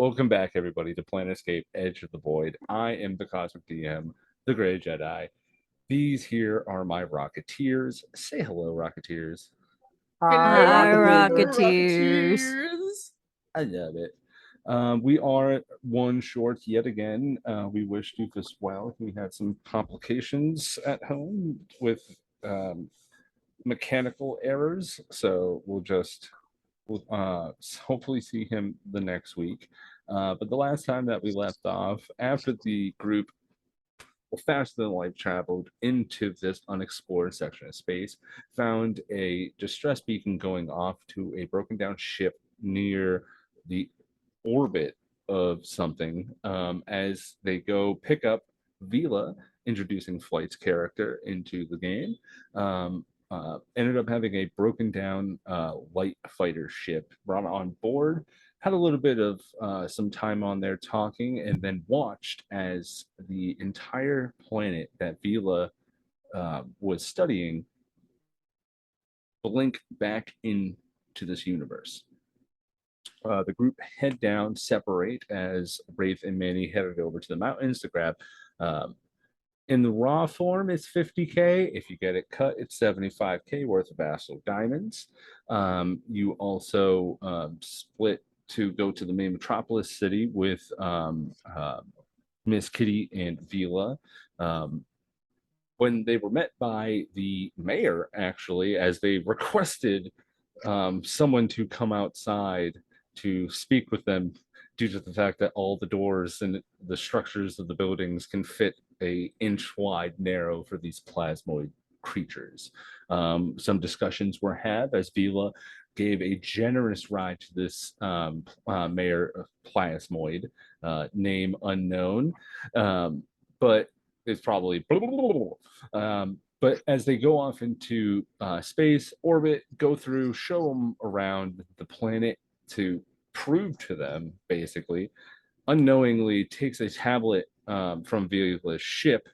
Welcome back, everybody, to Planetscape Edge of the Void. I am the Cosmic DM, the Grey Jedi. These here are my Rocketeers. Say hello, Rocketeers. Hi, Rocketeers. I love it. We are one short yet again. We wish Doofus well. We had some complications at home with mechanical errors, so we'll hopefully see him the next week. But the last time that we left off, after the group faster than light traveled into this unexplored section of space, found a distress beacon going off to a broken down ship near the orbit of something. As they go pick up Vila, introducing Flight's character into the game, ended up having a broken down light fighter ship brought on board, had a little bit of some time on there talking, and then watched as the entire planet that Vila was studying blink back into this universe. The group head down, separate as Wraith and Manny headed over to the mountains to grab. In the raw form, it's 50K. If you get it cut, it's 75K worth of Vassal diamonds. You also split to go to the main metropolis city with Miss Kitty and Vila. When they were met by the mayor, actually, as they requested someone to come outside to speak with them due to the fact that all the doors and the structures of the buildings can fit a inch wide narrow for these plasmoid creatures. Some discussions were had as Vila gave a generous ride to this mayor of Plasmoid, name unknown, but it's probably but as they go off into space, orbit, go through, show them around the planet to prove to them, basically, unknowingly takes a tablet from Vila's ship.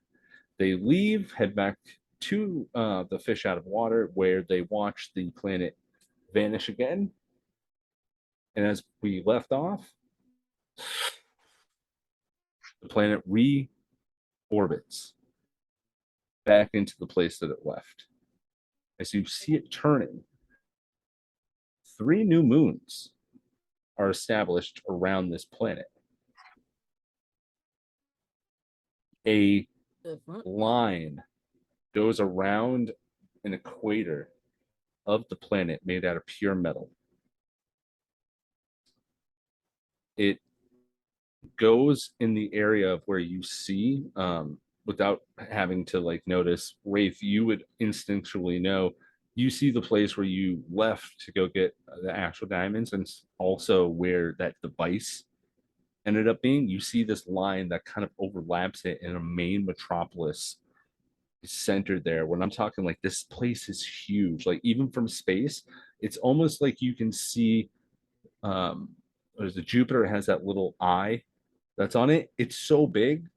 They leave, head back to the fish out of water, where they watch the planet vanish again. And as we left off, the planet re-orbits back into the place that it left. As you see it turning, 3 new moons are established around this planet. A line goes around an equator of the planet made out of pure metal. It goes in the area of where you see, without having to like notice, Wraith, you would instinctually know. You see the place where you left to go get the actual diamonds, and also where that device ended up being. You see this line that kind of overlaps it in a main metropolis centered there. When I'm talking like this place is huge, like even from space, it's almost like you can see there's a Jupiter, it has that little eye that's on it. It's so big,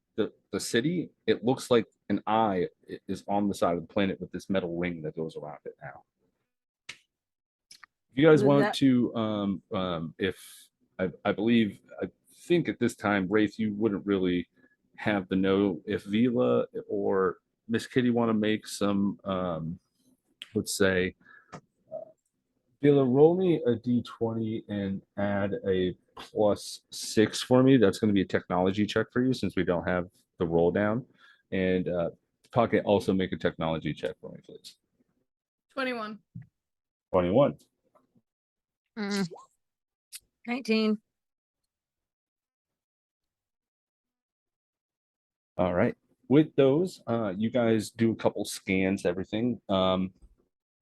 the city, it looks like an eye is on the side of the planet with this metal ring that goes around it now. If you guys want to if I believe, I think at this time, Wraith, you wouldn't really have the know if Vila or Miss Kitty want to make some, let's say, Vila, roll me a d20 and add a +6 for me. That's going to be a technology check for you since we don't have the roll down. And Pocket, also make a technology check for me, please. 21. 21. 19. All right. With those, you guys do a couple scans, everything.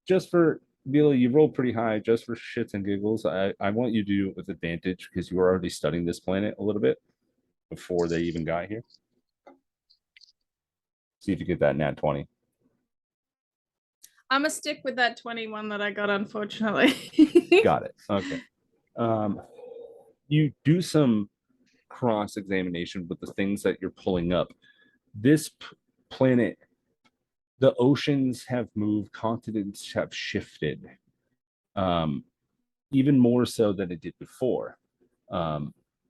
Just for Vila, you rolled pretty high. Just for shits and giggles, I want you to do it with advantage because you were already studying this planet a little bit before they even got here. See if you get that nat 20. I'm gonna stick with that 21 that I got, unfortunately. Got it. Okay. You do some cross-examination with the things that you're pulling up. This planet, the oceans have moved, continents have shifted, even more so than it did before.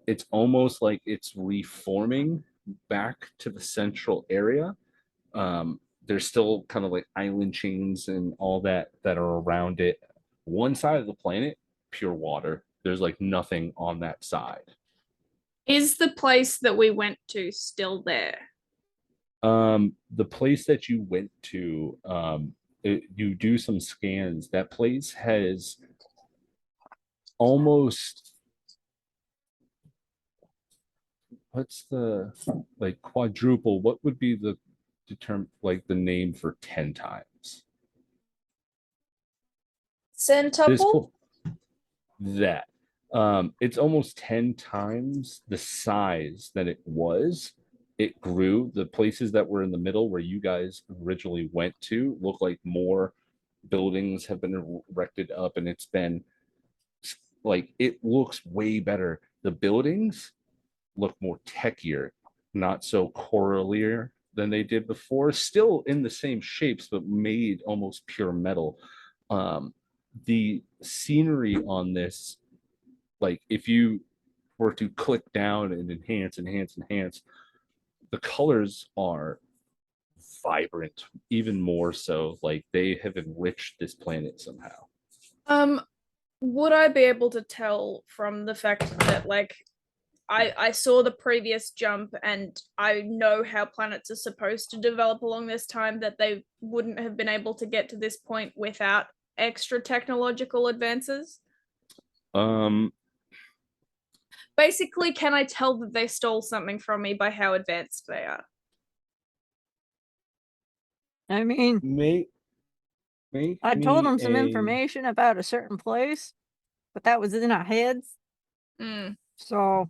it's almost like it's reforming back to the central area. There's still kind of like island chains and all that are around it. One side of the planet, pure water. There's like nothing on that side. Is the place that we went to still there? The place that you went to, you do some scans. That place has almost, what's the like quadruple? What would be the like the name for 10 times? This Centuple? that it's almost 10 times the size that it was. It grew. The places that were in the middle where you guys originally went to look like more buildings have been erected up, and it's been like, it looks way better. The buildings look more techier, not so coralier than they did before, still in the same shapes but made almost pure metal. The scenery on this, like if you were to click down and enhance, the colors are vibrant, even more so. Like they have enriched this planet somehow. Would I be able to tell from the fact that like I saw the previous jump and I know how planets are supposed to develop along this time, that they wouldn't have been able to get to this point without extra technological advances? Um, Basically, can I tell that they stole something from me by how advanced they are? I mean, make I told me them some a information about a certain place, but that was in our heads. Mm. So,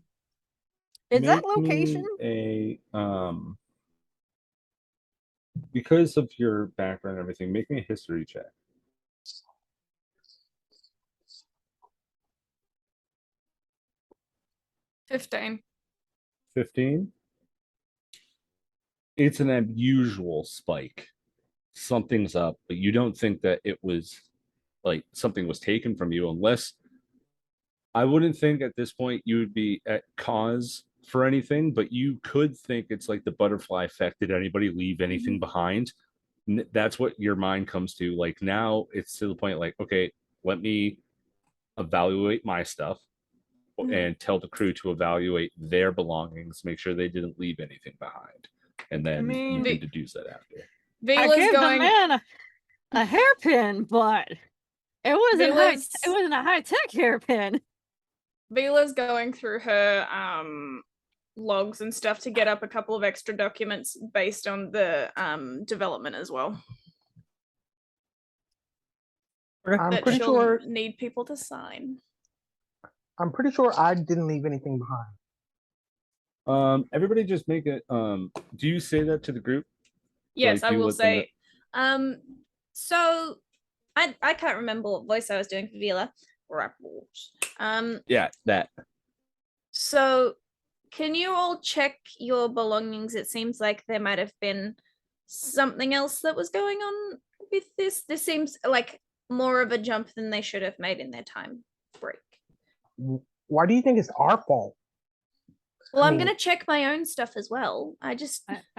is that make location? me a because of your background and everything, make me a history check. 15. 15. It's an unusual spike. Something's up, but you don't think that it was like something was taken from you, unless, I wouldn't think at this point you would be at cause for anything, but you could think it's like the butterfly effect. Did anybody leave anything behind? That's what your mind comes to. Like now it's to the point like, okay, let me evaluate my stuff and tell the crew to evaluate their belongings, make sure they didn't leave anything behind. And then mean, you can deduce that after. I Vila's gave the going. man a hairpin, but it wasn't Vila's- it wasn't a high tech hairpin. Vila's going through her logs and stuff to get up a couple of extra documents based on the development as well. I'm That pretty she'll sure. need people to sign. I'm pretty sure I didn't leave anything behind. Everybody just make it. Do you say that to the group? Yes, Like, I you will let them say. So I can't remember what voice I was doing for Vila. Yeah, that. So can you all check your belongings? It seems like there might have been something else that was going on with this. This seems like more of a jump than they should have made in their time break. Why do you think it's our fault? Well, I'm mean- gonna check my own stuff as well. I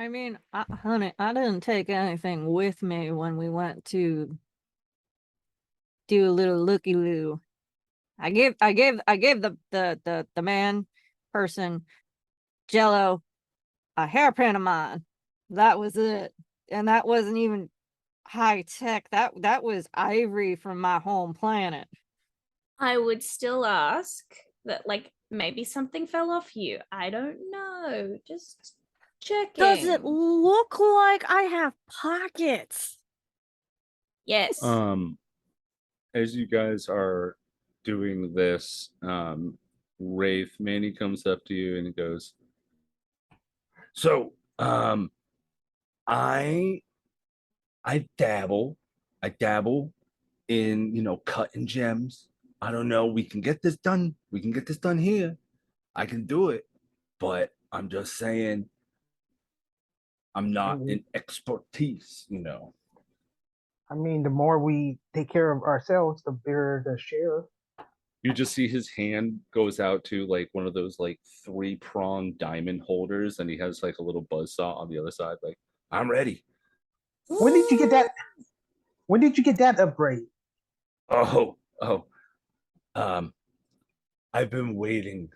mean, honey, I didn't take anything with me when we went to do a little looky loo. I gave the man person Jello a hairpin of mine. That was it, and that wasn't even high tech. That was ivory from my home planet. I would still ask that, like, maybe something fell off you. I don't know. Just checking. Does it look like I have pockets? Yes. As you guys are doing this, Wraith Manny comes up to you and he goes, "So, I dabble in, cutting gems. I don't know. We can get this done. We can get this done here. I can do it, but I'm just saying, I'm not an expertise. I mean, the more we take care of ourselves, the bigger the share. You just see his hand goes out to like one of those like 3-pronged diamond holders, and he has like a little buzzsaw on the other side. Like, I'm ready. When did you get that? When did you get that upgrade? Oh, um, I've been waiting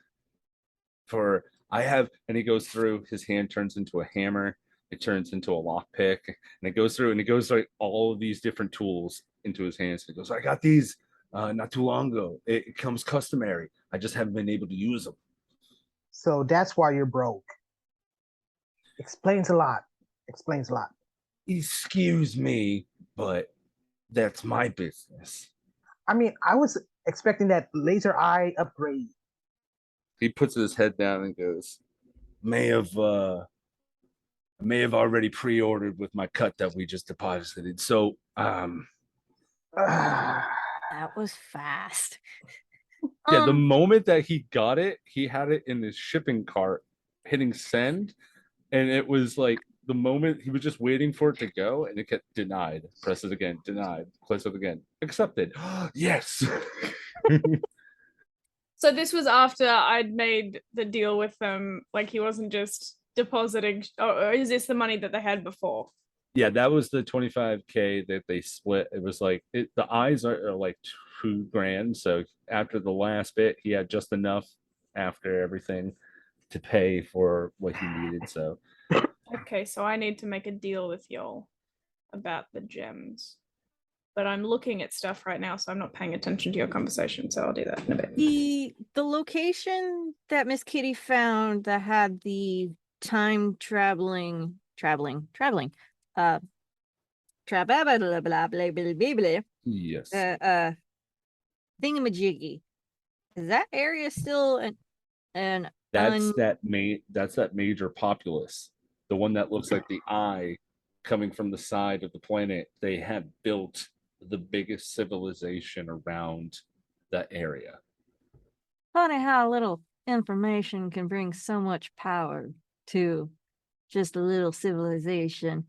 for. I have, and he goes through. His hand turns into a hammer. It turns into a lockpick, and it goes through, and it goes like all of these different tools into his hands. He goes, I got these not too long ago. It comes customary. I just haven't been able to use them. So that's why you're broke. Explains a lot. Explains a lot. Excuse me, but that's my business. I mean, I was expecting that laser eye upgrade. He puts his head down and goes, may have already pre-ordered with my cut that we just deposited. So Ah, That was fast. yeah, the moment that he got it, he had it in his shipping cart hitting send, and it was like the moment he was just waiting for it to go, and it kept denied, press it again, denied, press it again, accepted. Yes. So this was after I'd made the deal with them. Like he wasn't just depositing. Or is this the money that they had before? Yeah, that was the 25K that they split. It was like the eyes are like $2,000. So after the last bit, he had just enough after everything to pay for what he needed. So Okay, so I need to make a deal with y'all about the gems. But I'm looking at stuff right now, so I'm not paying attention to your conversation. So I'll do that in a bit. The location that Miss Kitty found that had the time traveling uh tra blah blah blah blah blah blah blah blah yes, thingamajiggy. Is that area still an that's that major populace, the one that looks like the eye coming from the side of the planet. They have built the biggest civilization around that area. funny how little information can bring so much power to just a little civilization.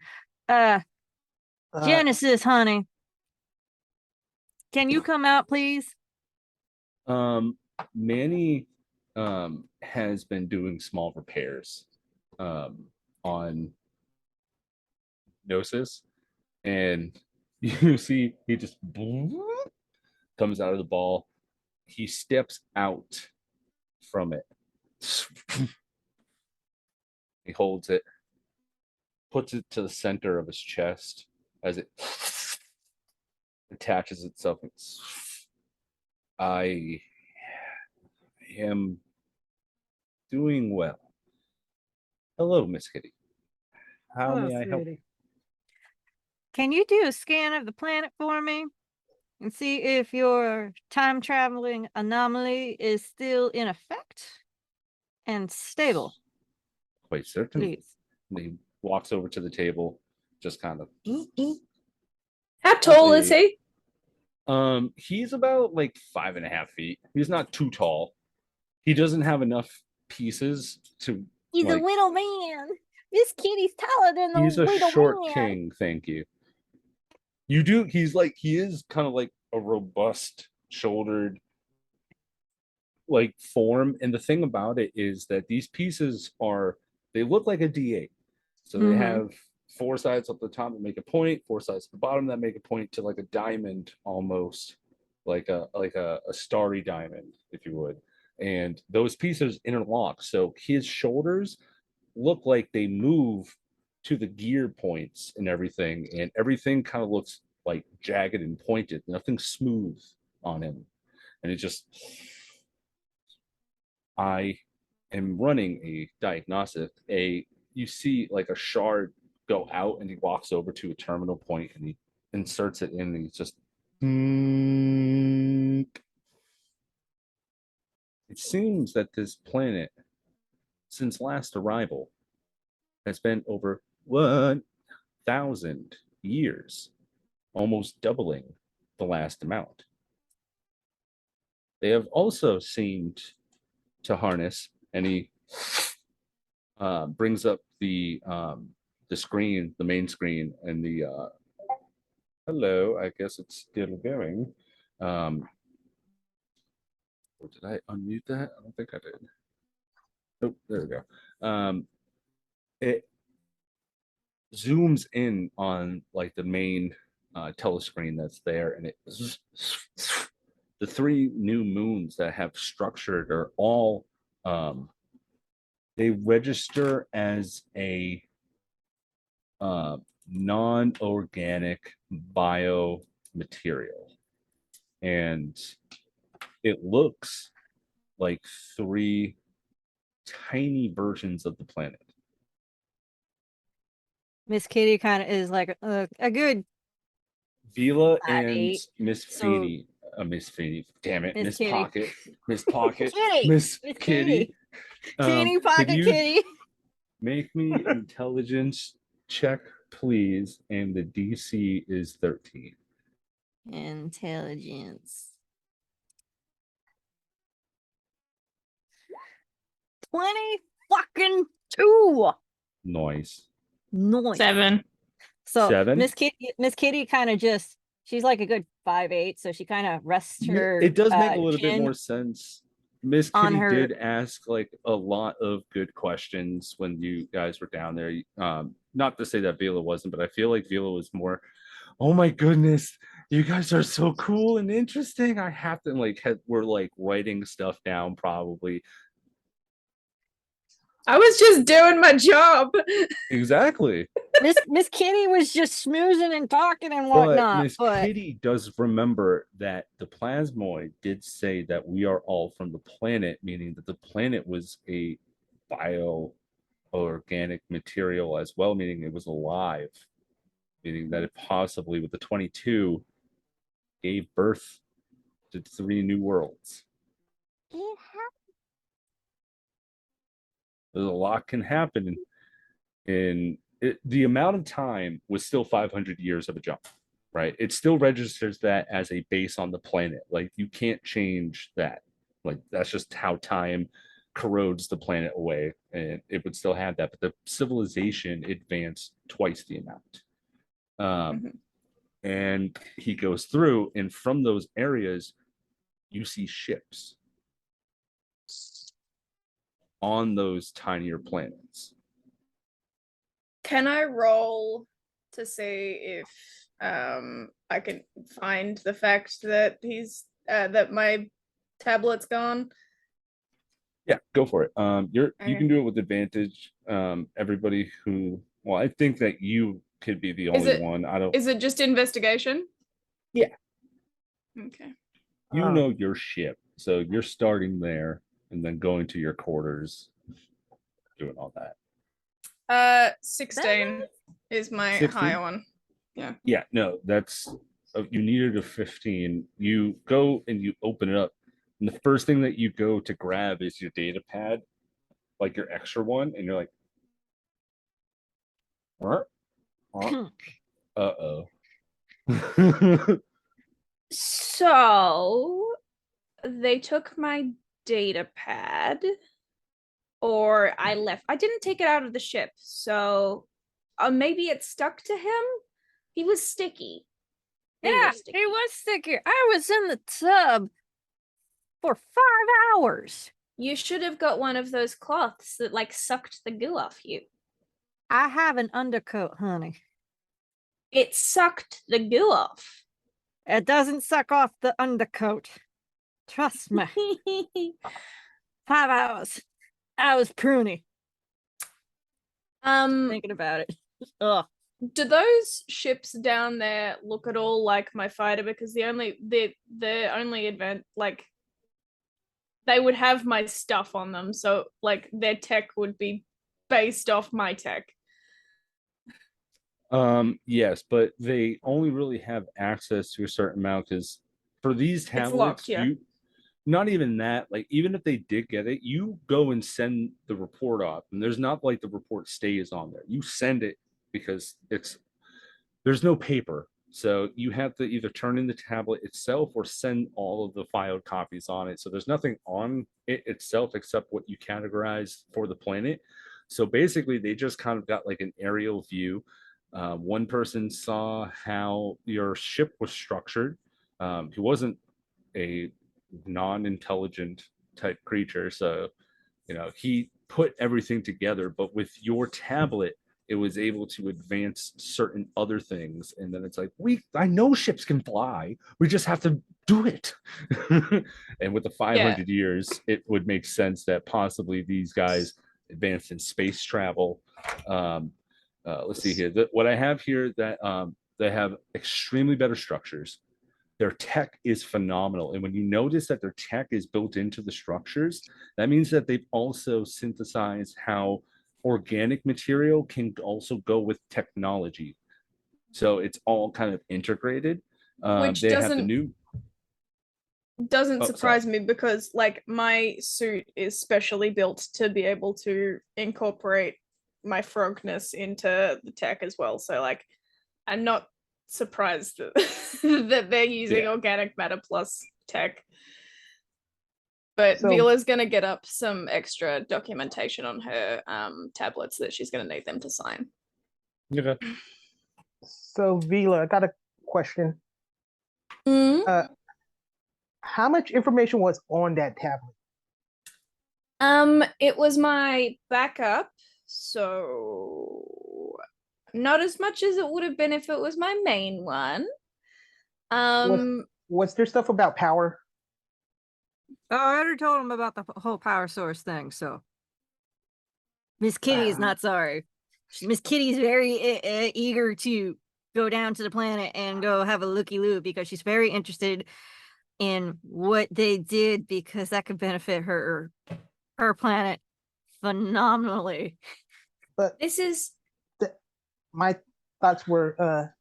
uh, Genesis, honey. Can you come out, please? Manny has been doing small repairs on Gnosis, and you see he just comes out of the ball. He steps out from it. He holds it, puts it to the center of his chest as it attaches itself. I am doing well. Hello, Miss Kitty. How Hello, may I help? sweetie. Can you do a scan of the planet for me and see if your time traveling anomaly is still in effect and stable, Quite certainly. please? And he walks over to the table, just kind of. How tall is he? He's about like 5.5 feet. He's not too tall. He doesn't have enough pieces to. He's like, a little man. This kitty's taller than the He's a little short man. king. Thank you. You do. He is kind of like a robust shouldered like form. And the thing about it is that these pieces they look like a D8. So they have 4 sides up the top that make a point, 4 sides at the bottom that make a point to like a diamond almost, like a starry diamond, if you would. And those pieces interlock. So his shoulders look like they move to the gear points and everything kind of looks like jagged and pointed. Nothing smooth on him. And it just I am running a diagnostic. You see like a shard go out, and he walks over to a terminal point and he inserts it in, and he's just. It seems that this planet, since last arrival, has been over 1,000 years, almost doubling the last amount. They have also seemed to harness, and he brings up the screen, the main screen, and the hello. I guess it's still going. Or did I unmute that? I don't think I did. Nope, there we go. It zooms in on like the main telescreen that's there, and the three new moons that have structured are all they register as a non-organic biomaterial, and it looks like three tiny versions of the planet. Miss Kitty kind of is like a good Vila 5'8". and Miss So- Feeney, Miss Feeney, damn it, Miss Miss Kitty. Pocket, Miss Pocket, Kitty! Miss Miss Kitty. Kitty, Could pocket you kitty. make me intelligence check, please? And the DC is 13. Intelligence. 20 fucking 2. Noise. Noise. 7. So 7? Miss Kitty kind of just she's like a good 5'8", so she kind of rests her It does make a little bit chin more sense. Miss on Kitty her- did ask like a lot of good questions when you guys were down there. Not to say that Vila wasn't, but I feel like Vila was more, oh my goodness, you guys are so cool and interesting. I have to we're like writing stuff down probably. I was just doing my job. Exactly. Miss Kitty was just smoozing and talking and But whatnot. Miss But Kitty does remember that the plasmoid did say that we are all from the planet, meaning that the planet was a bio-organic material as well, meaning it was alive, meaning that it possibly with the 22 gave birth to 3 new worlds. There's a lot can happen in it, the amount of time was still 500 years of a jump, right? It still registers that as a base on the planet. Like you can't change that. Like that's just how time corrodes the planet away, and it would still have that. But the civilization advanced twice the amount. And he goes through, and from those areas, you see ships on those tinier planets. Can I roll to see if I can find the fact that he's that my tablet's gone? Yeah, go for it. You Okay. can do it with advantage. Everybody who, well, I think that you could be the only it- one. I don't. Is it just investigation? Yeah. Okay. You know your ship, so you're starting there and then going to your quarters, doing all that. 16 is my 16? higher one. Yeah, no, that's you needed a 15. You go and you open it up, and the first thing that you go to grab is your data pad, like your extra one, and you're like, uh-oh. So they took my data pad, or I didn't take it out of the ship, so maybe it stuck to him. He was sticky. They were yeah, sticky. he was sticky. I was in the tub for 5 hours. You should have got one of those cloths that like sucked the goo off you. I have an undercoat, honey. It sucked the goo off. It doesn't suck off the undercoat. Trust me. 5 hours. I was pruny thinking about it. Ugh. Do those ships down there look at all like my fighter? Because the only event like they would have my stuff on them, so like their tech would be based off my tech. Yes, but they only really have access to a certain amount because for these tablets, locked, yeah. you not even that, like even if they did get it, you go and send the report off, and there's not like the report stays on there. You send it because there's no paper. So you have to either turn in the tablet itself or send all of the filed copies on it. So there's nothing on it itself except what you categorize for the planet. So basically, they just kind of got like an aerial view. One person saw how your ship was structured. He wasn't a non-intelligent type creature. So, he put everything together, but with your tablet, it was able to advance certain other things. And then it's like, I know ships can fly. We just have to do it. And with the 500 years, it would make sense that possibly these guys advanced in space travel. Let's see here. What I have here, that they have extremely better structures. Their tech is phenomenal. And when you notice that their tech is built into the structures, that means that they've also synthesized how organic material can also go with technology. So it's all kind of integrated. Which They have the new. doesn't Oh, surprise me because like my suit is specially built to be able to incorporate my frogness into the tech as well. So like I'm not surprised that, that they're using organic matter plus tech. But So- Vila's gonna get up some extra documentation on her tablets that she's gonna need them to sign. Okay. So Vila, I got a question. How much information was on that tablet? It was my backup, so not as much as it would have been if it was my main one. Was there stuff about power? Oh, I already told him about the whole power source thing. So Miss Kitty is not sorry. Miss Kitty's very eager to go down to the planet and go have a looky-loo because she's very interested in what they did because that could benefit her planet phenomenally. But this is my thoughts were,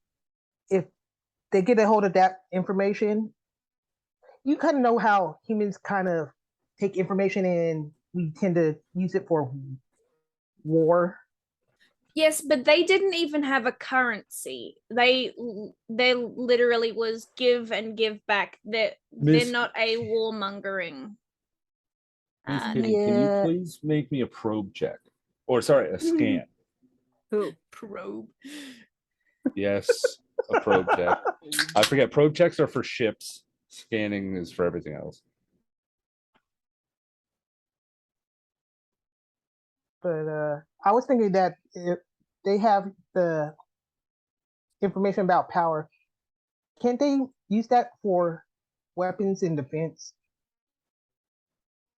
if they get a hold of that information, you kind of know how humans kind of take information and we tend to use it for war. yes, but they didn't even have a currency. They literally was give and give back. They're not a warmongering. Miss Kitty, can you please make me a probe check? Or sorry, a scan. Who? Probe. Yes, a probe check. I forget, probe checks are for ships. Scanning is for everything else. But I was thinking that if they have the information about power, can't they use that for weapons and defense?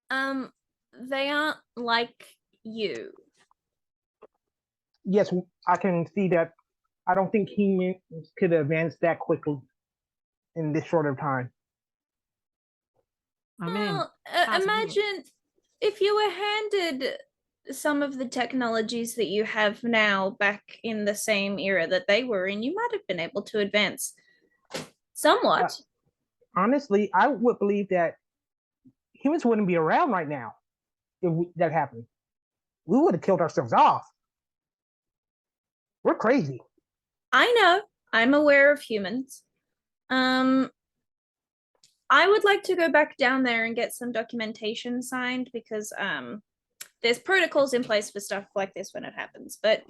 They aren't like you. Yes, I can see that. I don't think humans could advance that quickly in this short of time. I mean, Well, possibly. imagine if you were handed some of the technologies that you have now back in the same era that they were in, you might have been able to advance somewhat. Honestly, I would believe that humans wouldn't be around right now if that happened. We would have killed ourselves off. We're crazy. I know. I'm aware of humans. I would like to go back down there and get some documentation signed because there's protocols in place for stuff like this when it happens. But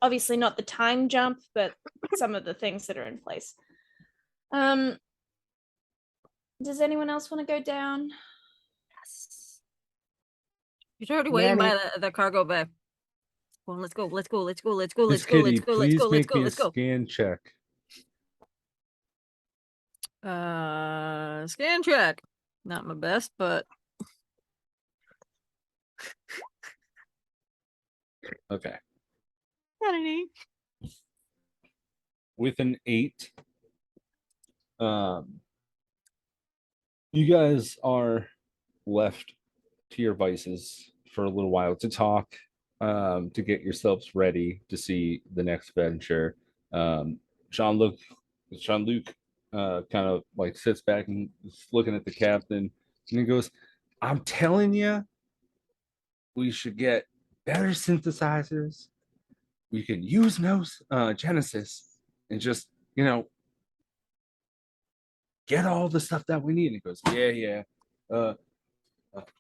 obviously not the time jump, but some of the things that are in place. Does anyone else want to go down? Yes. You're already waiting by the cargo bay. Well, let's go. Let's go. Let's go. Let's go. Let's go. Let's go. Let's go. Let's go. Let's go. Scan check. Scan check. Not my best, but Okay. Kennedy. With an 8, you guys are left to your vices for a little while to talk, to get yourselves ready to see the next venture. Jean-Luc kind of like sits back and is looking at the captain, and he goes, "I'm telling you, we should get better synthesizers. We can use Genesis and just get all the stuff that we need." And he goes, yeah.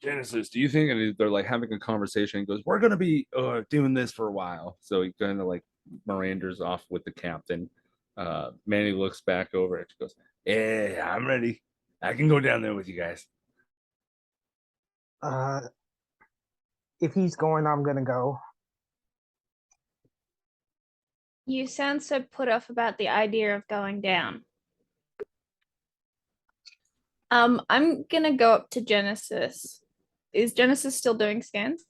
Genesis, do you think? And they're like having a conversation. He goes, "We're gonna be doing this for a while." So he kind of like Miranda's off with the captain. Manny looks back over it. She goes, "Yeah, I'm ready. I can go down there with you guys. If he's going, I'm gonna go. You sound so put off about the idea of going down. I'm gonna go up to Genesis. Is Genesis still doing scans?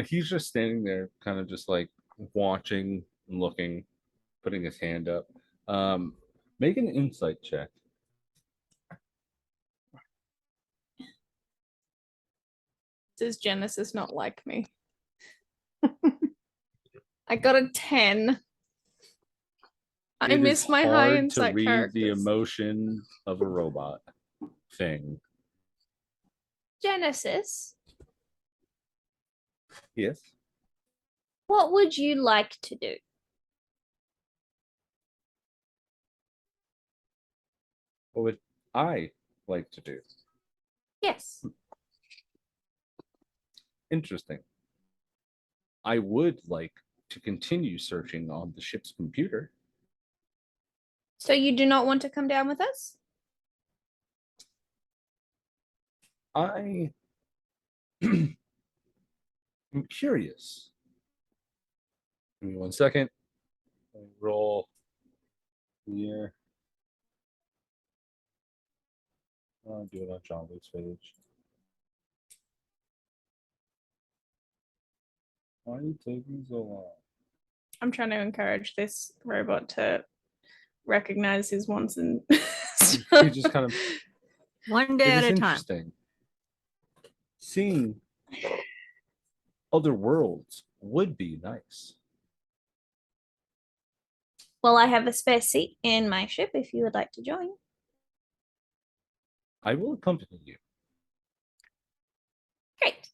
He's just standing there, kind of just like watching and looking, putting his hand up. Make an insight check. Does Genesis not like me? I got a 10. I It miss is my high hard to insight read characters. the emotion of a robot thing. Genesis, Yes. what would you like to do? What would I like to do? Yes. Interesting. I would like to continue searching on the ship's computer. So you do not want to come down with us? I am curious. Give me 1 second. Let me roll here. I'll do it on John Luke's page. Why are you taking so long? I'm trying to encourage this robot to recognize his wants and He just kind of One day it at is a time. interesting. Seeing other worlds would be nice. Well, I have a spare seat in my ship if you would like to join. I will accompany you. Great.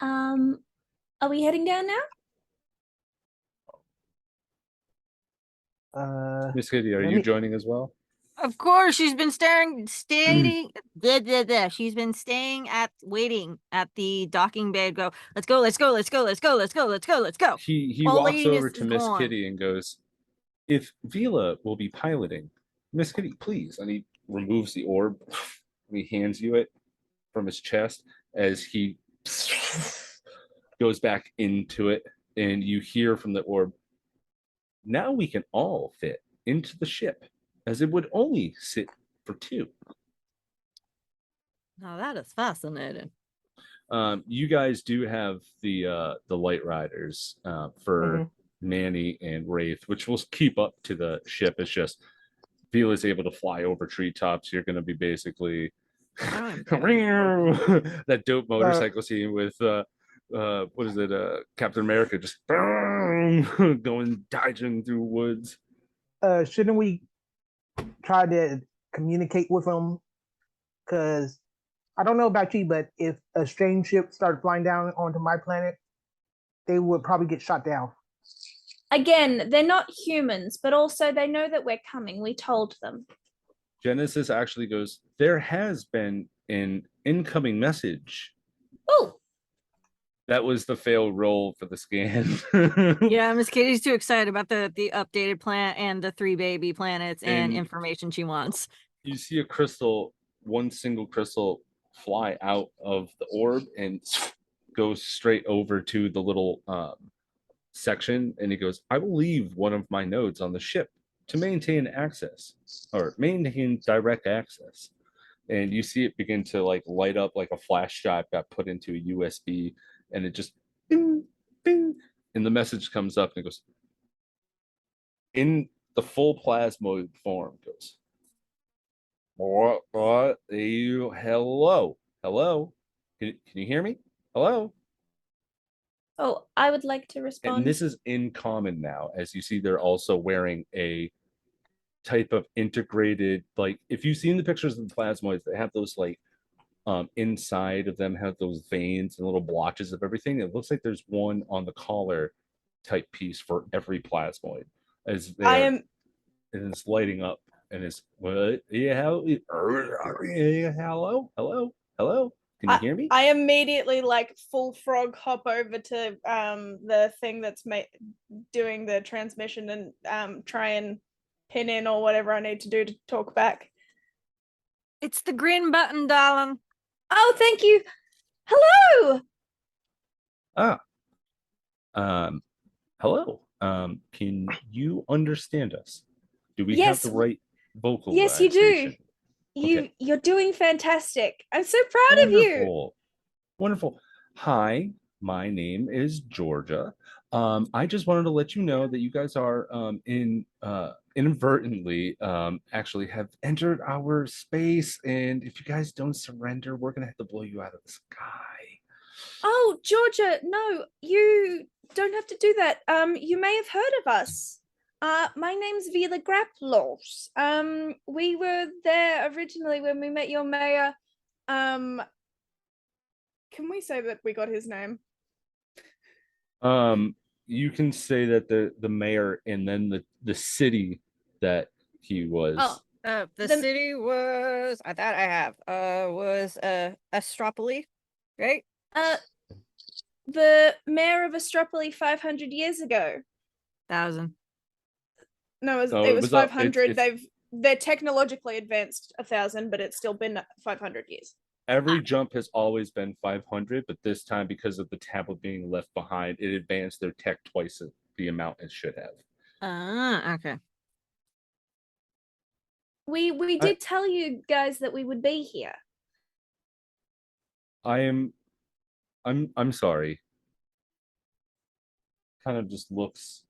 Are we heading down now? Miss Kitty, are Let you me- joining as well? Of course, she's been she's been waiting at the docking bay. Go, let's go, let's go, let's go, let's go, let's go, let's go, let's go. He walks Pauline over is to Miss gone. Kitty and goes, "If Vila will be piloting, Miss Kitty, please." And he removes the orb and he hands you it from his chest as he goes back into it, and you hear from the orb, "Now we can all fit into the ship, as it would only sit for two." Now that is fascinating. You guys do have the light riders for Manny and Wraith, which will keep up to the ship. It's just Vila is able to fly over treetops. You're going to be basically that dope motorcycle scene with what is it? Captain America just going dodging through woods. Shouldn't we try to communicate with them? Because I don't know about you, but if a strange ship started flying down onto my planet, they would probably get shot down. Again, they're not humans, but also they know that we're coming. We told them. Genesis actually goes, "There has been an incoming message." Oh, That was the failed roll for the scan. Yeah, Miss Kitty's too excited about the updated planet and the 3 baby planets and And- information she wants. You see a crystal, one single crystal fly out of the orb and goes straight over to the little section, and he goes, "I will leave one of my nodes on the ship to maintain access or maintain direct access." And you see it begin to like light up like a flash drive got put into a USB, and it just bing, bing, and the message comes up and it goes in the full plasmoid form. Goes, what you, hello, can you hear me? Hello. oh, I would like to respond. And this is in common now, as you see they're also wearing a type of integrated, like if you've seen the pictures of the plasmoids, they have those like inside of them have those veins and little blotches of everything. It looks like there's one on the collar type piece for every plasmoid, as I they am and it's lighting up, and it's what? Yeah, hello. Can you hear me? I immediately like full frog hop over to the thing that's doing the transmission and try and pin in or whatever I need to do to talk back. It's the green button, darling. Oh, thank you. Hello. Ah, hello. Can you understand us? Do we have Yes, the right yes, you do. vocalization? Okay. You're doing fantastic. I'm so proud of you. Wonderful. Wonderful. Hi, my name is Georgia. I just wanted to let you know that you guys are inadvertently actually have entered our space, and if you guys don't surrender, we're gonna have to blow you out of the sky. Oh, Georgia, no, you don't have to do that. You may have heard of us. My name's Vila Graplos. We were there originally when we met your mayor. Can we say that we got his name? You can say that the mayor and then the city that he was. Oh, the city was, I thought I have, was Astropolis, right? The mayor of Astropolis 500 years ago. 1,000. No, it No, was it was 500. They're technologically advanced 1,000, but it's still been 500 years. Every jump has always been 500, but this time, because of the tablet being left behind, it advanced their tech twice the amount it should have. Okay. We did tell you guys that we would be here. I'm sorry. Kind of just looks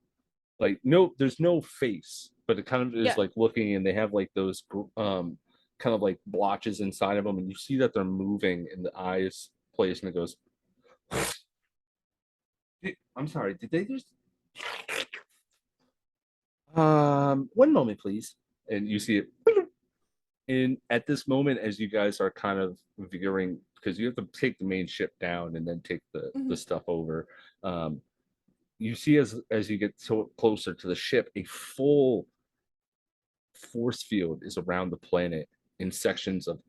like there's no face, but it kind of is Yeah. like looking, and they have like those kind of like blotches inside of them, and you see that they're moving in the eyes place, and it goes. I'm sorry, did they just? One moment, please. And you see it. And at this moment, as you guys are kind of figuring, because you have to take the main ship down and then take the stuff over, you see as you get so closer to the ship, a full force field is around the planet in sections of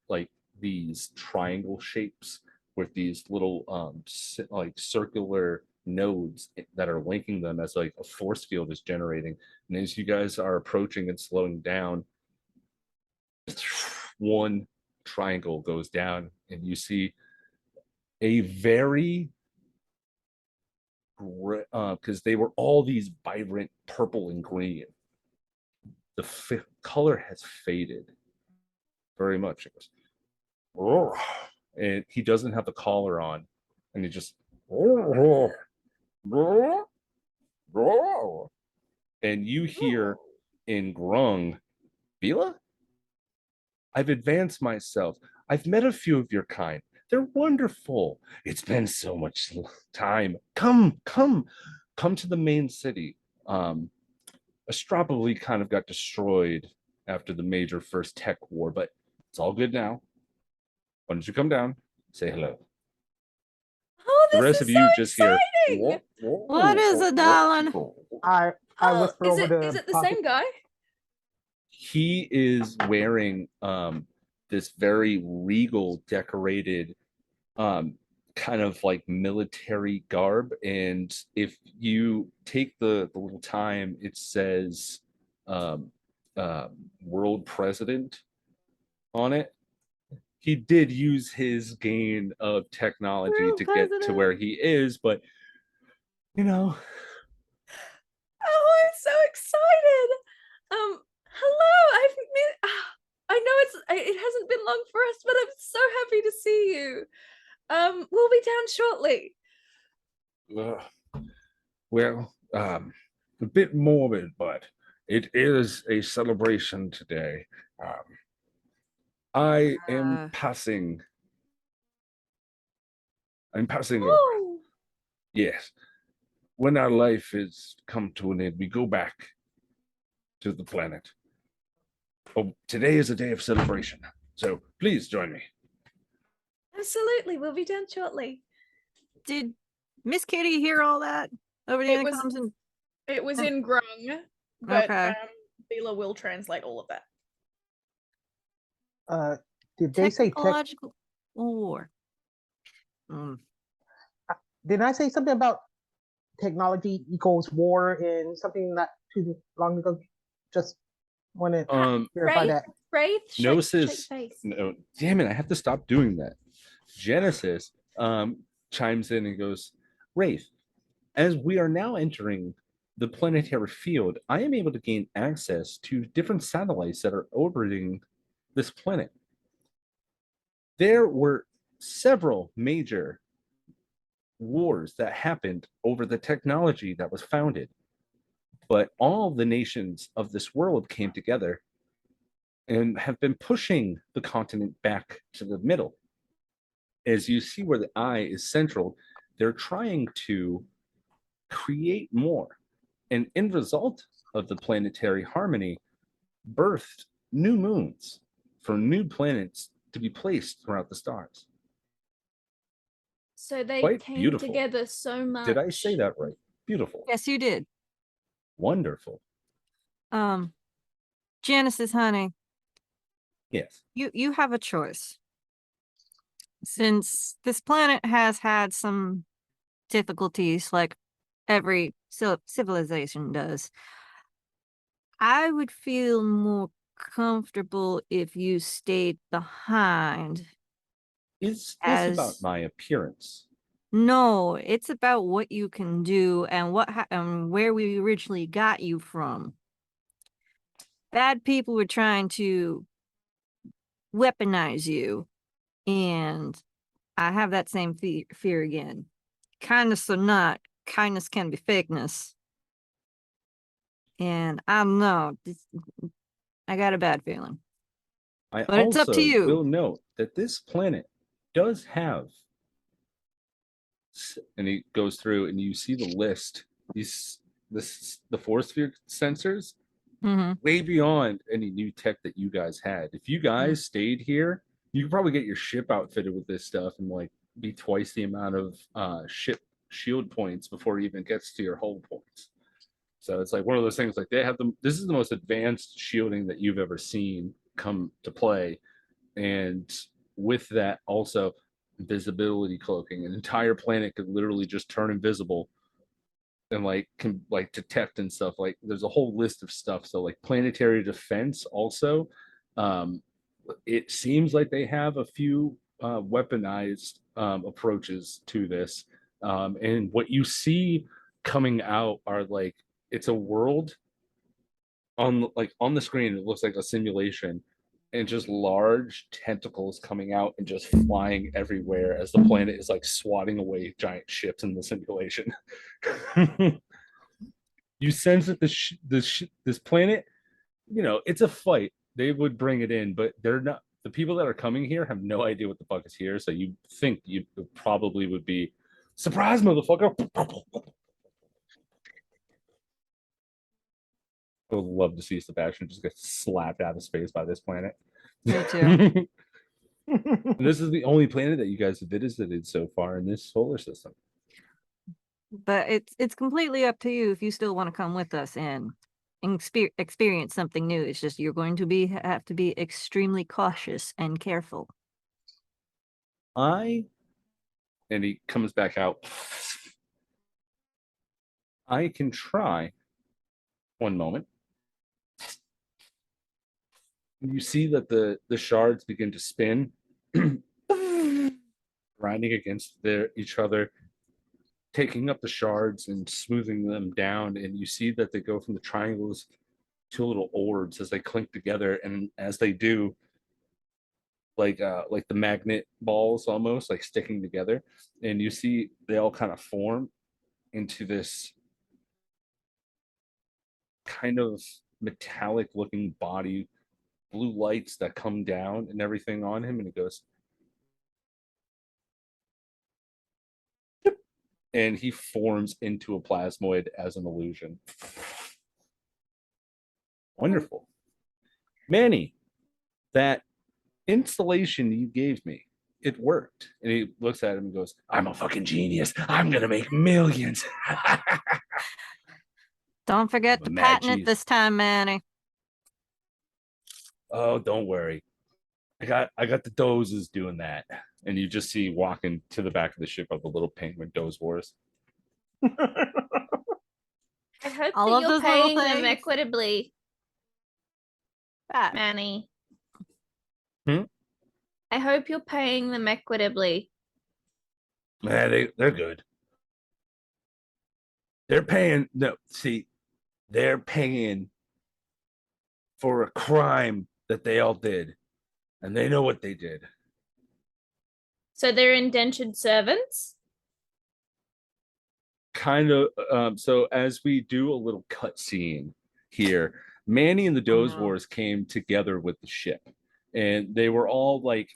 like these triangle shapes with these little like circular nodes that are linking them as like a force field is generating. And as you guys are approaching and slowing down, one triangle goes down, and you see a very because they were all these vibrant purple and green. The color has faded very much. It goes, "Roar." And he doesn't have the collar on, and he just "Roar, roar, roar." And you hear in Grung, Vila, I've advanced myself. I've met a few of your kind. They're wonderful. It's been so much time. Come to the main city. Astropolis kind of got destroyed after the major first tech war, but it's all good now. Why don't you come down, say hello? Oh, The this rest is of so you just hear. exciting! What is it, darling? I Oh, whisper over the Is it the pocket. same guy? He is wearing this very regal decorated kind of like military garb, and if you take the little time, it says um, world president on it. He did use his gain of technology World to get to president. where he is, but you know, Oh, I'm so excited. Hello. I know it hasn't been long for us, but I'm so happy to see you. We'll be down shortly. well, a bit morbid, but it is a celebration today. I am passing. I'm passing over. Oh, Yes. When our life is come to an end, we go back to the planet. Oh, today is a day of celebration. So please join me. absolutely. We'll be down shortly. Did Miss Kitty hear all that over the It was- intercoms? It was in Grung, but Okay. Bila will translate all of that. Did they say Technological war. didn't I say something about technology equals war in something not too long ago? Just want to verify Wraith, that. Wraith, shake Gnosis, face. no, damn it, I have to stop doing that. Genesis chimes in and goes, Wraith, as we are now entering the planetary field, I am able to gain access to different satellites that are orbiting this planet. There were several major wars that happened over the technology that was founded, but all the nations of this world came together and have been pushing the continent back to the middle. As you see where the eye is central, they're trying to create more. And in result of the planetary harmony, birthed new moons for new planets to be placed throughout the stars. So they Quite came beautiful. together so much. Did I say that right? Beautiful. Yes, you did. Wonderful. Genesis, honey, Yes. you have a choice. Since this planet has had some difficulties like every civilization does, I would feel more comfortable if you stayed behind. Is this about As my appearance? no, it's about what you can do and where we originally got you from. Bad people were trying to weaponize you, and I have that same fear again. Kindness or not, kindness can be fakeness. And I don't know. I got a bad feeling. I But it's up to also you. will note that this planet does have, and he goes through and you see the list, the force field sensors Mm-hmm. way beyond any new tech that you guys had. If you guys stayed here, you could probably get your ship outfitted with this stuff and like be twice the amount of ship shield points before it even gets to your hull points. So it's like one of those things like they have them. This is the most advanced shielding that you've ever seen come to play. And with that also invisibility cloaking, an entire planet could literally just turn invisible and like can like detect and stuff. Like there's a whole list of stuff. So like planetary defense also, it seems like they have a few weaponized approaches to this. And what you see coming out are like it's a world on the screen. It looks like a simulation, and just large tentacles coming out and just flying everywhere as the planet is like swatting away giant ships in the simulation. You sense that this planet, it's a fight. They would bring it in, but they're not. The people that are coming here have no idea what the fuck is here. So you think you probably would be surprise, motherfucker. I would love to see Sebastian just get slapped out of space by this planet. Me too. And this is the only planet that you guys have visited so far in this solar system. But it's completely up to you if you still want to come with us and experience something new. It's just you're going to have to be extremely cautious and careful. And he comes back out. I can try. One moment. You see that the shards begin to spin, grinding against each other, taking up the shards and smoothing them down. And you see that they go from the triangles to little orbs as they clink together. And as they do, like the magnet balls almost like sticking together. And you see they all kind of form into this kind of metallic looking body, blue lights that come down and everything on him. And he goes, and he forms into a plasmoid as an illusion. Wonderful. Manny, that installation you gave me, it worked. And he looks at him and goes, I'm a fucking genius. I'm going to make millions. Don't forget to patent it this time, Manny. Oh, don't worry. I got the dozes doing that. And you just see walking to the back of the ship of the little penguin doze wars. I hope All that of you're those little paying them things. equitably. That. Manny. Hmm? I hope you're paying them equitably. Man, they're good. They're paying. No, see, they're paying for a crime that they all did, and they know what they did. So they're indentured servants? Kind of. So as we do a little cut scene here, Manny and the Doze no. Wars came together with the ship, and they were all like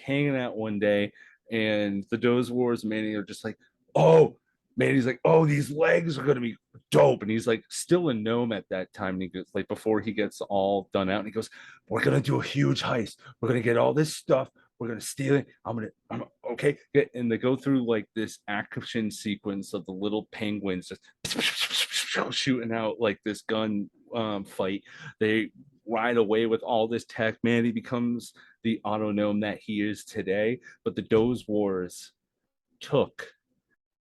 hanging out one day, and the Doze Wars, Manny are just like, oh, Manny's like, oh, these legs are gonna be dope, and he's like still a gnome at that time. And he goes like before he gets all done out, and he goes, we're gonna do a huge heist. We're gonna get all this stuff. We're gonna steal it. I'm okay. And they go through like this action sequence of the little penguins just shooting out like this gun fight. They ride away with all this tech. Manny becomes the auto gnome that he is today. But the Doze Wars took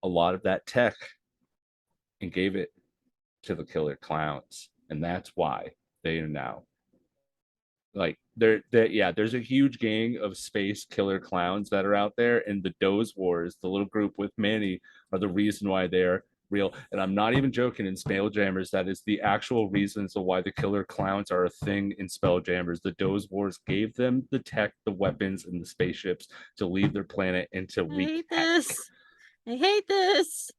a lot of that tech and gave it to the killer clowns. And that's why they are now like there's a huge gang of space killer clowns that are out there, and the Doze Wars, the little group with Manny, are the reason why they're real. And I'm not even joking. In Spelljammers, that is the actual reasons of why the killer clowns are a thing in Spelljammers. The Doze Wars gave them the tech, the weapons, and the spaceships to leave their planet and to I wreak hate havoc. this. I hate this.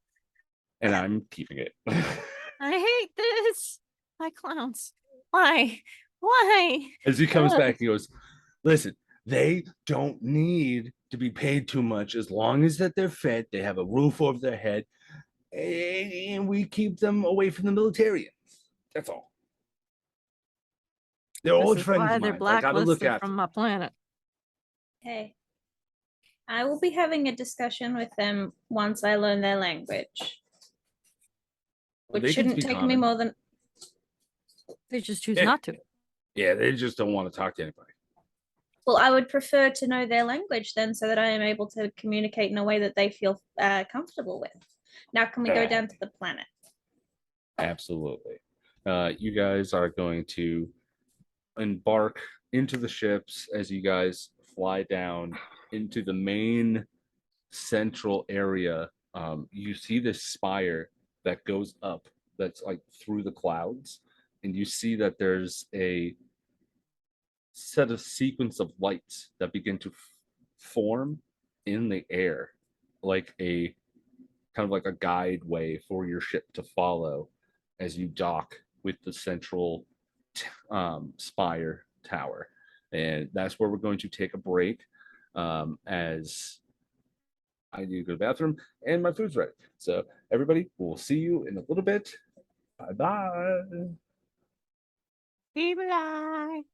And I'm keeping it. I hate this. Why clowns? Why? Why? As he comes Ugh. back, he goes, listen, they don't need to be paid too much as long as that they're fed, they have a roof over their head, and we keep them away from the militarians. That's all. They're This old is friends why of they're mine. I gotta look blacklisted after from them. my planet. Okay. I will be having a discussion with them once I learn their language. Well, Which they can shouldn't speak take me common. more than They just choose Yeah. not to. Yeah, they just don't want to talk to anybody. well, I would prefer to know their language then so that I am able to communicate in a way that they feel comfortable with. Now can we go down to the planet? Absolutely. You guys are going to embark into the ships as you guys fly down into the main central area. You see this spire that goes up that's like through the clouds, and you see that there's a set of sequence of lights that begin to form in the air, like a kind of like a guide way for your ship to follow as you dock with the central spire tower. And that's where we're going to take a break as I need to go to the bathroom and my food's ready. So, everybody, we'll see you in a little bit. Bye bye. Be alive.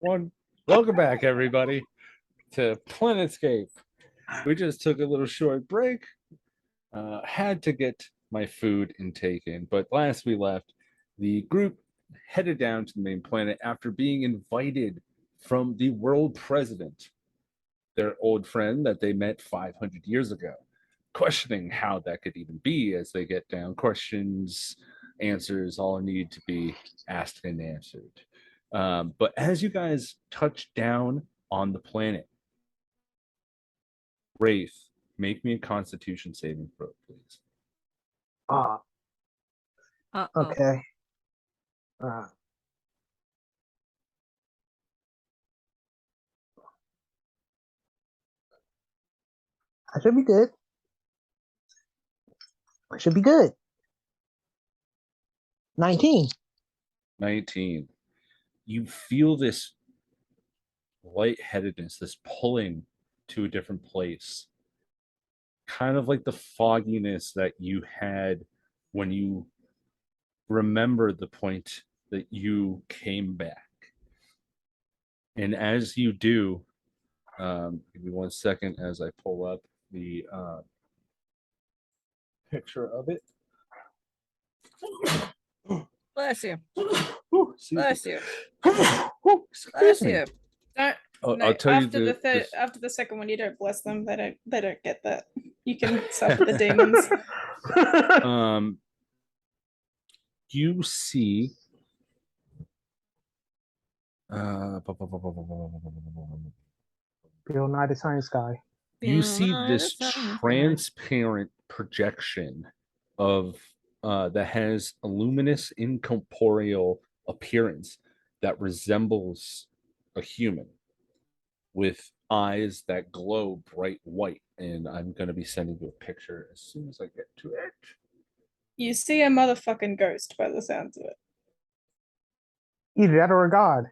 Welcome back, everybody, to Planetscape. We just took a little short break. Had to get my food intake in, but last we left, the group headed down to the main planet after being invited from the world president, their old friend that they met 500 years ago, questioning how that could even be. As they get down, questions, answers all need to be asked and answered. But as you guys touch down on the planet, Wraith, make me a Constitution saving throw, please. Uh-oh. Okay. I should be good. I should be good. 19. 19. You feel this lightheadedness, this pulling to a different place. Kind of like the fogginess that you had when you remembered the point that you came back. And as you do, give me 1 second as I pull up the picture of it. Bless you. Ooh, excuse Bless me. you. Ooh, excuse Bless me. you. Don't. I'll No, tell you after this. after the second one, you don't bless them. They don't get that. You can suffer the demons. You see Bill Nye the Science Guy. you Bill see Nye this the Science Guy. transparent projection of that has a luminous incorporeal appearance that resembles a human with eyes that glow bright white. And I'm going to be sending you a picture as soon as I get to it. You see a motherfucking ghost by the sounds of it. Either that or a god.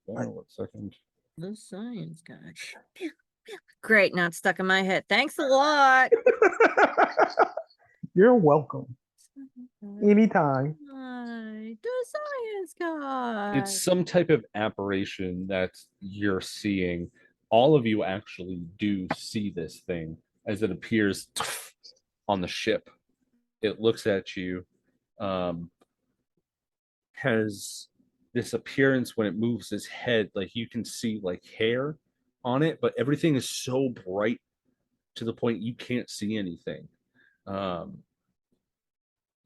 One second. The science guy. Great, now it's stuck in my head. Thanks a lot. You're welcome. Anytime. Hi, the science guy. It's some type of apparition that you're seeing. All of you actually do see this thing as it appears on the ship. It looks at you, has this appearance when it moves its head, like you can see like hair on it, but everything is so bright to the point you can't see anything.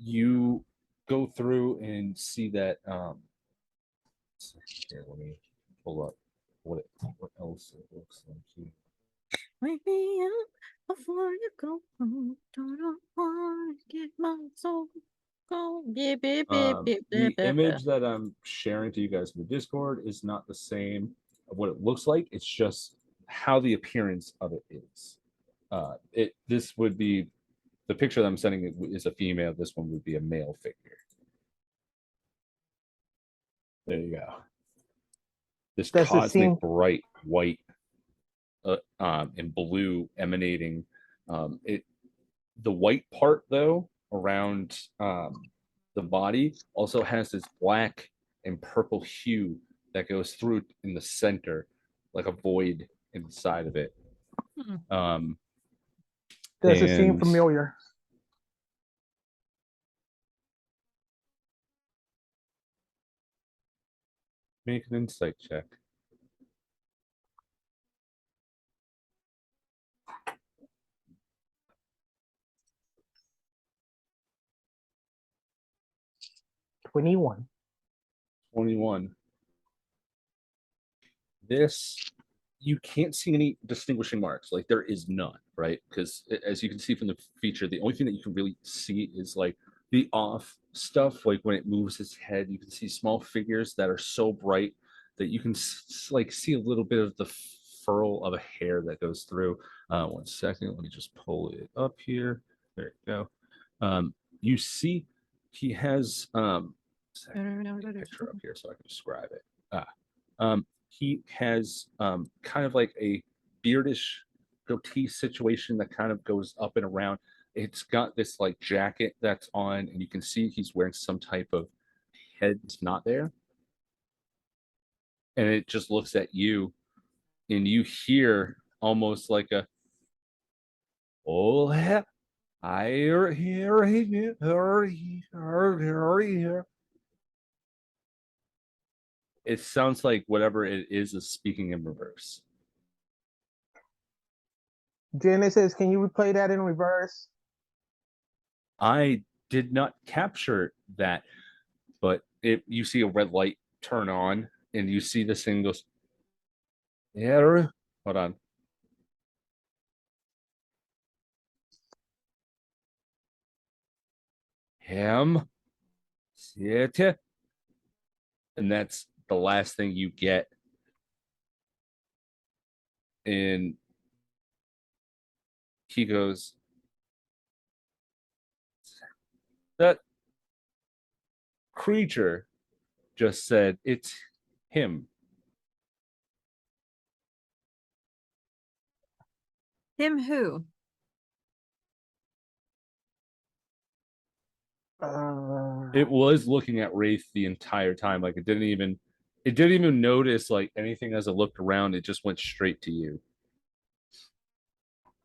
You go through and see that here, let me pull up what else it looks like here. Wake me up before you go. Don't want to get my soul. Go. Beep, beep, beep, beep, The beep, beep, image that I'm sharing to you guys in the Discord is not the same of what it looks like. It's just how the appearance of it is. This would be the picture that I'm sending is a female. This one would be a male figure. There you go. This Does it cosmic seem- bright white and blue emanating. The white part though around the body also has this black and purple hue that goes through in the center, like a void inside of it. Does it seem and- familiar? Make an insight check. $21. 21. This, you can't see any distinguishing marks. Like there is none, right? Because as you can see from the feature, the only thing that you can really see is like the off stuff. Like when it moves its head, you can see small figures that are so bright that you can like see a little bit of the furl of a hair that goes through. 1 second, let me just pull it up here. There you go. You see he has picture up here so I can describe it. He has kind of like a beardish goatee situation that kind of goes up and around. it's got this like jacket that's on, and you can see he's wearing some type of head that's not there. And it just looks at you, and you hear almost like a, oh, I hear here. It sounds like whatever it is speaking in reverse. Genesis, can you replay that in reverse? I did not capture that, but you see a red light turn on, and you see this thing goes, yeah, hold on. Him, sit, and that's the last thing you get. And he goes, that creature just said it's him. Him who? It was looking at Wraith the entire time. Like it didn't even notice like anything as it looked around. It just went straight to you.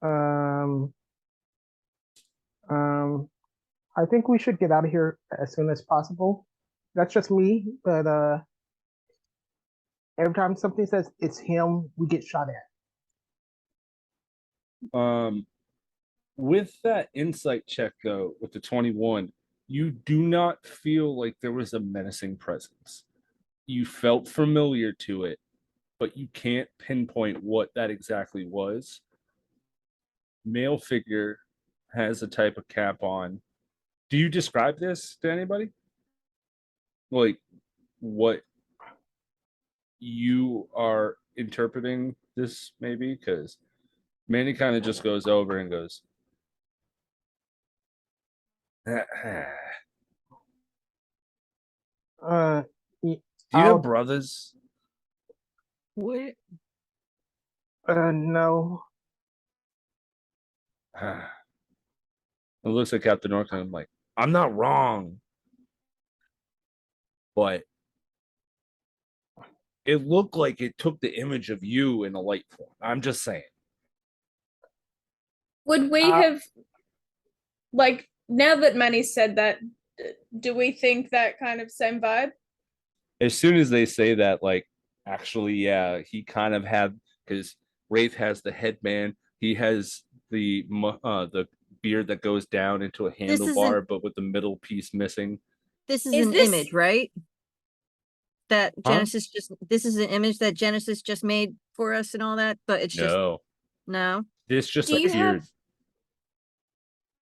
um, I think we should get out of here as soon as possible. That's just me, but every time something says it's him, we get shot at. With that insight check though, with the 21, you do not feel like there was a menacing presence. You felt familiar to it, but you can't pinpoint what that exactly was. Male figure has a type of cap on. Do you describe this to anybody? Like what you are interpreting this maybe? Because Manny kind of just goes over and goes, do Uh, y- you I'll- have brothers? What? no. It looks like Captain Orc, and I'm like, I'm not wrong. But it looked like it took the image of you in a light form. I'm just saying. Would we have, like, now that Manny said that, do we think that kind of same vibe? As soon as they say that, like, actually, yeah, he kind of had, because Wraith has the headband. He has the beard that goes down into a This isn't- handlebar, but with the middle piece missing. This is Is an this- image, right? That Huh? Genesis this is an image that Genesis just made for us and all that, but it's just No, no. this just Do you appeared. have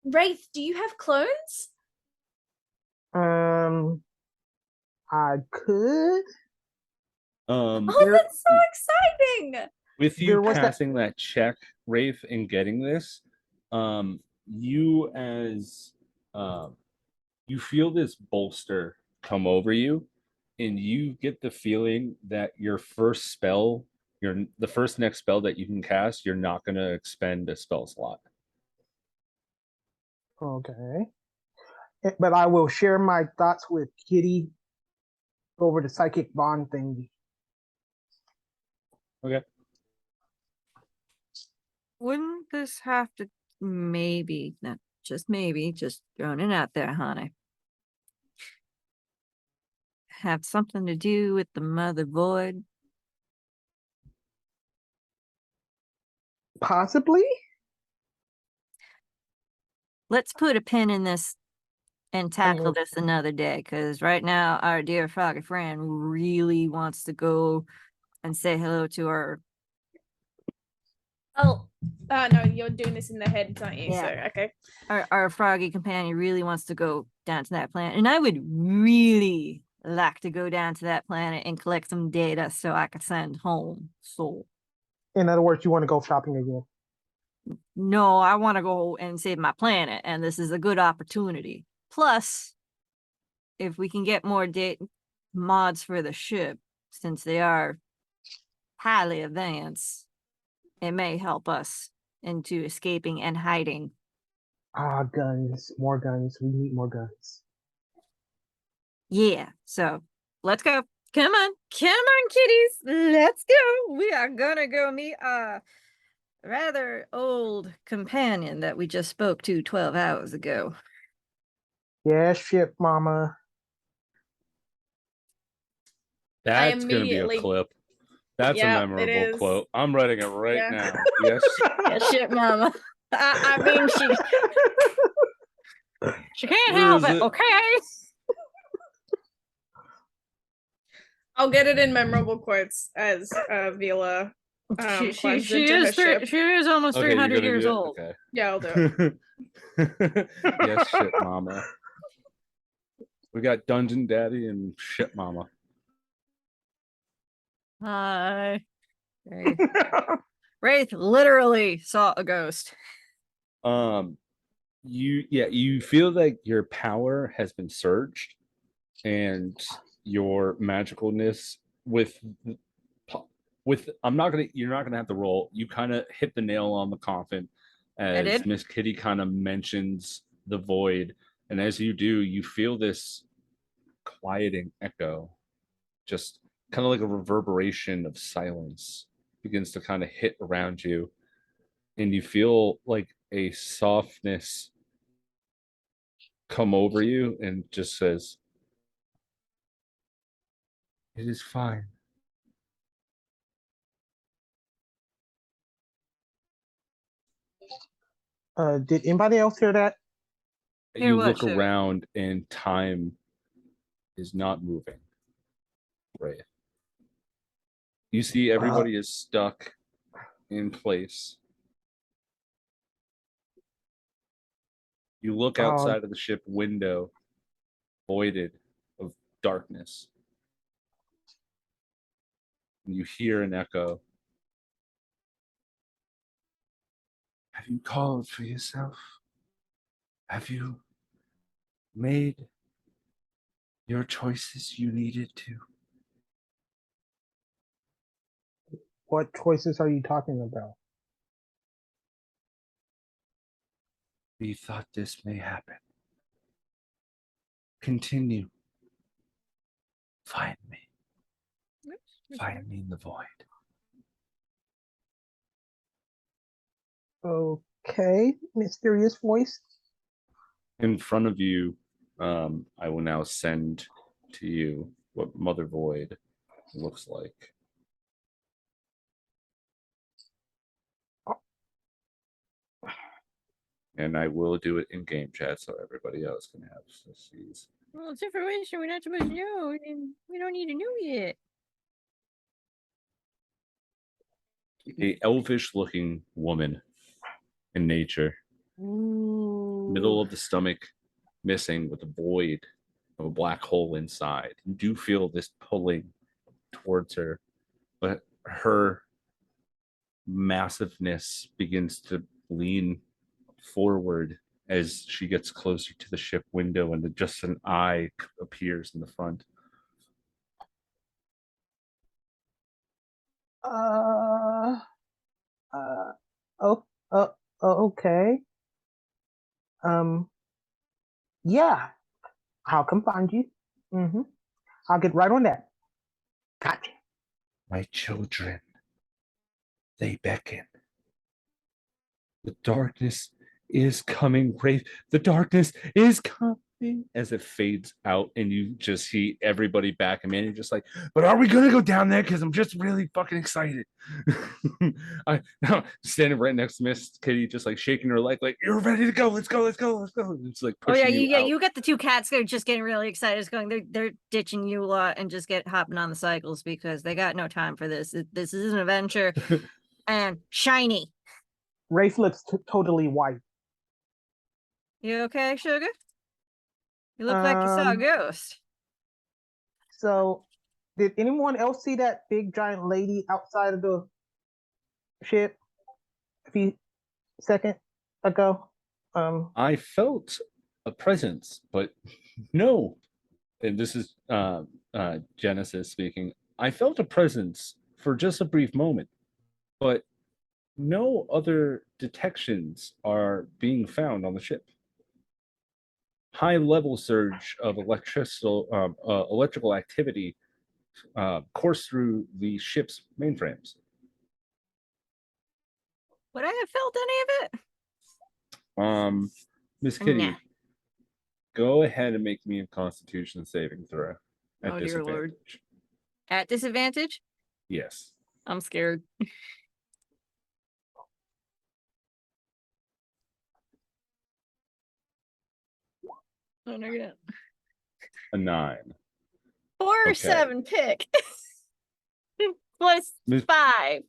Wraith? Do you have clones? I could. Um, Oh, that's so exciting! with you There was that- passing that check, Rafe, and getting this, you as you feel this bolster come over you, and you get the feeling that your first spell, the first next spell that you can cast, you're not going to expend a spell slot. Okay. But I will share my thoughts with Kitty over the psychic bond thing. Okay. Wouldn't this have to maybe, not just maybe, just throwing it out there, honey, have something to do with the mother void? Possibly. Let's put a pin in this and tackle Mhm. this another day, because right now our dear froggy friend really wants to go and say hello to our Oh, no, you're doing this in the head, aren't you? Yeah. So, okay. our froggy companion really wants to go down to that planet, and I would really like to go down to that planet and collect some data so I could send home. So In other words, you want to go shopping again. no, I want to go and save my planet, and this is a good opportunity. Plus, if we can get more mods for the ship, since they are highly advanced, it may help us into escaping and hiding. Ah, guns, more guns. We need more guns. Yeah, so let's go. Come on, kitties. Let's go. We are gonna go meet our rather old companion that we just spoke to 12 hours ago. Yeah, ship, mama. That's going to be a immediately- clip. That's a Yep, it memorable is. quote. I'm writing it right Yeah. now. Yes. Yeah, shit, mama. I mean, she can't Where help is it, it? okay? I'll get it in memorable quotes as Vila climbs into her ship. she is almost Okay, you're 300 gonna years do it? old. Okay. Yeah, I'll do it. Yes, shit, mama. We got Dungeon Daddy and shit, mama. Hi. Wraith. Wraith literally saw a ghost. You feel like your power has been surged, and your magicalness with you're not gonna have to roll. You kind of hit the nail on the coffin as did. Miss Kitty kind of mentions the void, and as you do, you feel this quieting echo, just kind of like a reverberation of silence begins to kind of hit around you, and you feel like a softness come over you and just says, "It is fine." Did anybody else hear that? Hear You what, look Sugar? around and time is not moving. Right. You see everybody is stuck in place. You look outside of the ship window, voided of darkness. And you hear an echo. Have you called for yourself? Have you made your choices you needed to? What choices are you talking about? We thought this may happen. Continue. Find me. Find me in the void. Okay, mysterious voice. In front of you, I will now send to you what Mother Void looks like. And I will do it in game chat so everybody else can have these. Well, it's information we're not supposed to know, and we don't need to know yet. A elvish looking woman in nature, Ooh. middle of the stomach missing with a void of a black hole inside. You do feel this pulling towards her, but her massiveness begins to lean forward as she gets closer to the ship window, and just an eye appears in the front. Uh, oh, okay. Yeah, I'll come find you. Mm-hmm. I'll get right on that. Gotcha. My children, they beckon. The darkness is coming, Wraith. The darkness is coming. As it fades out, and you just see everybody back, and man, you're just like, but are we gonna go down there? Because I'm just really fucking excited. I standing right next to Miss Kitty, just like shaking her leg, like, you're ready to go. Let's go. It's like Oh yeah, pushing you out. you get the two cats. They're just getting really excited. It's going. They're ditching you a lot and just get hopping on the cycles because they got no time for this. This is an adventure, and shiny. Rafe looks totally white. You okay, Sugar? You look like you saw a ghost. So, did anyone else see that big giant lady outside of the ship a few seconds ago? I felt a presence, but no. And this is Genesis speaking. I felt a presence for just a brief moment, but no other detections are being found on the ship. High level surge of electrical activity course through the ship's mainframes. Would I have felt any of it? Miss Kitty, Nah. go ahead and make me a Constitution saving throw at Oh, dear Lord. disadvantage. At disadvantage? Yes. I'm scared. Oh, no, yeah. A 9. 4 or Okay. 7 pick. Plus Miss- 5. Miss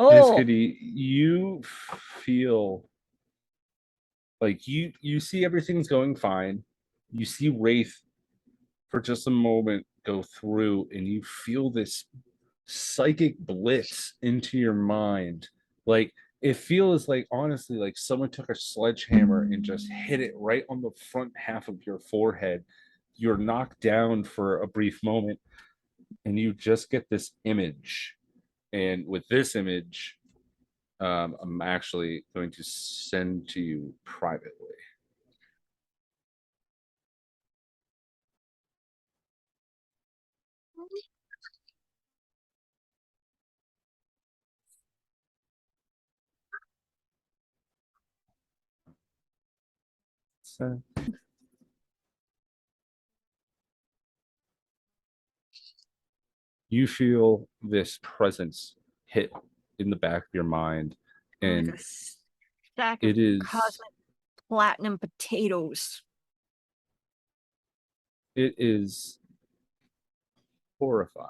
Oh, Kitty, you feel like you see everything's going fine. You see Wraith for just a moment go through, and you feel this psychic blitz into your mind. Like it feels like honestly like someone took a sledgehammer and just hit it right on the front half of your forehead. You're knocked down for a brief moment, and you just get this image. And with this image, I'm actually going to send to you privately. So, you feel this presence hit in the back of your mind, and like a stack of it is cosmic platinum potatoes. it is horrifying.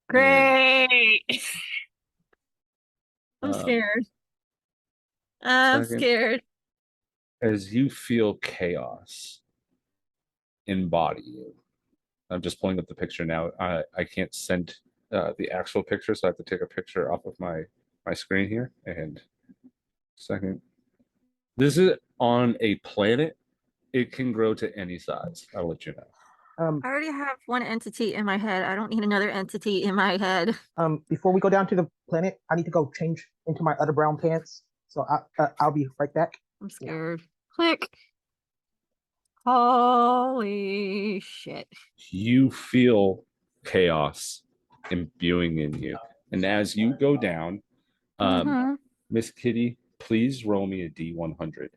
Great. I'm Um, scared. I'm second, scared. as you feel chaos embody you. I'm just pulling up the picture now. I can't send the actual picture, so I have to take a picture off of my screen here. And second, this is on a planet. It can grow to any size. I'll let you know. I already have one entity in my head. I don't need another entity in my head. Before we go down to the planet, I need to go change into my other brown pants. So I'll be right back. I'm scared. Click. Holy shit. You feel chaos imbuing in you, and as you go down, Mhm. Miss Kitty, please roll me a D100.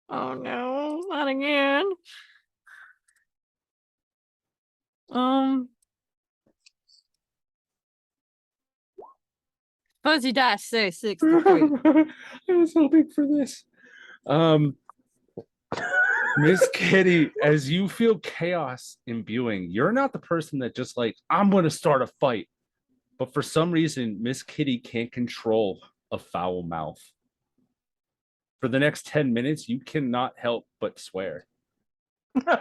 Oh no, not again. Suppose you die, say 6 for free. I was hoping for this. Miss Kitty, as you feel chaos imbuing, you're not the person that just like, I'm going to start a fight. But for some reason, Miss Kitty can't control a foul mouth. For the next 10 minutes, you cannot help but swear. Because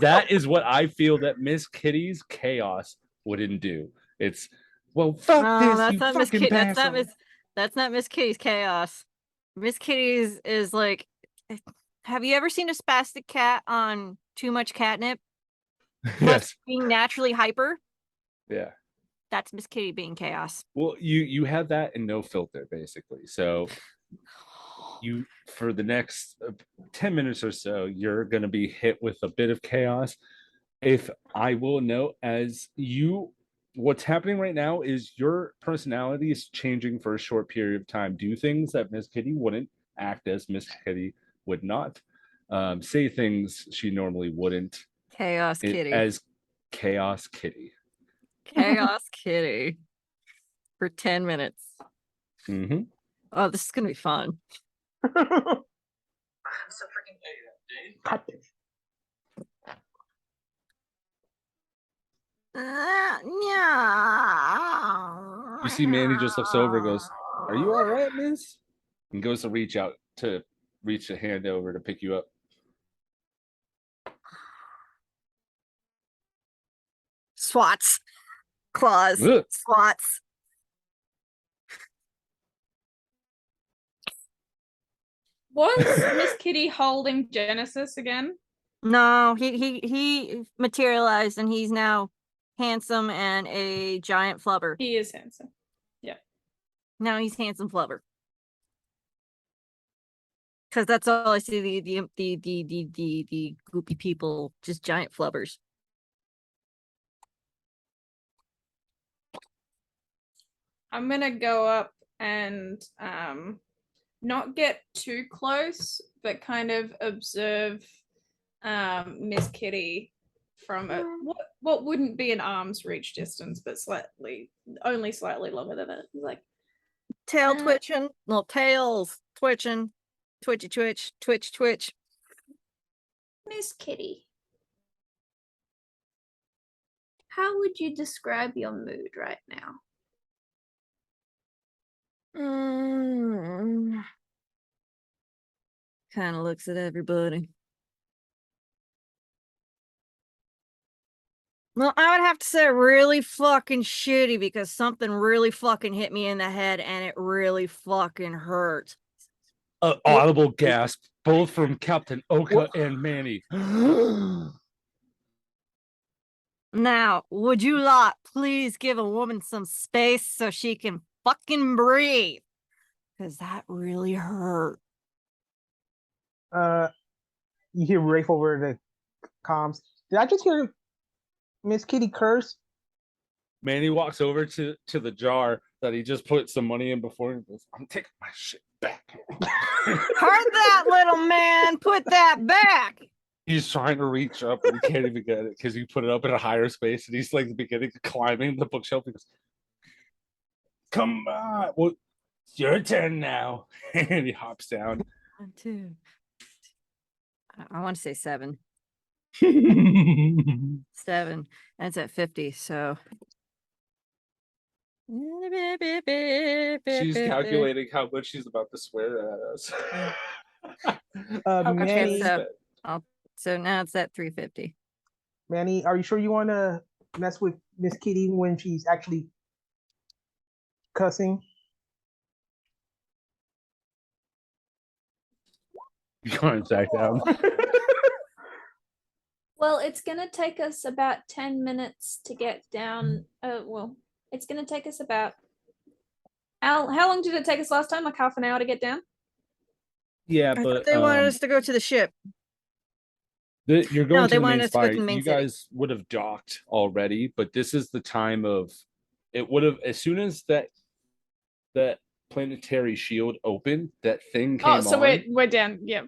that is what I feel that Miss Kitty's chaos wouldn't do. It's, well, fuck No, this, that's you not Miss fucking Kitty. bastard. That's not Miss Kitty's chaos. Miss Kitty's is like, have you ever seen a spastic cat on too much catnip? Plus Yes. being naturally hyper? Yeah. That's Miss Kitty being chaos. Well, you have that and no filter, basically. So you, for the next 10 minutes or so, you're going to be hit with a bit of chaos. If I will note, as you, what's happening right now is your personality is changing for a short period of time. Do things that Miss Kitty wouldn't, act as Miss Kitty would not, say things she normally wouldn't. Chaos Kitty. As Chaos Kitty. Chaos Kitty. For 10 minutes. Mm-hmm. Oh, this is going to be fun. I'm so freaking cut this. You see Manny just looks over and goes, "Are you all right, miss?" And goes to reach a hand over to pick you up. Swats. Claws. Ugh. Swats. Was Miss Kitty holding Genesis again? No, he materialized and he's now handsome and a giant flubber. He is handsome. Yeah. Now he's handsome flubber. Because that's all I see. The goopy people, just giant flubbers. I'm gonna go up and not get too close, but kind of observe Miss Kitty from a what wouldn't be an arm's reach distance, but only slightly longer than it. Like Tail twitching, little tails twitching, twitchy twitch, twitch twitch. Miss Kitty, how would you describe your mood right now? Kind of looks at everybody. Well, I would have to say really fucking shitty because something really fucking hit me in the head and it really fucking hurt. Audible gasp, both from Captain Oka and Manny. Now, would you lot please give a woman some space so she can fucking breathe? Because that really hurt. You hear Rafe over the comms. Did I just hear Miss Kitty curse? Manny walks over to the jar that he just put some money in before and goes, I'm taking my shit back. Heard that, little man. Put that back. He's trying to reach up and he can't even get it because you put it up in a higher space and he's like beginning to climbing the bookshelf. He goes, come on. Well, it's your turn now. And he hops down. 1, 2. I want to say 7. 7. That's at 50. So She's calculating how much she's about to swear at us. Okay, Manny, so now it's at 350. Manny, are you sure you want to mess with Miss Kitty when she's actually cussing? You can't back down. Well, it's gonna take us about 10 minutes to get down. It's gonna take us about how long did it take us last time? Like half an hour to get down? Yeah, I but thought they wanted us to go to the ship. you're going they to the wanted main us to go to spire. the main You city. guys would have docked already, but this is the time of it would have as soon as that planetary shield opened, that thing came oh, so on. we're down. Yeah,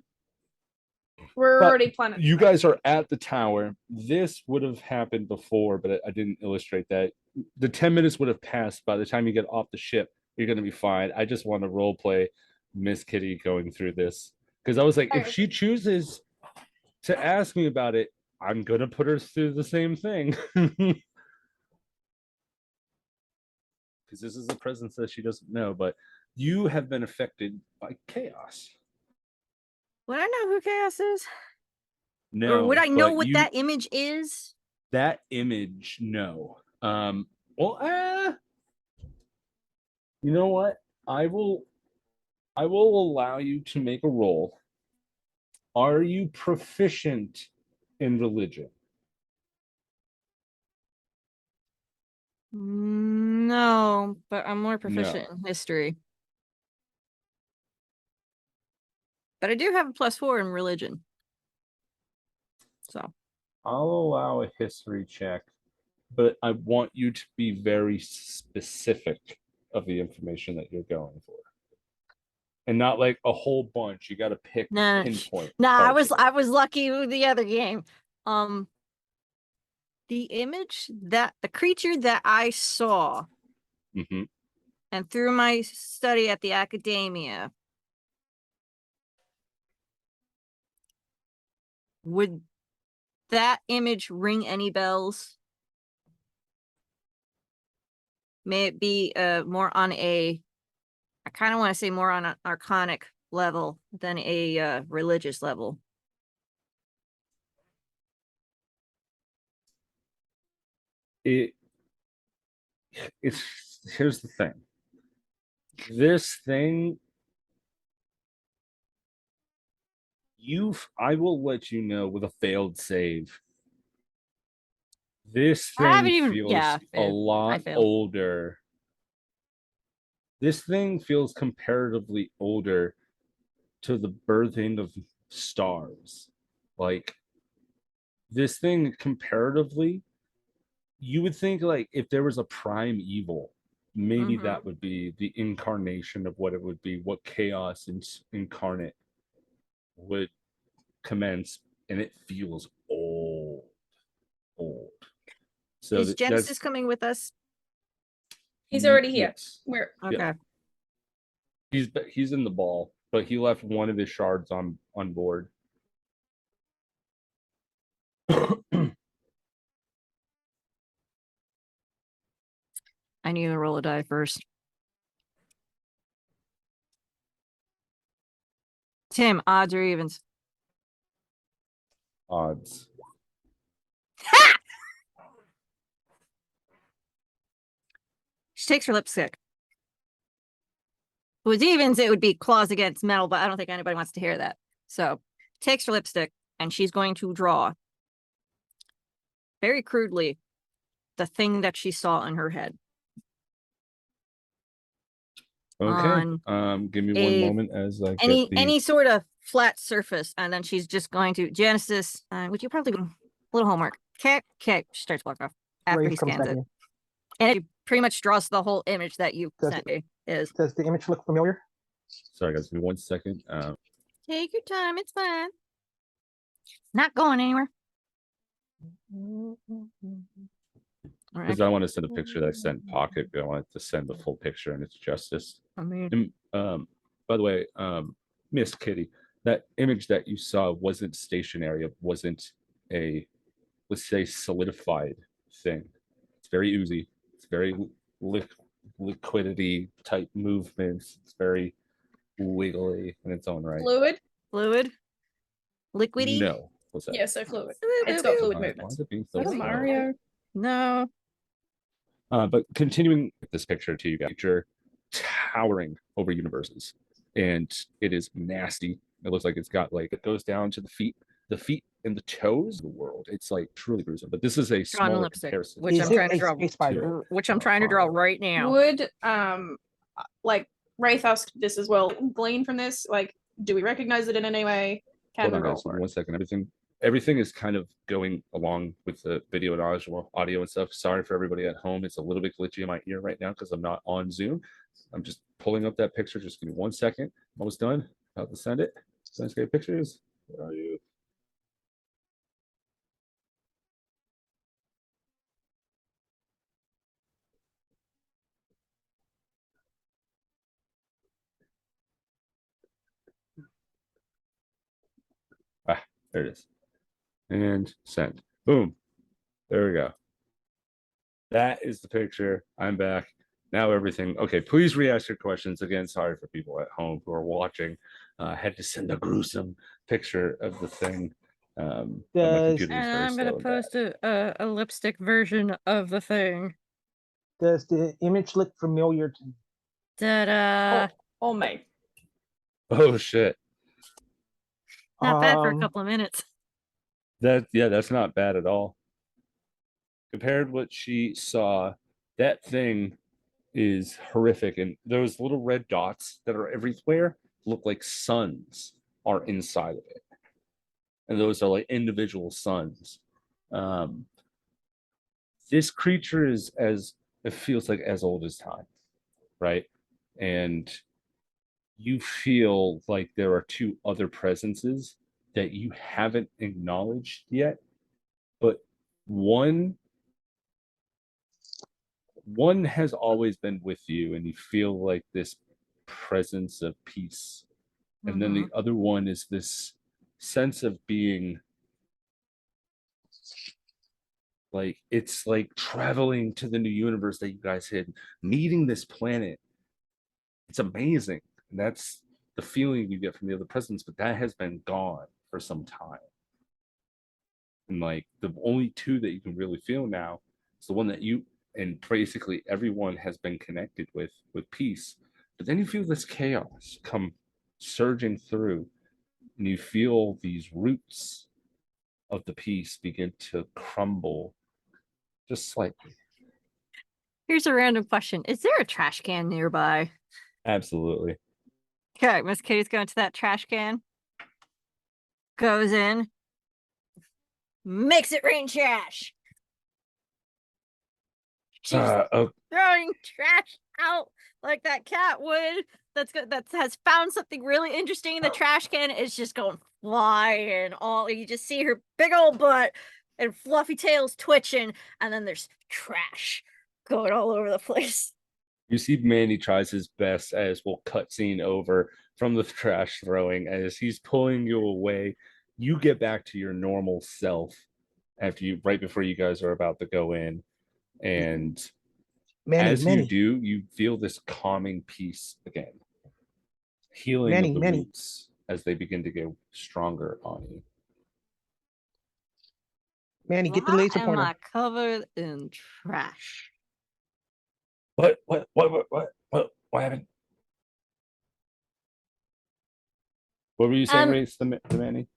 we're But already planet. You guys are at the tower. This would have happened before, but I didn't illustrate that. The 10 minutes would have passed by the time you get off the ship. You're going to be fine. I just want to role play Miss Kitty going through this because I was like, if she chooses to ask me about it, I'm going to put her through the same thing. Because this is a presence that she doesn't know, but you have been affected by chaos. Would I know who Chaos is? No, or would I know but what that image is? That image, no. You know what? I will allow you to make a roll. Are you proficient in religion? No, but I'm more proficient in history. But I do have a +4 in religion. So I'll allow a history check, but I want you to be very specific of the information that you're going for. And not like a whole bunch. You got to pick pinpoint. I was lucky with the other game. The image that the creature that I saw and through my study at the academia, would that image ring any bells? May it be more on a, I kind of want to say more on an arcanic level than a religious level. It's here's the thing. This thing, I will let you know with a failed save. This thing feels a lot older This thing feels comparatively older to the birthing of stars. Like this thing comparatively, you would think like if there was a prime evil, maybe Mhm. that would be the incarnation of what it would be, what chaos incarnate would commence, and it feels old, old. So Is Genesis that's coming with us? He's already here. yes. Where? Okay. Yeah. He's in the ball, but he left one of his shards on board. I need to roll a die first. Tim, odds or evens? Odds. She takes her lipstick. If it was evens, it would be claws against metal, but I don't think anybody wants to hear that. So takes her lipstick and she's going to draw very crudely the thing that she saw in her head. Okay. On Give me one a- moment as I get any the sort of flat surface, and then she's just going to Genesis, which you probably a little homework. Okay, she starts walking off after Rafe he comes scans back it. in. And it pretty much draws the whole image that you Does sent me. Is Does the image look familiar? sorry guys, give me 1 second. take your time, it's fine. Not going anywhere. All right. Because I want to send a picture that I sent Pocket, but I want to send the full picture and it's justice. I mean, And, by the way, Miss Kitty, that image that you saw wasn't stationary. It wasn't a, let's say, solidified thing. It's very oozy. It's very liquidity type movements. It's very wiggly in its own right. Fluid? liquidy. No. What's that? Yeah, so fluid. It's got fluid Why movements. is it being Is so that a slow? Mario? No. But continuing with this picture to you guys, picture towering over universes, and it is nasty. It looks like it's got like it goes down to the feet and the toes of the world. It's like truly gruesome. But this is a Drawn smaller lipstick, comparison. which Is I'm it trying to draw. a spider? Which I'm trying to draw right now. Would like Wraith asked this as well. Glean from this, like, do we recognize it in any way? Can Hold we on, roll guys. for it? 1 second. Everything is kind of going along with the video and audio and stuff. Sorry for everybody at home. It's a little bit glitchy in my ear right now because I'm not on Zoom. I'm just pulling up that picture. Just give me 1 second. Almost done. About to send it. Planetscape pictures. Where are you? Ah, there it is. And send. Boom. There we go. That is the picture. I'm back. Now everything. Okay, please re-ask your questions again. Sorry for people at home who are watching. I had to send a gruesome picture of the thing. But my Does- computer is And very I'm gonna slow and bad. post a lipstick version of the thing. Does the image look familiar to you? Ta-da! Or me. Oh shit. Not bad for a Um, couple of minutes. That's not bad at all. Compared what she saw, that thing is horrific. And those little red dots that are everywhere look like suns are inside of it. And those are like individual suns. This creature is as it feels like as old as time, right? And you feel like there are two other presences that you haven't acknowledged yet, but one has always been with you, and you feel like this presence of peace. And then the other one is this sense of being like it's like traveling to the new universe that you guys had, meeting this planet. It's amazing. And that's the feeling you get from the other presidents, but that has been gone for some time. And like the only two that you can really feel now is the one that you and basically everyone has been connected with peace. But then you feel this chaos come surging through, and you feel these roots of the peace begin to crumble just slightly. Here's a random question. Is there a trash can nearby? Absolutely. Okay, Miss Kitty's going to that trash can. Goes in. Makes it rain trash. She's Oh, throwing trash out like that cat would. That's good. That has found something really interesting in the trash can. It's just going flying. All you just see her big old butt and fluffy tails twitching, and then there's trash going all over the place. you see Manny tries his best as we'll cut scene over from the trash throwing as he's pulling you away. You get back to your normal self after you right before you guys are about to go in. And Manny, as you Manny, do, you feel this calming peace again. Healing of the Manny. roots as they begin to go stronger on you. Manny, get the laser Why am pointer. I covered in trash? What happened? What were you saying, Race, the Manny?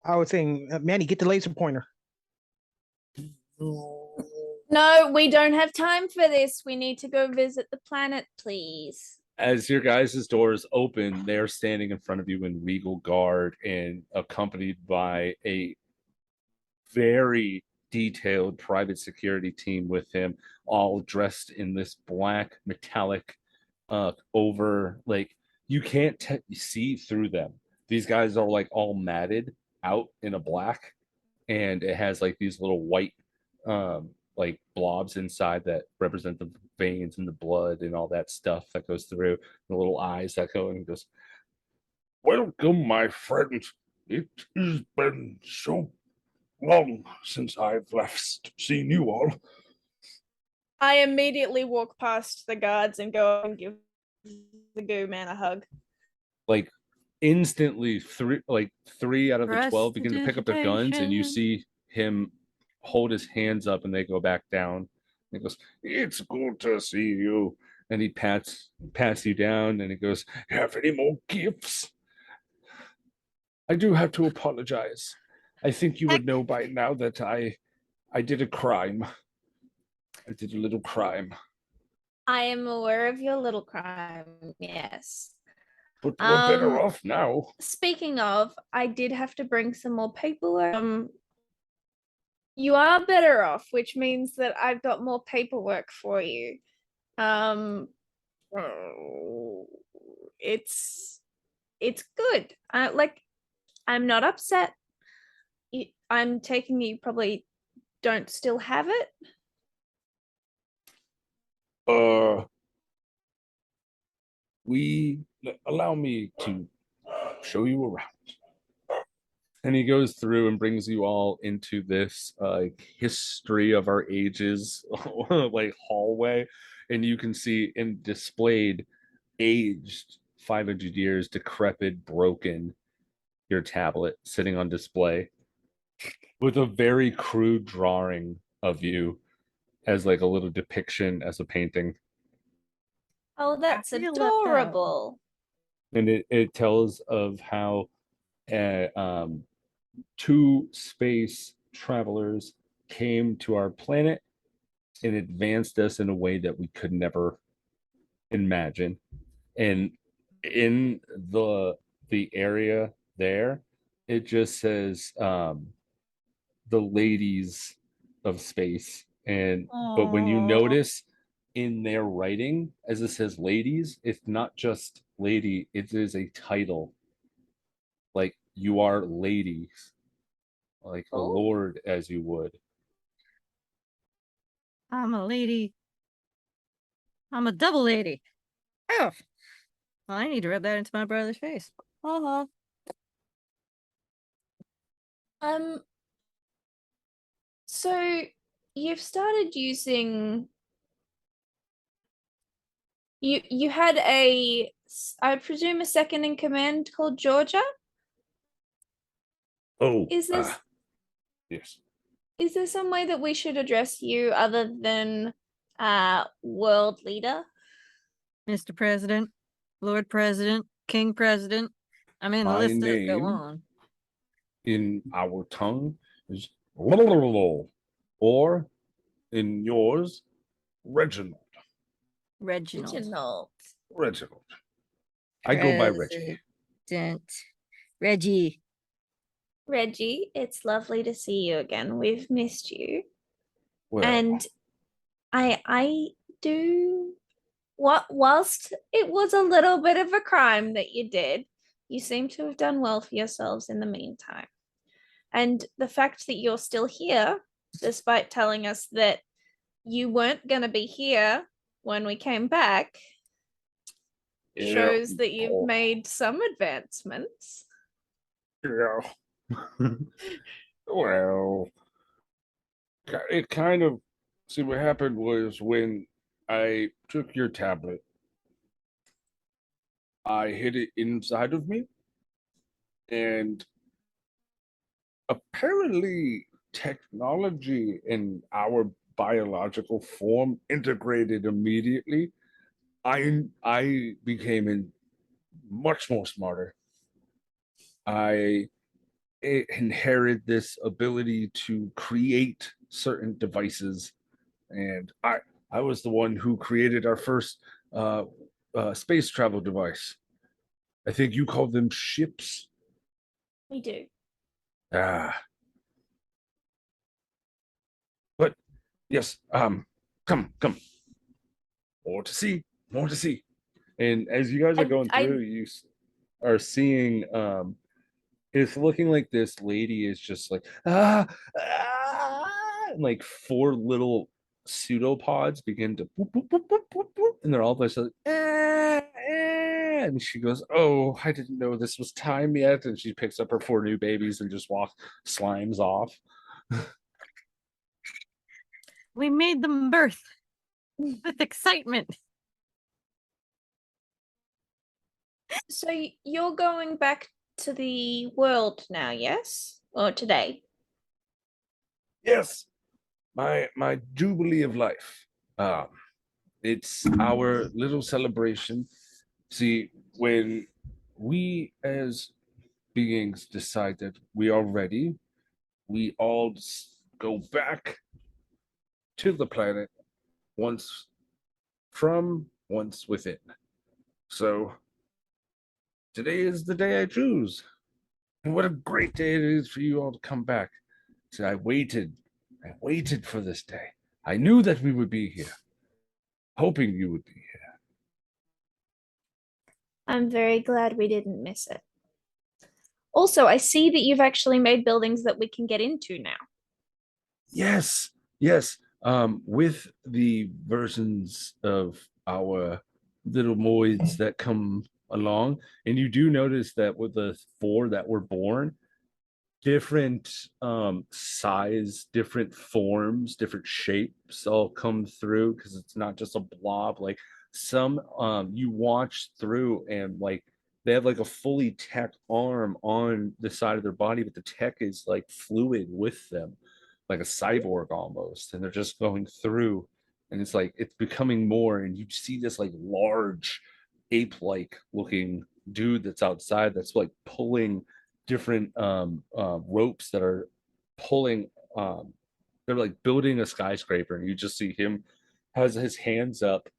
I was saying, Manny, get the laser pointer. No, we don't have time for this. We need to go visit the planet, please. As your guys' doors open, they're standing in front of you in regal guard and accompanied by a very detailed private security team with him, all dressed in this black metallic over, like, you can't see through them. These guys are like all matted out in a black, and it has like these little white like blobs inside that represent the veins and the blood and all that stuff that goes through the little eyes that go and goes, welcome, my friends. It has been so long since I've last seen you all. I immediately walk past the guards and go and give the goo man a hug. Like instantly, three out of the 12 begin to pick up their guns, and you see him hold his hands up and they go back down. And he goes, it's good to see you. And he pats you down and he goes, have any more gifts? I do have to apologize. I think you would know by now that I did a crime. I did a little crime. I am aware of your little crime, yes. But we're better off now. Speaking of, I did have to bring some more paperwork. You are better off, which means that I've got more paperwork for you. It's good. Like, I'm not upset. I'm taking you probably don't still have it. Allow me to show you around. And he goes through and brings you all into this history of our ages like hallway, and you can see in displayed aged 500 years, decrepit, broken, your tablet sitting on display with a very crude drawing of you as like a little depiction as a painting. Oh, that's really left out. adorable. And it tells of how two space travelers came to our planet and advanced us in a way that we could never imagine. And in the area there, it just says the ladies of space. And but when you Aw. notice in their writing, as it says ladies, it's not just lady, it is a title. Like you are ladies, like a Oh. lord, as you would. I'm a lady. I'm a double lady. Oh, well, I need to rub that into my brother's face. Uh-huh. So you've started using you had I presume a second in command called Georgia? Oh, Is this yes. is there some way that we should address you other than world leader? Mr. President, Lord President, King President. I mean, the My list does go name on. in our tongue is or in yours Reginald. Reginald. Reginald. I go by Reggie. President. Reggie. Reggie, it's lovely to see you again. We've missed you. Well, And I do whilst it was a little bit of a crime that you did, you seem to have done well for yourselves in the meantime. And the fact that you're still here, despite telling us that you weren't going to be here when we came back, shows that you've made some advancements. Yeah. Well, it kind of, see, what happened was when I took your tablet, I hid it inside of me, and apparently technology in our biological form integrated immediately. I became much more smarter. I inherited this ability to create certain devices, and I was the one who created our first space travel device. I think you call them ships. We do. Ah, but yes, come. More to see, more to see. And as you guys are going through, you are seeing it's looking like this lady is just like and like four little pseudopods begin to boop, boop, boop, boop, boop, boop, and they're all just like and she goes, oh, I didn't know this was time yet, and she picks up her four new babies and just slimes off. We made them birth with excitement. So you're going back to the world now, yes? Or today? Yes, my jubilee of life. It's our little celebration. See, when we as beings decide that we are ready, we all go back to the planet once within. So today is the day I choose. And what a great day it is for you all to come back. So I waited for this day. I knew that we would be here, hoping you would be here. I'm very glad we didn't miss it. Also, I see that you've actually made buildings that we can get into now. Yes. With the versions of our little moids that come along, and you do notice that with the four that were born, different size, different forms, different shapes all come through, because it's not just a blob. Like some you watch through, and like they have like a fully tech arm on the side of their body, but the tech is like fluid with them, like a cyborg almost, and they're just going through, and it's like it's becoming more, and you see this like large ape-like looking dude that's outside, that's like pulling different ropes that are pulling, they're like building a skyscraper, and you just see him has his hands up,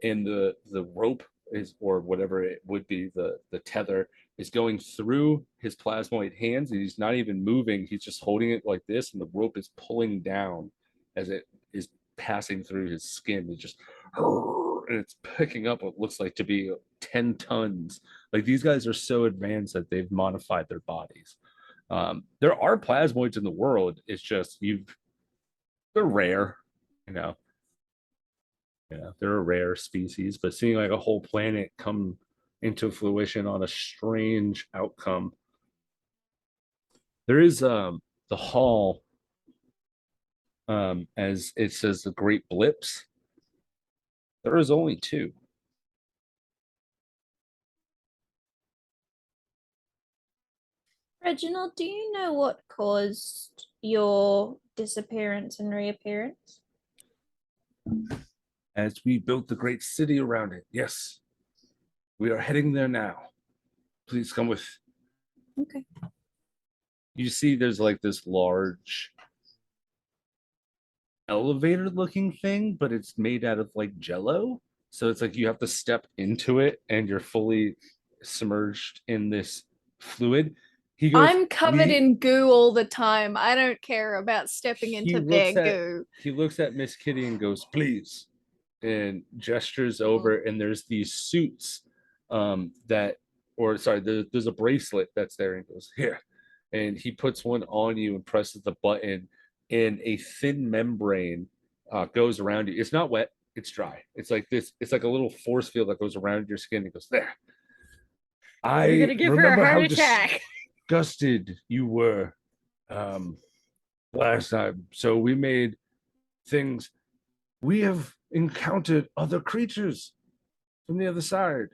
and the rope is, or whatever it would be, the tether is going through his plasmoid hands, and he's not even moving, he's just holding it like this, and the rope is pulling down as it is passing through his skin. It just, and it's picking up what looks like to be 10 tons. Like these guys are so advanced that they've modified their bodies. There are plasmoids in the world. It's just they're rare, you know. Yeah, they're a rare species, but seeing like a whole planet come into fruition on a strange outcome. There is the hall, as it says, the Great Blips. There is only two. Reginald, do you know what caused your disappearance and reappearance? As we built the great city around it, yes. We are heading there now. Please come with. Okay. You see there's like this large elevator looking thing, but it's made out of like jello. So it's like you have to step into it and you're fully submerged in this fluid. He goes, I'm covered "We-" in goo all the time. I don't care about stepping he into their looks at goo. he looks at Miss Kitty and goes, please, and gestures Mm. over, and there's these suits that, or sorry, there's a bracelet that's there, and goes, here, and he puts one on you and presses the button, and a thin membrane goes around you. It's not wet, it's dry. It's like this, it's like a little force field that goes around your skin. It goes, there. You're I gonna give her a remember how heart attack. disgusted you were last time, so we made things. We have encountered other creatures from the other side.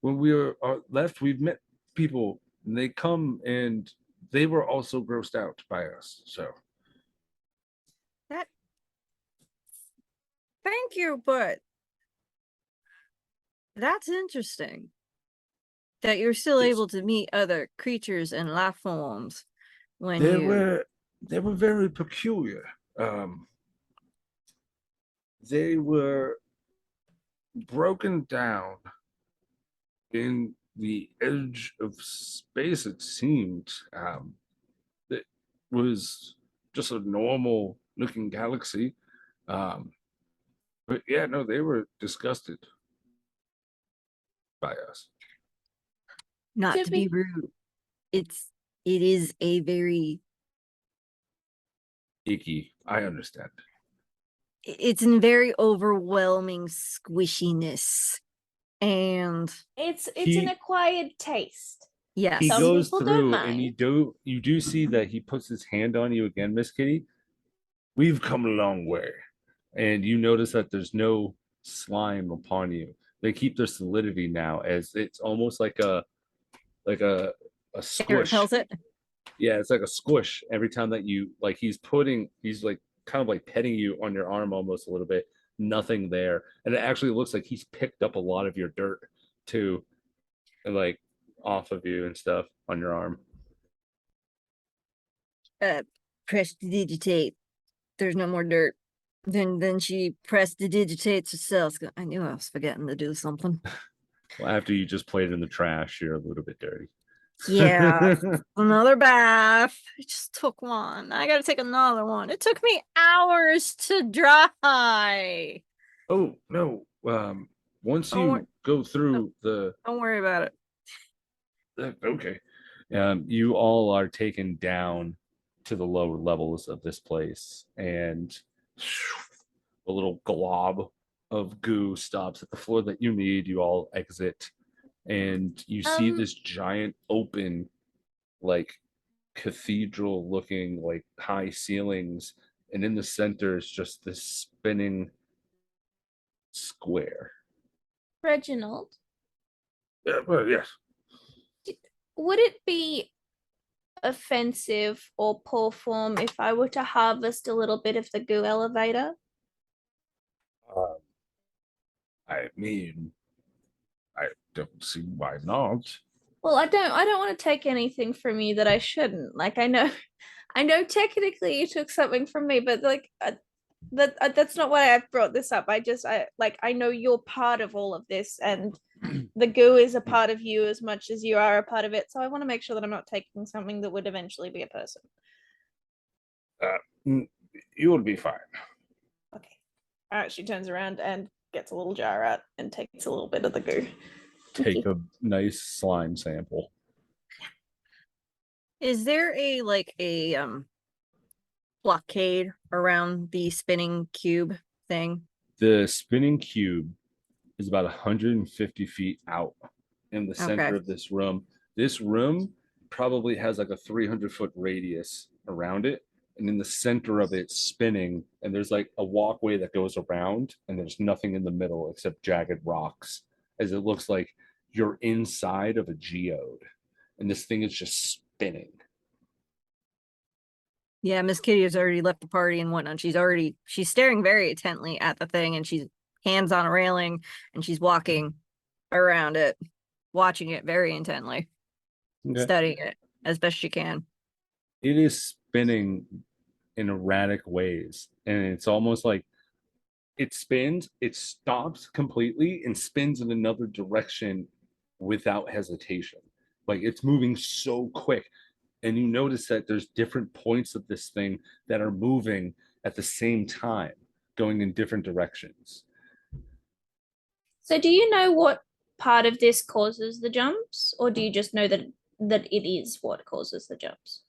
When we are left, we've met people, and they come, and they were also grossed out by us. So That. Thank you, but that's interesting. That you're still Yes. able to meet other creatures and life forms when they you. were very peculiar. They were broken down in the edge of space. It seemed it was just a normal looking galaxy. But yeah, no, they were disgusted by us. Not To to be be- rude, it is a very Icky. I understand. it's a very overwhelming squishiness, and It's an He- acquired taste. yes, He Some goes people don't through and mind. you do see that he puts his hand on you again, Miss Kitty. We've come a long way. And you notice that there's no slime upon you. They keep their solidity now, as it's almost like a Eric squish. tells it. Yeah, it's like a squish every time that you like he's like kind of like petting you on your arm almost a little bit. Nothing there. And it actually looks like he's picked up a lot of your dirt too. And like off of you and stuff on your arm. Prestidigitate. There's no more dirt. Then she prestidigitates herself. I knew I was forgetting to do something. Well, after you just played in the trash, you're a little bit dirty. Yeah, another bath. I just took one. I gotta take another one. It took me hours to dry. Oh no. Once Don't wor- you go through the Don't worry about it. okay. You all are taken down to the lower levels of this place, and a little glob of goo stops at the floor that you need. You all exit, and you see this giant open, like cathedral looking, like high ceilings, and in the center is just this spinning square. Reginald, Yeah, well, yes. would it be offensive or poor form if I were to harvest a little bit of the goo elevator? I mean, I don't see why not. Well, I don't want to take anything from you that I shouldn't. Like I know technically you took something from me, but like that's not why I've brought this up. I know you're part of all of this, and the goo is a part of you as much as you are a part of it. So I want to make sure that I'm not taking something that would eventually be a person. You'll be fine. Okay. All right. She turns around and gets a little jar out and takes a little bit of the goo. Take a nice slime sample. Is there a blockade around the spinning cube thing? The spinning cube is about 150 feet out in the center Okay. of this room. This room probably has like a 300-foot radius around it. And in the center of it, spinning, and there's like a walkway that goes around, and there's nothing in the middle except jagged rocks, as it looks like you're inside of a geode. And this thing is just spinning. Yeah, Miss Kitty has already left the party and whatnot. She's staring very intently at the thing, and she's hands on a railing, and she's walking around it, watching it very intently, Okay. studying it as best she can. It is spinning in erratic ways. And it's almost like it spins, it stops completely and spins in another direction without hesitation. Like it's moving so quick. And you notice that there's different points of this thing that are moving at the same time, going in different directions. So do you know what part of this causes the jumps, or do you just know that it is what causes the jumps?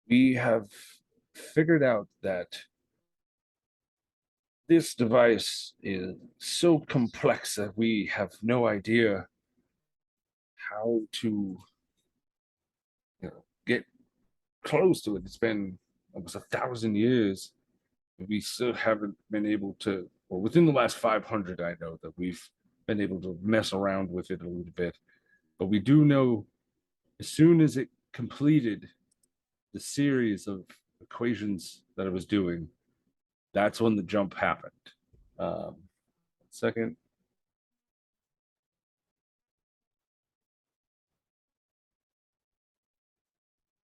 We have figured out that this device is so complex that we have no idea how to get close to it. It's been almost 1,000 years. We still haven't been able to, well, within the last 500, I know that we've been able to mess around with it a little bit. But we do know as soon as it completed the series of equations that it was doing, that's when the jump happened. Second.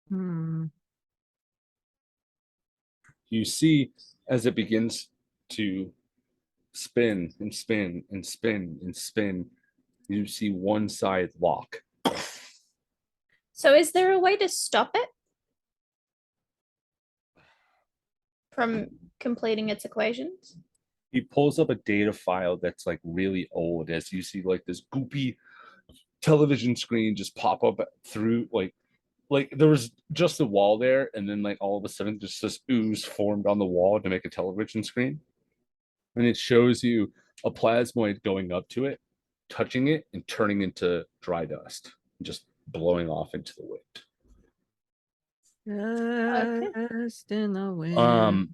Hmm. You see as it begins to spin and spin and spin and spin, you see one side lock. So is there a way to stop it from completing its equations? He pulls up a data file that's like really old as you see like this goopy television screen just pop up through like there was just the wall there, and then like all of a sudden just this ooze formed on the wall to make a television screen. And it shows you a plasmoid going up to it, touching it, and turning into dry dust, and just blowing off into the wind. Dust in the wind.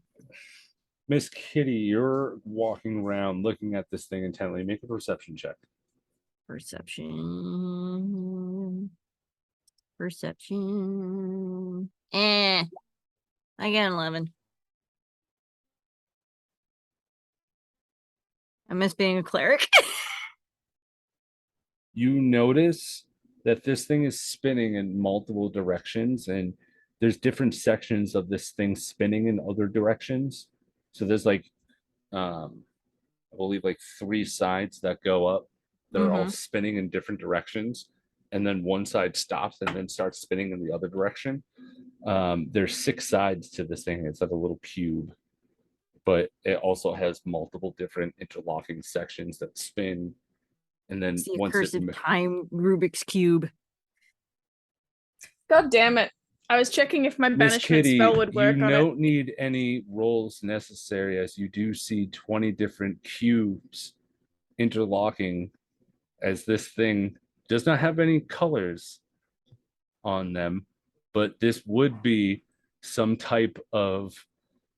Miss Kitty, you're walking around looking at this thing intently. Make a perception check. Perception. I got 11. I miss being a cleric. You notice that this thing is spinning in multiple directions, and there's different sections of this thing spinning in other directions. So there's like I believe like 3 sides that go up that are all spinning in different directions, and then one side stops and then starts spinning in the other direction. There's 6 sides to this thing. It's like a little cube, but it also has multiple different interlocking sections that spin. And then It's the once accursed time Rubik's Cube. God damn it. I was checking if my Miss banishment Kitty, spell would work you on it. don't need any rolls necessary, as you do see 20 different cubes interlocking, as this thing does not have any colors on them, but this would be some type of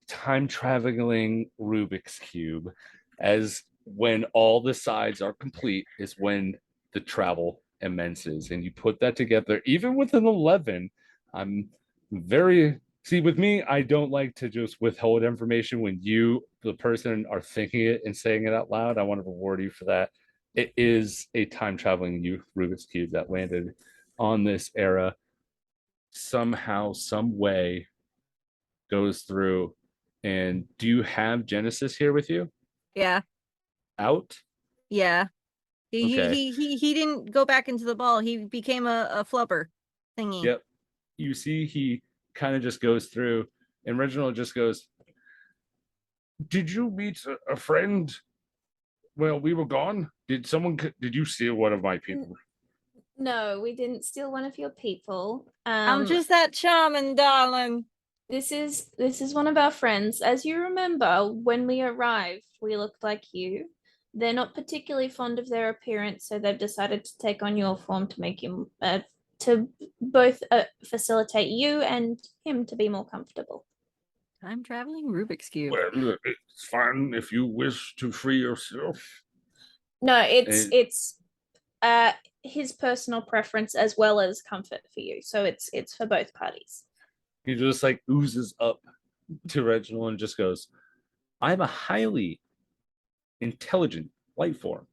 time traveling Rubik's Cube, as when all the sides are complete is when the travel immenses. And you put that together, even with an 11, I'm very, see, with me, I don't like to just withhold information when you, the person, are thinking it and saying it out loud. I want to reward you for that. It is a time traveling Rubik's Cube that landed on this era somehow, some way, goes through. And do you have Genesis here with you? Yeah. Out? Yeah. Okay. He didn't go back into the ball. He became a flubber thingy. Yep. You see, he kind of just goes through, and Reginald just goes, "Did you meet a friend? Well, we were gone. Did you steal one of my people?" No, we didn't steal one of your people. I'm just that charming, darling. This is one of our friends. As you remember, when we arrived, we looked like you. They're not particularly fond of their appearance, so they've decided to take on your form to make you to both facilitate you and him to be more comfortable. Time traveling Rubik's Cube. Well, it's fine if you wish to free yourself. No, it's his personal preference as well as comfort for you. So it's for both parties. He just like oozes up to Reginald and just goes, "I'm a highly intelligent life form."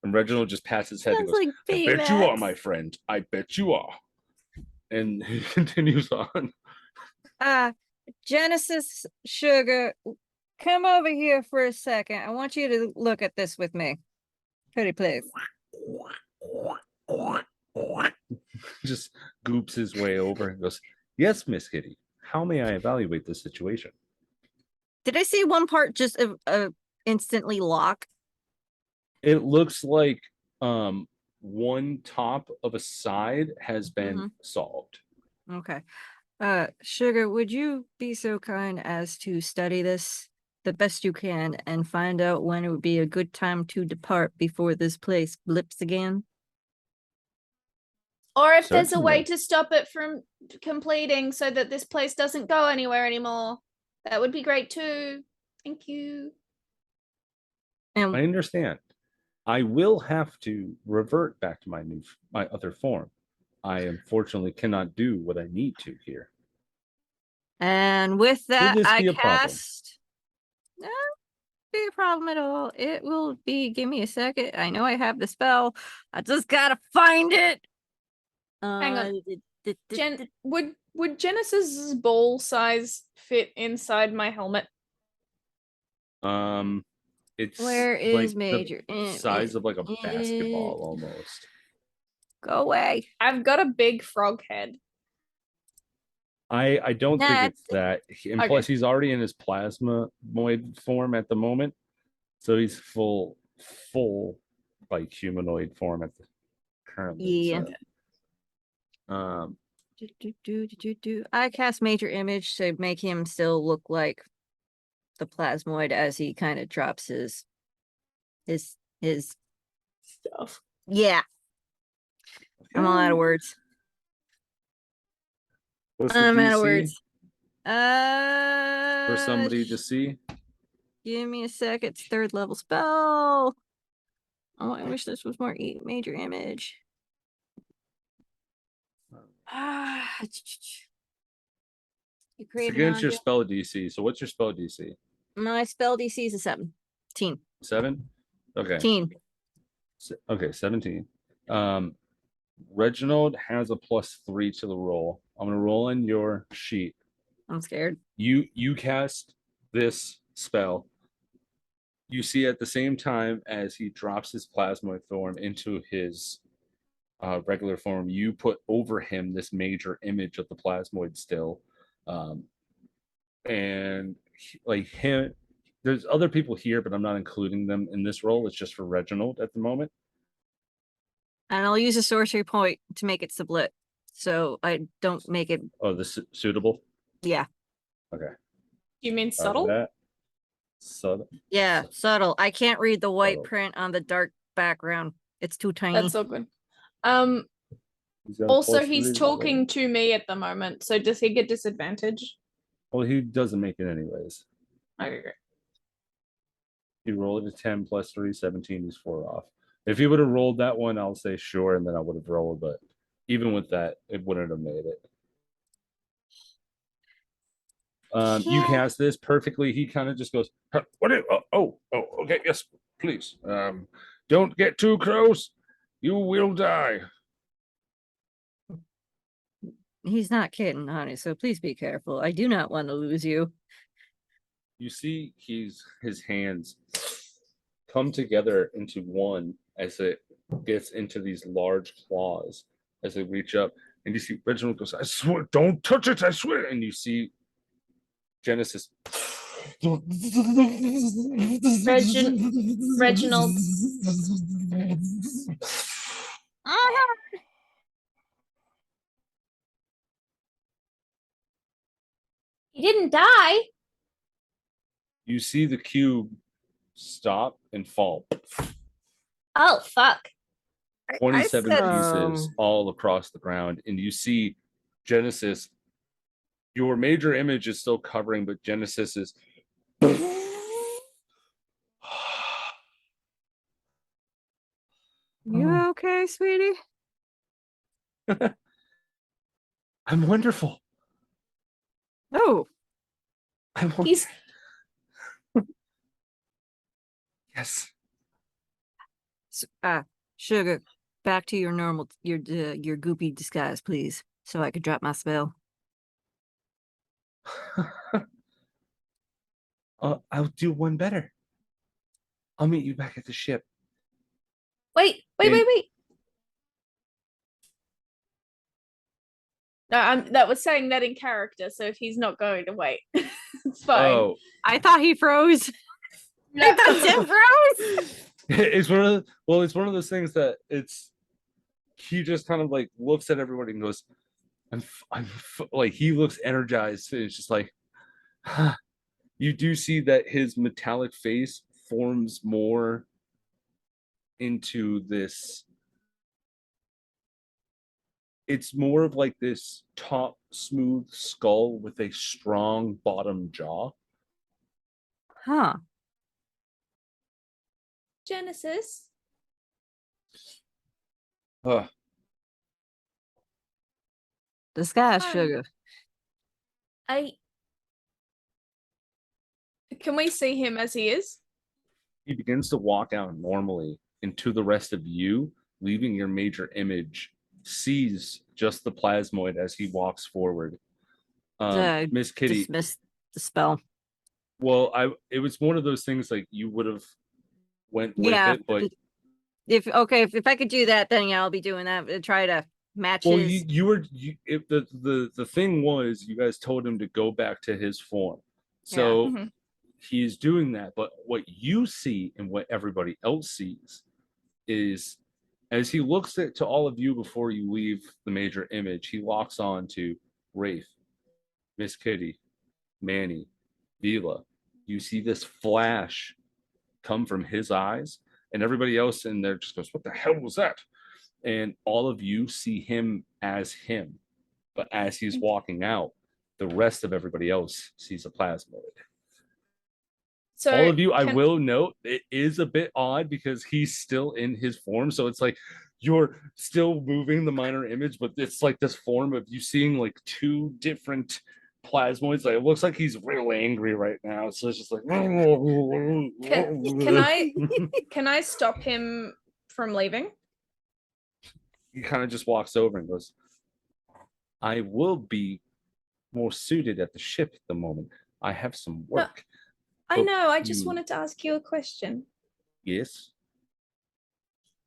And Reginald just pats his head and Sounds goes, like "I bet you are, Baymax. my friend. I bet you are." And he continues on. Genesis Sugar, come over here for a second. I want you to look at this with me. Pretty please. Just goops his way over and goes, "Yes, Miss Kitty. How may I evaluate this situation?" Did I see one part just instantly lock? It looks like one top of a side has been solved. Okay. Sugar, would you be so kind as to study this the best you can and find out when it would be a good time to depart before this place blips again? Or if there's a way Certainly. to stop it from completing so that this place doesn't go anywhere anymore, that would be great too. Thank you. And I understand. I will have to revert back to my other form. I unfortunately cannot do what I need to here. with that, this I be a problem? cast. No, be a problem at all. It will be. Give me a second. I know I have the spell. I just gotta find it. Hang on. Would Genesis's ball size fit inside my helmet? It's Where is like Major? the size of like a basketball almost. Go away. I've got a big frog head. I don't think Nah, it's that. And Okay. plus, he's already in his plasmoid form at the moment, so he's full like humanoid form at the currently. Yeah. So, I cast Major Image to make him still look like the plasmoid as he kind of drops his Stuff. yeah. I'm all out of words. what's the I'm out of DC words. for somebody to see? Give me a sec. It's 3rd level spell. Oh, I wish this was more Major Image. You It's create against your spell DC. So what's your spell DC? My spell DC is a 17. 7? Okay. 17. Okay, 17. Reginald has a +3 to the roll. I'm gonna roll in your sheet. I'm scared. You cast this spell. You see at the same time as he drops his plasmoid form into his regular form, you put over him this major image of the plasmoid still. And like him, there's other people here, but I'm not including them in this role. It's just for Reginald at the moment. And I'll use a sorcery point to make it sublit. So I don't make it. Oh, this suitable? Yeah. Okay. You mean subtle? That. Subtle. Yeah, subtle. I can't read the white Subtle. print on the dark background. It's too tiny. That's all good. He's got a Also, +3 he's to talking roll. to me at the moment, so does he get disadvantage? Well, he doesn't make it anyways. Okay, great. You roll it a 10 +3, 17. He's 4 off. If he would have rolled that one, I'll say sure, and then I would have rolled. But even with that, it wouldn't have made it. You cast this perfectly. He kind of just goes, "Huh, what? Okay, yes, please. Don't get too close. You will die." He's not kidding, honey. So please be careful. I do not want to lose you. You see, his hands come together into one as it gets into these large claws as they reach up, and you see Reginald goes, "I swear, don't touch it! I swear!" And you see Genesis. Reginald. He didn't die. You see the cube stop and fall. Oh, fuck. 27 said- pieces all across the ground, and you see Genesis. Your major image is still covering, but Genesis is. You okay, sweetie? I'm wonderful. Oh, I'm He's yes. Sugar, back to your normal, your goopy disguise, please, so I could drop my spell. I'll do one better. I'll meet you back at the ship. Wait, wait, And- wait, wait. No, that was saying that in character, so if he's not going to wait, it's fine. Oh, I thought he froze. I thought Tim froze. it's it's one of those things that he just kind of like looks at everybody and goes, like he looks energized. And it's just like, huh. You do see that his metallic face forms more into this. It's more of like this top smooth skull with a strong bottom jaw. Huh. Genesis, Ugh. This guy's Fine. sugar. can we see him as he is? He begins to walk out normally into the rest of you, leaving your major image, sees just the plasmoid as he walks forward. Miss Kitty, Dismiss the spell. well, it was one of those things like you would have went with Yeah. it, but If I could do that, then yeah, I'll be doing that. Try to match well, his. if the thing was, you guys told him to go back to his form, so Mhm. he's doing that. But what you see and what everybody else sees is, as he looks to all of you before you leave the major image, he locks on to Wraith, Miss Kitty, Manny, Vila. You see this flash come from his eyes, and everybody else in there just goes, "What the hell was that?" And all of you see him as him, but as he's walking out, the rest of everybody else sees a plasmoid. So All of you, I can- will note, it is a bit odd because he's still in his form, so it's like you're still moving the minor image, but it's like this form of you seeing like two different plasmoids. Like it looks like he's real angry right now, so it's just like can I stop him from leaving? He kind of just walks over and goes, "I will be more suited at the ship at the moment. I have some work." I But know, I just you- wanted to ask you a question. Yes.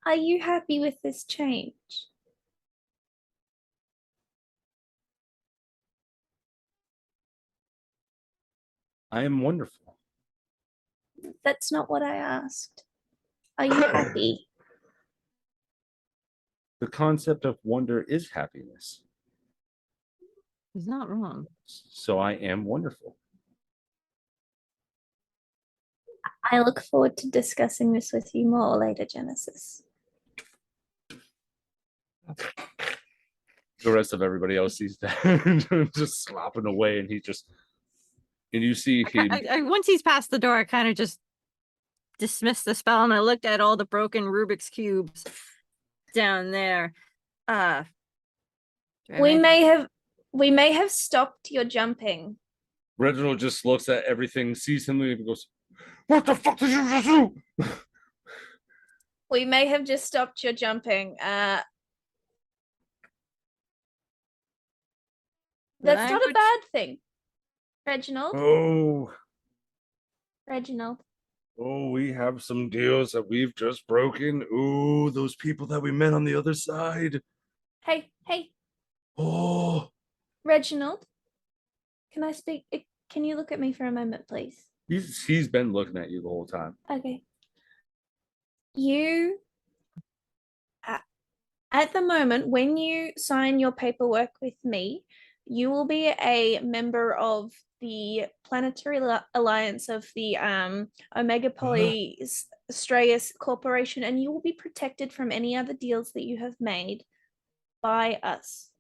Are you happy with this change? I am wonderful. That's not what I asked. Are you happy? The concept of wonder is happiness. He's not wrong. So I am wonderful. I look forward to discussing this with you more later, Genesis. The rest of everybody else sees that just slopping away, and you see him. Once he's past the door, I kind of just dismissed the spell, and I looked at all the broken Rubik's cubes down there. Do I have We anything- may have stopped your jumping. Reginald just looks at everything, sees him leave, and goes, "What the fuck did you just do?" We may have just stopped your jumping. That's not a Language- bad thing. Reginald. Oh, Reginald. we have some deals that we've just broken. Ooh, those people that we met on the other side. Hey, Oh, Reginald. Can I speak? Can you look at me for a moment, please? he's been looking at you the whole time. Okay. You, at the moment, when you sign your paperwork with me, you will be a member of the Planetary Alliance of the Omega Poly Straeus Corporation, and you will be protected from any other deals that you have made by us.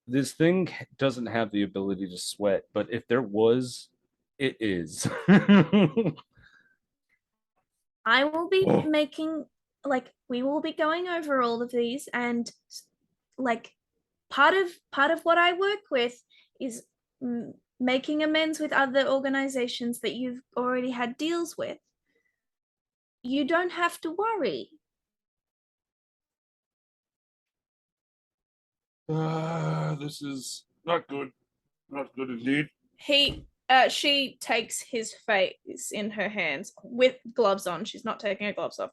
This thing doesn't have the ability to sweat, but if there was, it is. I will be Oh. making, like, we will be going over all of these, and like part of what I work with is making amends with other organizations that you've already had deals with. You don't have to worry. This is not good. Not good indeed. She takes his face in her hands with gloves on. She's not taking her gloves off.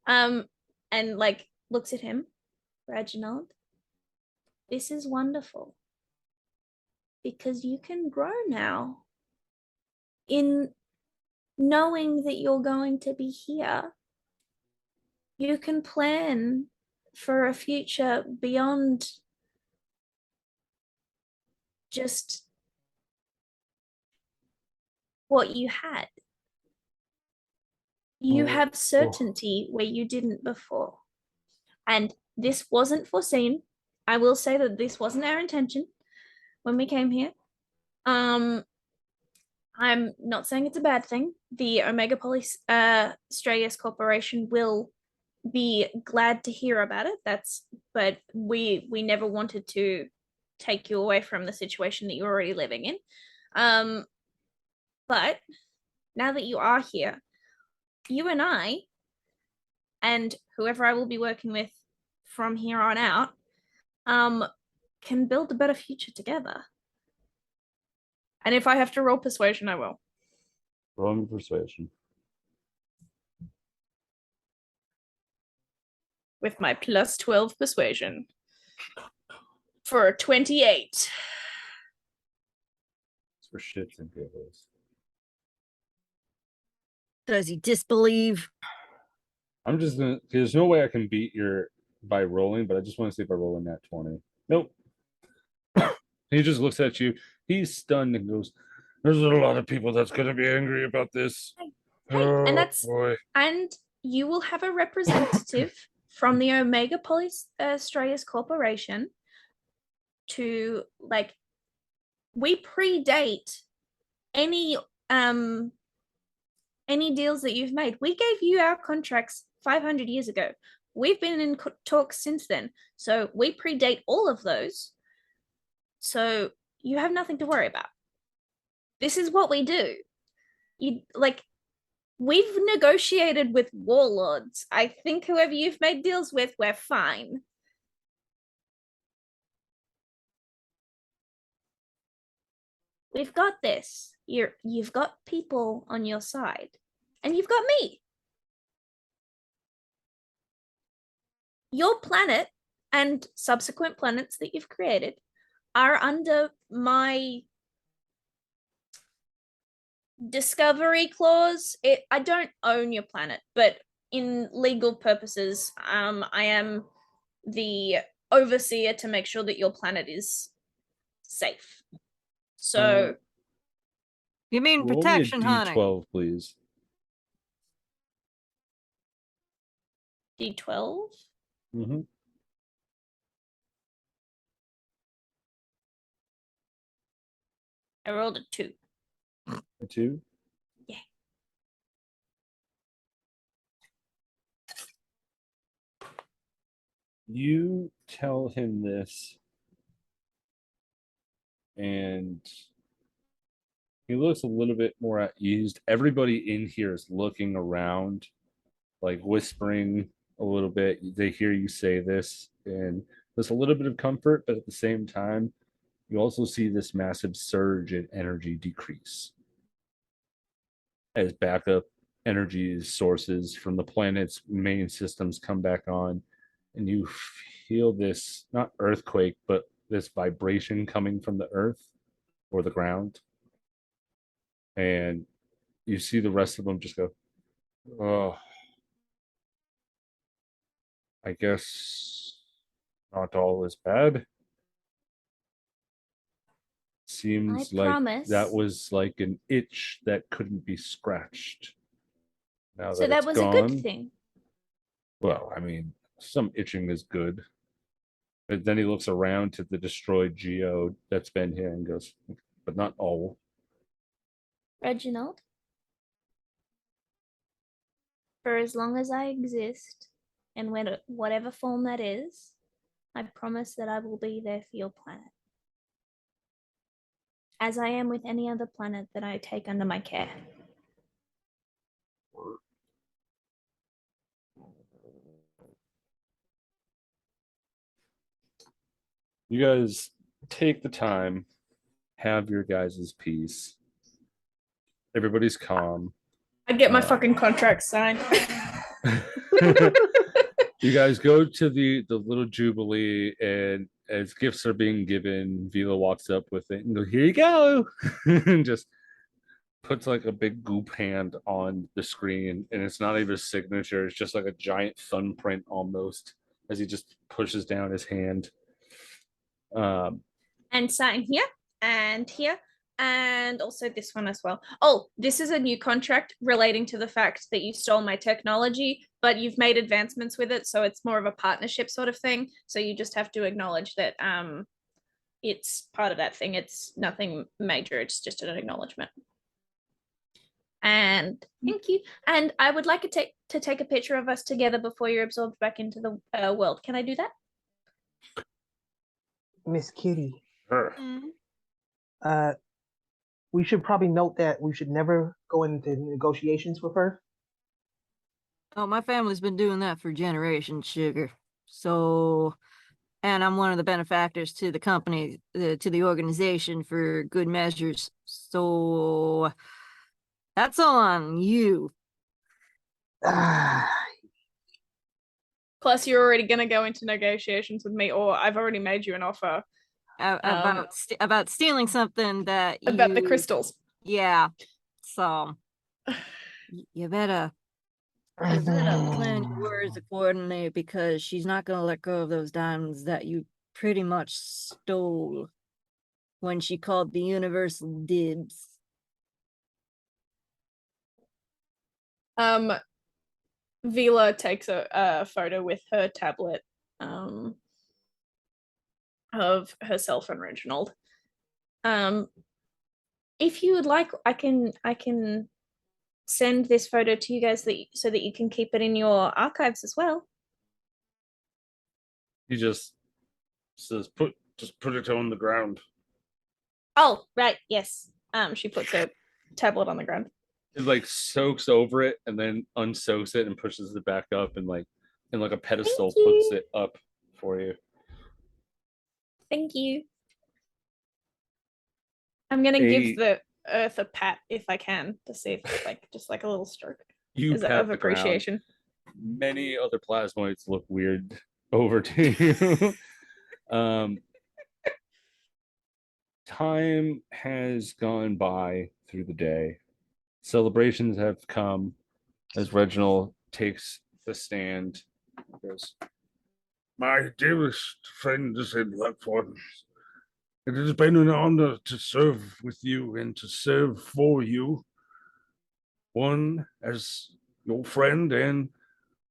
And like looks at him. Reginald, this is wonderful. Because you can grow now in knowing that you're going to be here. You can plan for a future beyond just what you had. You have certainty where you didn't before. And this wasn't foreseen. I will say that this wasn't our intention when we came here. I'm not saying it's a bad thing. The Omega Poly Strayus Corporation will be glad to hear about it. But we never wanted to take you away from the situation that you're already living in. But now that you are here, you and I, and whoever I will be working with from here on out, can build a better future together. And if I have to roll persuasion, I will. Roll me persuasion. With my plus 12 persuasion. For a 28. It's for shits and giggles. Does he disbelieve? I'm just gonna. There's no way I can beat your by rolling, but I just want to see if I roll in that 20. Nope. He just looks at you. He's stunned and goes, "There's a lot of people that's gonna be angry about this." Hey, and that's boy. and you will have a representative from the Omega Strayus Corporation to like we predate any deals that you've made. We gave you our contracts 500 years ago. We've been in talks since then. So we predate all of those. So you have nothing to worry about. This is what we do. We've negotiated with warlords. I think whoever you've made deals with, we're fine. We've got this. You've got people on your side. And you've got me. Your planet and subsequent planets that you've created are under my discovery clause. I don't own your planet, but in legal purposes, I am the overseer to make sure that your planet is safe. So You mean Roll protection, me a honey? D12, please. D12. Mm-hmm. I rolled a 2. A 2. Yeah. You tell him this, and he looks a little bit more at ease. Everybody in here is looking around, like whispering a little bit. They hear you say this, and there's a little bit of comfort, but at the same time, you also see this massive surge in energy decrease as backup energy sources from the planet's main systems come back on, and you feel this not earthquake, but this vibration coming from the earth or the ground. And you see the rest of them just go, "Oh, I guess not all is bad." Seems I like promise. that was like an itch that couldn't be scratched. Now So that that it's was gone, a good thing. well, I mean, some itching is good. But then he looks around to the destroyed geo that's been here and goes, "But not all." Reginald, for as long as I exist, and whatever form that is, I promise that I will be there for your planet. As I am with any other planet that I take under my care. You guys take the time have your guys' peace. Everybody's calm. I get my fucking contract signed. You guys go to the little jubilee, and as gifts are being given, Vila walks up with it and goes, "Here you go," and just puts like a big goop hand on the screen, and it's not even a signature; it's just like a giant thumbprint almost, as he just pushes down his hand. And sign here and here. And also this one as well. Oh, this is a new contract relating to the fact that you stole my technology, but you've made advancements with it, so it's more of a partnership sort of thing. So you just have to acknowledge that it's part of that thing. It's nothing major, it's just an acknowledgement. And thank you. And I would like to take a picture of us together before you're absorbed back into the world. Can I do that? Miss Kitty, Sure. we should probably note that we should never go into negotiations with her. Oh, my family's been doing that for generations, sugar. So, and I'm one of the benefactors to the company, to the organization for good measures. So, that's all on you. Ah, Plus, you're already going to go into negotiations with me, or I've already made you an offer About stealing something that about the you- crystals. Yeah. So, you better plan your words accordingly, because she's not going to let go of those diamonds that you pretty much stole when she called the universal dibs. Vila takes a photo with her tablet of herself and Reginald. If you would like, I can send this photo to you guys so that you can keep it in your archives as well. He just says, put it on the ground. Oh, right, yes. She puts her tablet on the ground. It like soaks over it and then unsoaks it and pushes it back up, and like in like a pedestal Thank puts you. it up for you. Thank you. I'm gonna give the earth a pat if I can, to see if it's like just like a little stroke You of pat the ground. appreciation. Many other plasmoids look weird over to you. Time has gone by through the day. Celebrations have come as Reginald takes the stand. He goes, "My dearest friends and loved ones, it has been an honor to serve with you and to serve for you. One, as your friend and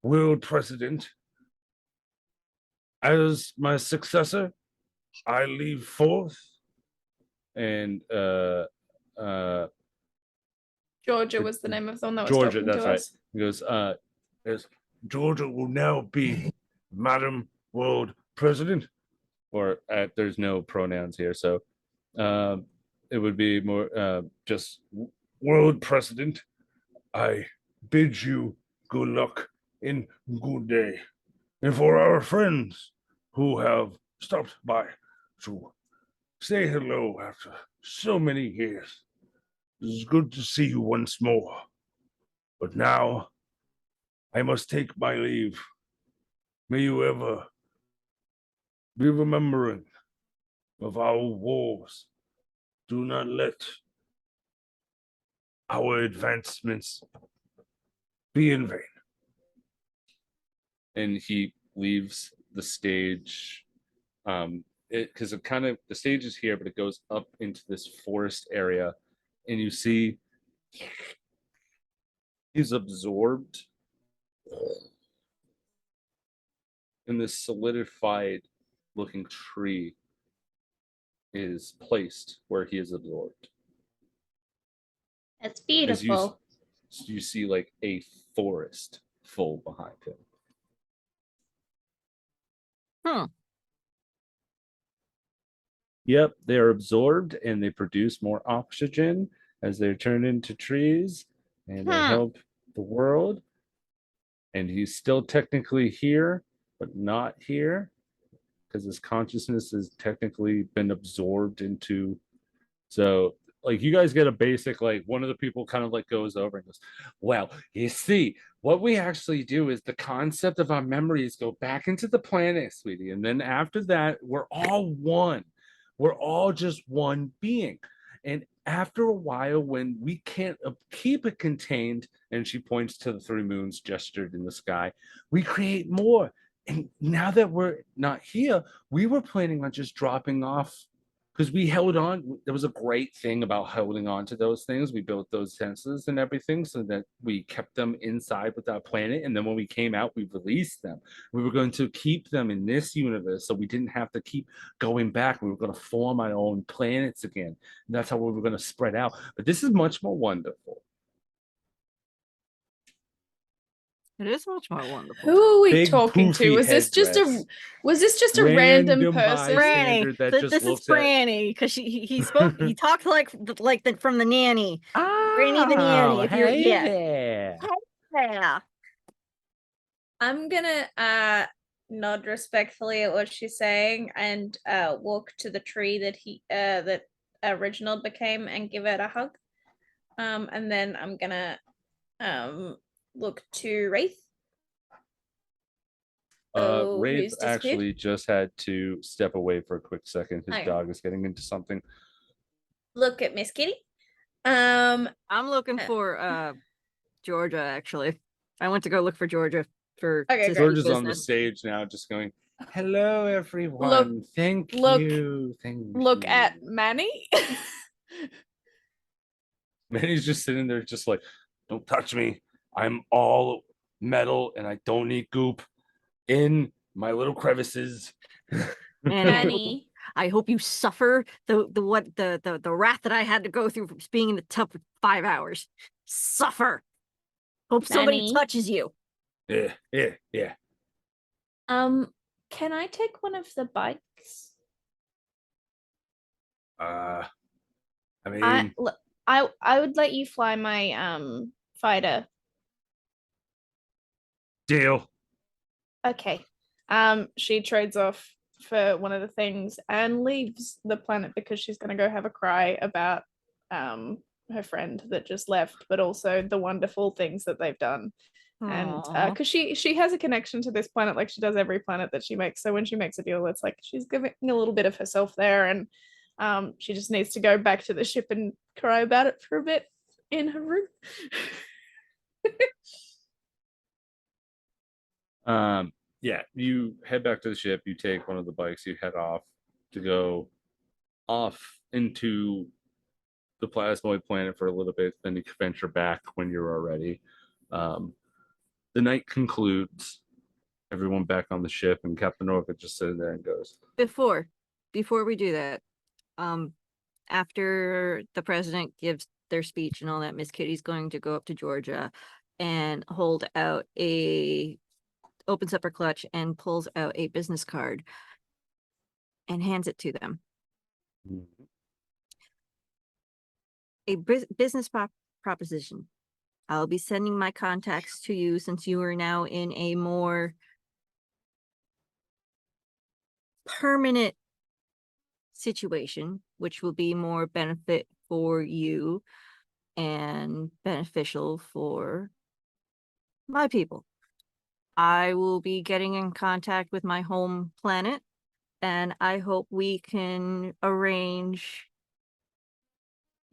world president. As my successor, I leave forth." And Georgia was the name of the one that was Georgia, talking that's to right. us. He goes, as Georgia will now be Madam World President, or there's no pronouns here, so it would be more just World President. I bid you good luck and good day. And for our friends who have stopped by to say hello after so many years, it's good to see you once more. But now I must take my leave. May you ever be remembering of our wars. Do not let our advancements be in vain. And he leaves the stage. Because it kind of, the stage is here, but it goes up into this forest area, and you see he's absorbed in this solidified looking tree is placed where he is absorbed. That's As beautiful. you see like a forest full behind him. Yep, they're absorbed and they produce more oxygen as they're turned into trees, and they help the world. And he's still technically here, but not here, because his consciousness has technically been absorbed into So like you guys get a basic, like one of the people kind of like goes over and goes, well, you see, what we actually do is the concept of our memories go back into the planet, sweetie. And then after that, we're all one. We're all just one being. And after a while, when we can't keep it contained, and she points to the 3 moons gestured in the sky, we create more. And now that we're not here, we were planning on just dropping off because we held on. There was a great thing about holding on to those things. We built those senses and everything so that we kept them inside with our planet. And then when we came out, we released them. We were going to keep them in this universe so we didn't have to keep going back. We were going to form our own planets again. And that's how we were going to spread out. But this is much more wonderful. It is much more wonderful. Who are we Big, talking to? poofy Was this just a headdress. random Random person? bystander Franny, that just this is looks at. Franny because he spoke. He talked like from the nanny. Franny the Oh, nanny. If you're hey yeah. there. Yeah. I'm gonna nod respectfully at what she's saying and walk to the tree that Reginald became and give it a hug. And then I'm gonna look to Wraith. Wraith Who's disappeared? actually just had to step away for a quick second. His Okay. dog is getting into something. Look at Miss Kitty. I'm looking for Georgia. Actually, I went to go look for Georgia for Okay, to great. speak George is on the business. stage now, just going, "Hello, everyone. Thank look- you. Thank Look you." at Manny. Manny's just sitting there, just like, "Don't touch me. I'm all metal, and I don't need goop in my little crevices." And Manny. I hope you suffer the wrath that I had to go through from being in the tub for 5 hours. Suffer. Hope somebody Manny. touches you. Yeah. Can I take one of the bikes? I mean, I would let you fly my fighter. deal. Okay. She trades off for one of the things and leaves the planet because she's gonna go have a cry about her friend that just left, but also the wonderful things that they've done. And Aw. because she has a connection to this planet like she does every planet that she makes. So when she makes a deal, it's like she's giving a little bit of herself there, and she just needs to go back to the ship and cry about it for a bit in her room. Yeah, you head back to the ship, you take one of the bikes, you head off to go off into the plasmoid planet for a little bit, then you can venture back when you're ready. The night concludes, everyone back on the ship, and Captain Norfolk just sitting there and goes, Before we do that, after the president gives their speech and all that, Miss Kitty's going to go up to Georgia and opens up her clutch and pulls out a business card and hands it to them. A business proposition. I'll be sending my contacts to you since you are now in a more permanent situation, which will be more benefit for you and beneficial for my people. I will be getting in contact with my home planet, and I hope we can arrange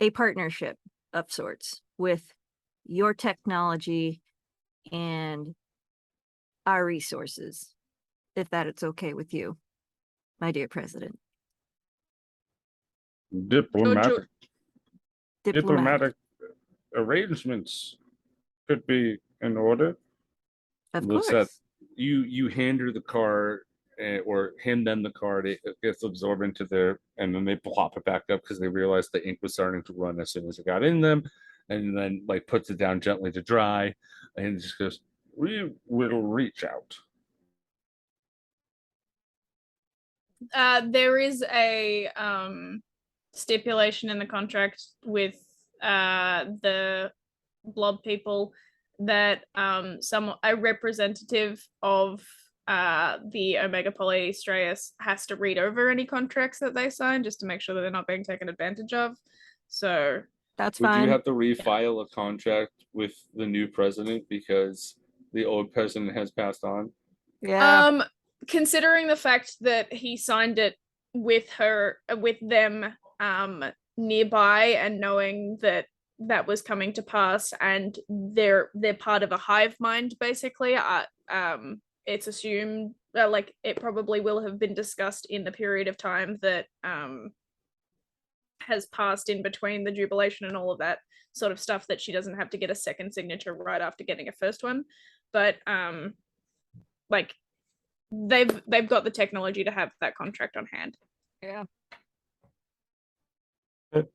a partnership of sorts with your technology and our resources, if that it's okay with you, my dear president. Diplomatic arrangements could be in order. Of Looks course. at you hand her the card, or hand them the card. It gets absorbed into their, and then they plop it back up because they realized the ink was starting to run as soon as it got in them, and then like puts it down gently to dry, and just goes, "We will reach out." There is a stipulation in the contract with the blob people that a representative of the Omega Poly Straeus has to read over any contracts that they sign just to make sure that they're not being taken advantage of. So That's Would you fine. have to refile a contract with the new president because the old president has passed on? Yeah. Considering the fact that he signed it with them nearby, and knowing that that was coming to pass, and they're part of a hive mind, basically, it's assumed like it probably will have been discussed in the period of time that has passed in between the jubilation and all of that sort of stuff, that she doesn't have to get a second signature right after getting a first one. But like they've got the technology to have that contract on hand. Yeah. Oh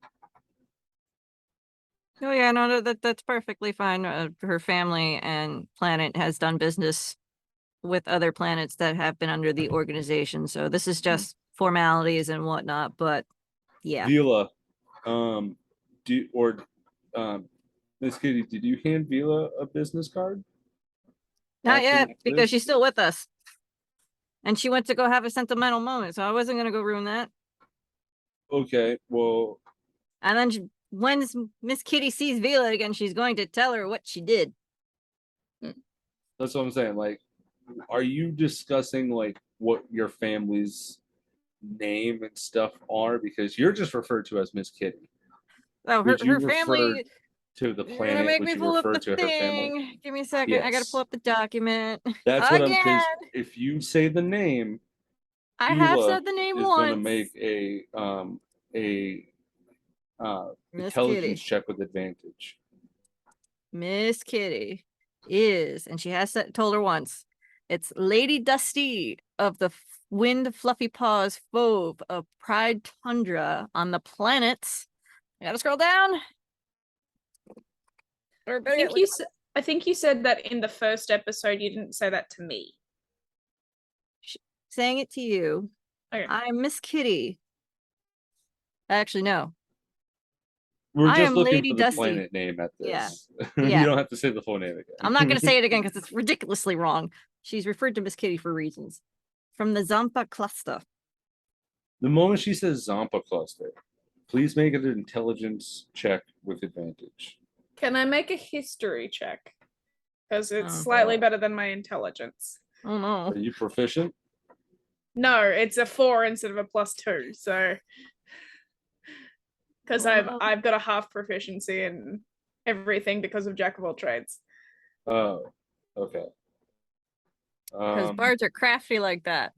yeah, no, that's perfectly fine. Her family and planet has done business with other planets that have been under the organization, so this is just formalities and whatnot. But yeah, Vila, Miss Kitty, did you hand Vila a business card? not after yet because this? she's still with us, and she went to go have a sentimental moment, so I wasn't gonna go ruin that. Okay, well, And then when Miss Kitty sees Vila again, she's going to tell her what she did. that's what I'm saying. Like, are you discussing like what your family's name and stuff are? Because you're just referred to as Miss Kitty. Oh, Would you her family. refer to the You're gonna planet? make Would me you pull up refer the to her family? thing. Give me a second. I gotta Yes. pull up the document. That's what I'm. Again. Because if you say the name, I have Vila said the name is going to once. make a Miss intelligence Kitty. check with advantage. Miss Kitty is, and she has told her once, it's Lady Dusty of the Wind Fluffy Paws Fauve of Pride Tundra on the planets. I gotta scroll down. Or better yet, I think you said that in the first episode. You didn't say that to me. saying it to you. Okay. I'm Miss Kitty. Actually, no. We're I just am looking Lady for the Dusty. planet name at Yeah. this. Yeah. You don't have to say the full name again. I'm not going to say it again because it's ridiculously wrong. She's referred to Miss Kitty for reasons. From the Zampa cluster. The moment she says Zampa cluster, please make an intelligence check with advantage. Can I make a history check? Because it's Oh. slightly better than my intelligence. Oh no. Are you proficient? No, it's a 4 instead of a +2. So because I've got a half proficiency in everything because of Jack of all trades. Oh, okay. Because bards are crafty like that.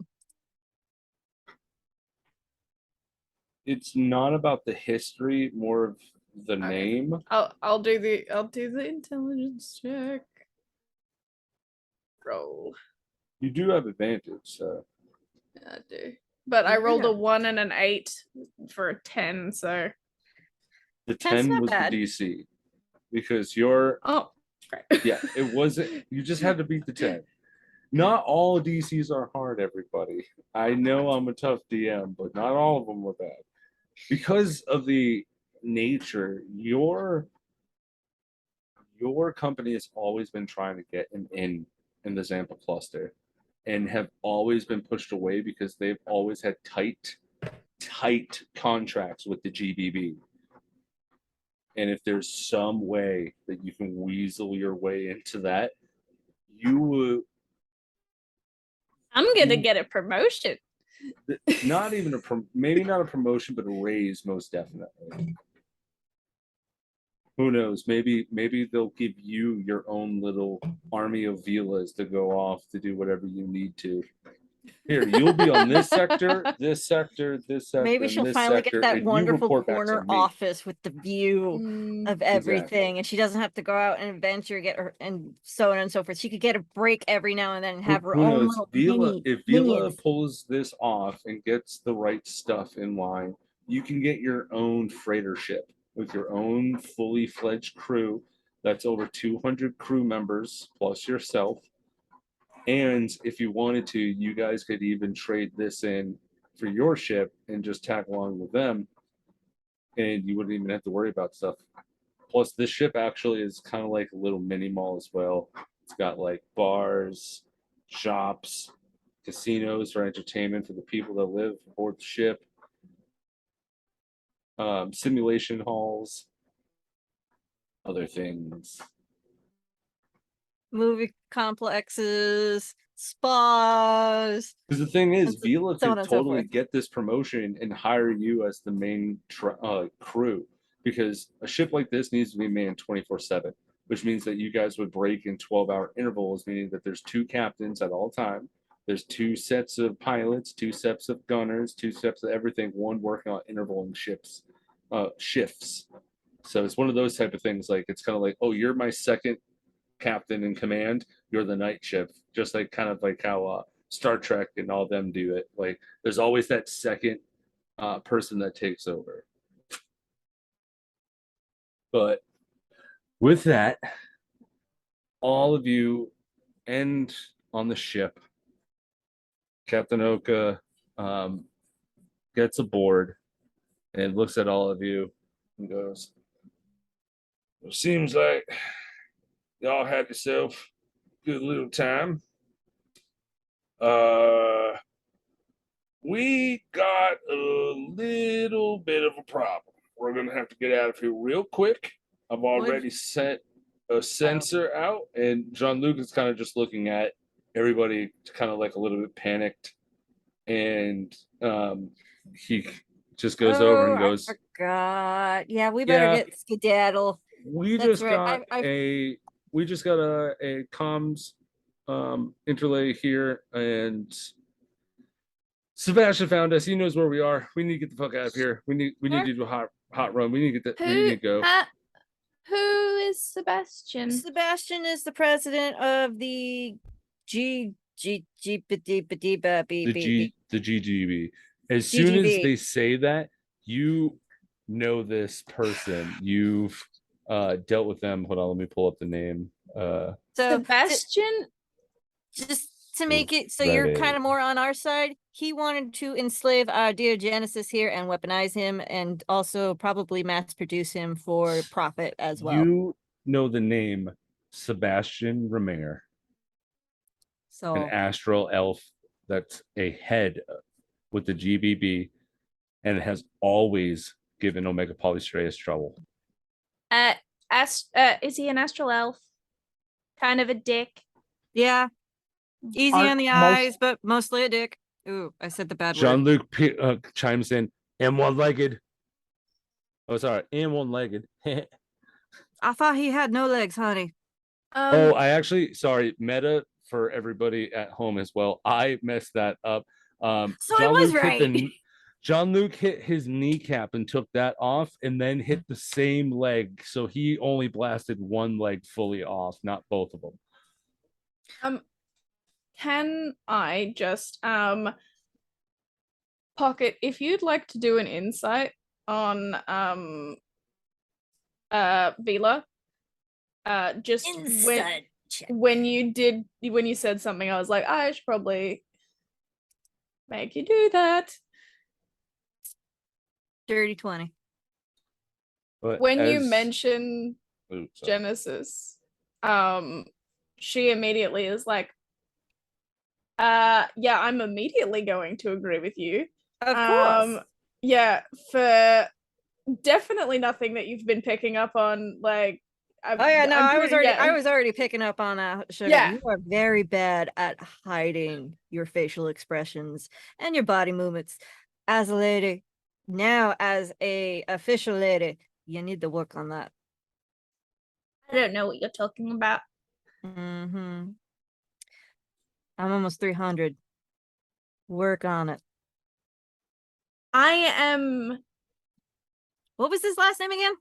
It's not about the history, more of the Okay. name. I'll do the intelligence check. Roll. You do have advantage, so Yeah, I do. But I rolled a 1 and an 8 for a 10, so the That's 10 not was bad. the DC. Because you're great. yeah, it wasn't you just had to beat the 10. Not all DCs are hard, everybody. I know I'm a tough DM, but not all of them were bad. Because of the nature, your company has always been trying to get an in the Zampa cluster and have always been pushed away because they've always had tight contracts with the GBB. And if there's some way that you can weasel your way into that, you would. I'm gonna get a promotion. Not even maybe not a promotion, but a raise, most definitely. Who knows? Maybe they'll give you your own little army of Vilas to go off to do whatever you need to. Here, you'll be on this sector, this sector, this sector. Maybe she'll this finally sector, get that and you wonderful report back to corner me. office with the view of everything, Exactly. and she doesn't have to go out and adventure, get her, and so on and so forth. She could get a break every now and then and have her Who own knows? little If Vila minions. pulls this off and gets the right stuff in line, you can get your own freighter ship with your own fully fledged crew. That's over 200 crew members plus yourself. And if you wanted to, you guys could even trade this in for your ship and just tag along with them. And you wouldn't even have to worry about stuff. Plus, this ship actually is kind of like a little mini mall as well. It's got like bars, shops, casinos for entertainment for the people that live aboard the ship, simulation halls, other things. Movie complexes, spas. Because the thing is, And Vila so on could and so totally forth. get this promotion and hire you as the main crew. Because a ship like this needs to be manned 24/7, which means that you guys would break in 12-hour intervals, meaning that there's 2 captains at all time. There's 2 sets of pilots, 2 sets of gunners, 2 sets of everything, one working on interval shifts. So it's one of those type of things. Like it's kind of like, oh, you're my second captain in command, you're the night shift, just like kind of like how Star Trek and all them do it. Like there's always that second person that takes over. But with that, all of you end on the ship. Captain Oka gets aboard and looks at all of you and goes, "It seems like y'all had yourself a good little time. We got a little bit of a problem. We're gonna have to get out of here real quick. I've already sent a sensor out, and Jean-Luc is kind of just looking at everybody, kind of like a little bit panicked, and he just goes over and I goes, forgot. Yeah, we better Yeah. get skedaddle. "We That's just right. got a comms interlay here, and Sebastian found us. He knows where we are. We need to get the fuck out of here. We need to do a hot run. We need to go." Who is Sebastian? Sebastian is the president of the The GGB. As soon as GGB. they say that, you know this person. You've dealt with them. Hold on, let me pull up the name. So Sebastian? just to make it so you're kind of more on our side, he wanted to enslave our dear Genesis here and weaponize him, and also probably mass produce him for profit as well. You know the name Sebastian Remer, So an astral elf that's a head with the GBB, and it has always given Omega Polystreus trouble. Is he an astral elf? Kind of a dick. yeah, easy Aren't on the most- eyes, but mostly a dick. Ooh, I said the bad word. Jean-Luc chimes in, and one-legged. Oh, sorry, and one-legged. I thought he had no legs, honey. Oh, I actually, sorry, meta for everybody at home as well. I messed that up. So I was right. Jean-Luc hit his kneecap and took that off, and then hit the same leg. So he only blasted one leg fully off, not both of them. Can I just Pocket, if you'd like to do an insight on Vila, just Inside check. when you said something, I was like, I should probably make you do that. Dirty 20. But When you as- mention Ooh, sorry. Genesis, she immediately is like, yeah, I'm immediately going to agree with you. Of course. Yeah, for definitely nothing that you've been picking up on, like Oh yeah, no, I was already yeah. picking up on sugar. Yeah. You are very bad at hiding your facial expressions and your body movements. As a lady, now as a official lady, you need to work on that. I don't know what you're talking about. Mm-hmm. I'm almost 300. Work on it. I am. What was his last name again?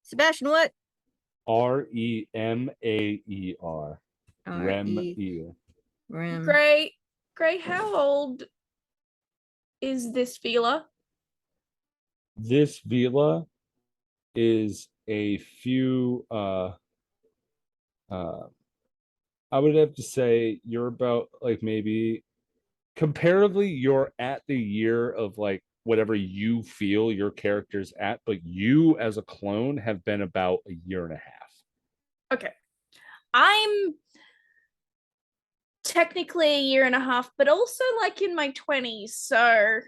Sebastian what? Remer. R-E- Rem. Gray, how old is this Vila? This Vila is a few I would have to say you're about like maybe comparatively you're at the year of like whatever you feel your character's at, but you as a clone have been about a year and a half. Okay. I'm technically a year and a half, but also like in my 20s. So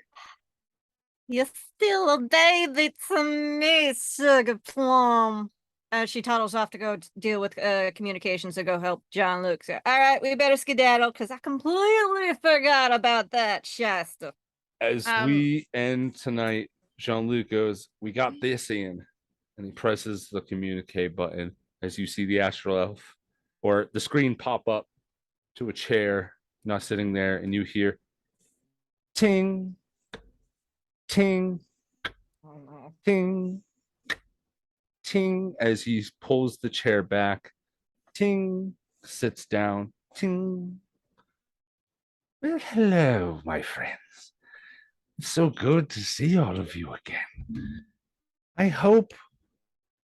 You're still a baby to me, Sugar Plum. She toddles off to go deal with communications to go help John Luke. So, all right, we better skedaddle because I completely forgot about that Shasta. As we end tonight, Jean-Luc goes, "We got this in," and he presses the communicate button as you see the astral elf or the screen pop up to a chair not sitting there, and you hear ting, ting, ting, ting as he pulls the chair back. Ting, sits down. Ting. Well, hello, my friends. It's so good to see all of you again. I hope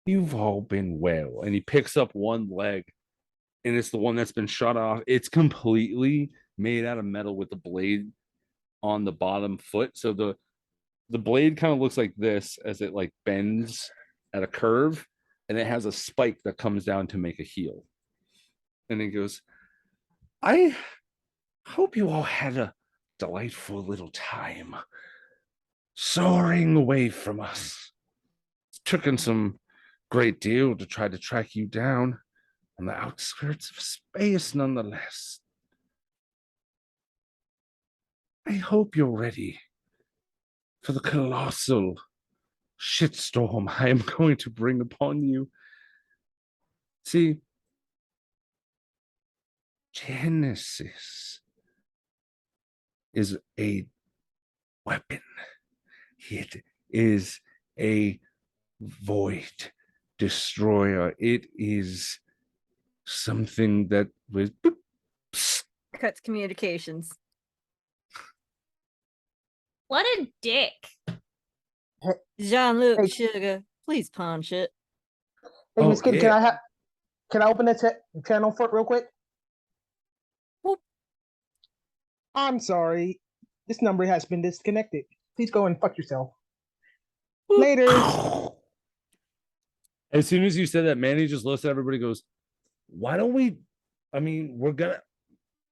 you've all been well. And he picks up one leg, and it's the one that's been shot off. It's completely made out of metal with the blade on the bottom foot. So the blade kind of looks like this as it like bends at a curve, and it has a spike that comes down to make a heel. And he goes, I hope you all had a delightful little time soaring away from us. It's taken some great deal to try to track you down on the outskirts of space, nonetheless. I hope you're ready for the colossal shitstorm I am going to bring upon you. See, Genesis is a weapon. It is a void destroyer. It is something that was Cuts communications. what a dick. Jean-Luc, Hey. Sugar, please punch it. Hey, Oh, Miss Kid, yeah. can I open the channel for it real quick? Whoop. I'm sorry. This number has been disconnected. Please go and fuck yourself. Whoop. Later. As soon as you said that, Manny just looks at everybody and goes, why don't we? I mean, we're gonna.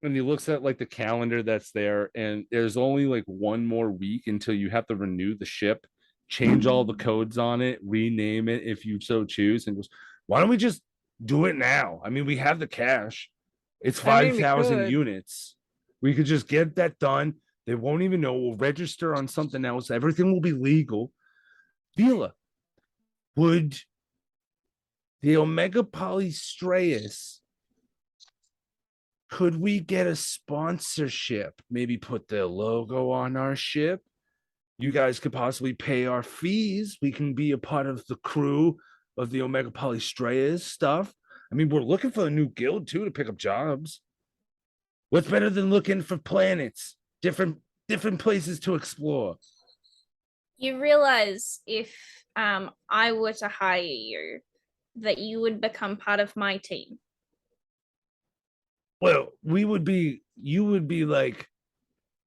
And he looks at like the calendar that's there, and there's only like one more week until you have to renew the ship, change all the codes on it, rename it if you so choose, and goes, why don't we just do it now? I mean, we have the cash. It's I mean, we 5,000 could. units. We could just get that done. They won't even know. We'll register on something else. Everything will be legal. Vila, would the Omega Polystraeus, could we get a sponsorship? Maybe put their logo on our ship. You guys could possibly pay our fees. We can be a part of the crew of the Omega Polystraeus stuff. I mean, we're looking for a new guild too to pick up jobs. What's better than looking for planets, different places to explore? You realize if I were to hire you, that you would become part of my team. Well, you would be like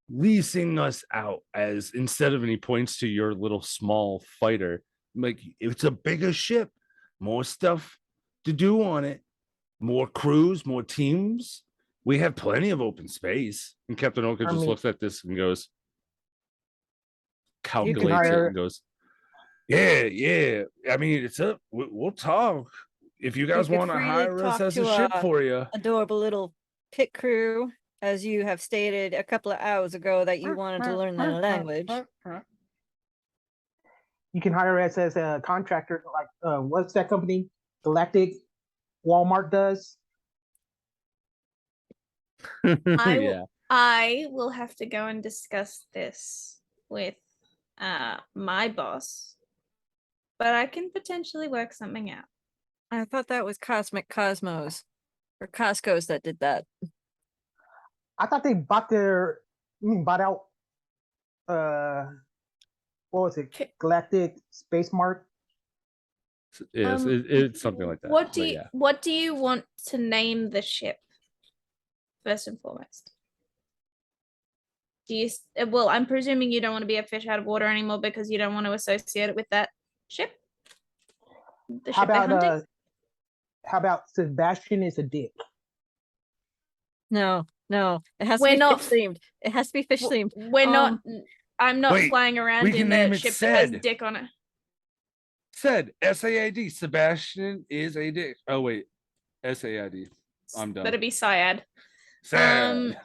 leasing us out as instead of, and he points to your little small fighter, like it's a bigger ship, more stuff to do on it, more crews, more teams. We have plenty of open space. And Captain Oka just looks at this and goes, calculates it and goes, yeah. I mean, it's up. We'll talk. If you guys want to hire us as a ship for you. Adorable little pit crew, as you have stated a couple of hours ago that you wanted to learn the language. You can hire us as a contractor, like what's that company? Galactic Walmart does. I will have to go and discuss this with my boss, but I can potentially work something out. I thought that was Cosmic Cosmos or Costco's that did that. I thought they bought out what was it? Galactic Space Mart. Yes, it's something like that. What do you want to name the ship? First and foremost. Do you well, I'm presuming you don't want to be a fish out of water anymore because you don't want to associate it with that ship? How about Sebastian is a dick? No, No, it has to We're be not- fish themed. It has to be fish themed. We're not. I'm not Wait, flying around we can in name a it ship that has Sed. dick on it. Said SAID. Sebastian is a dick. Oh wait, SAID. I'm done. That'd be Syad. Sad.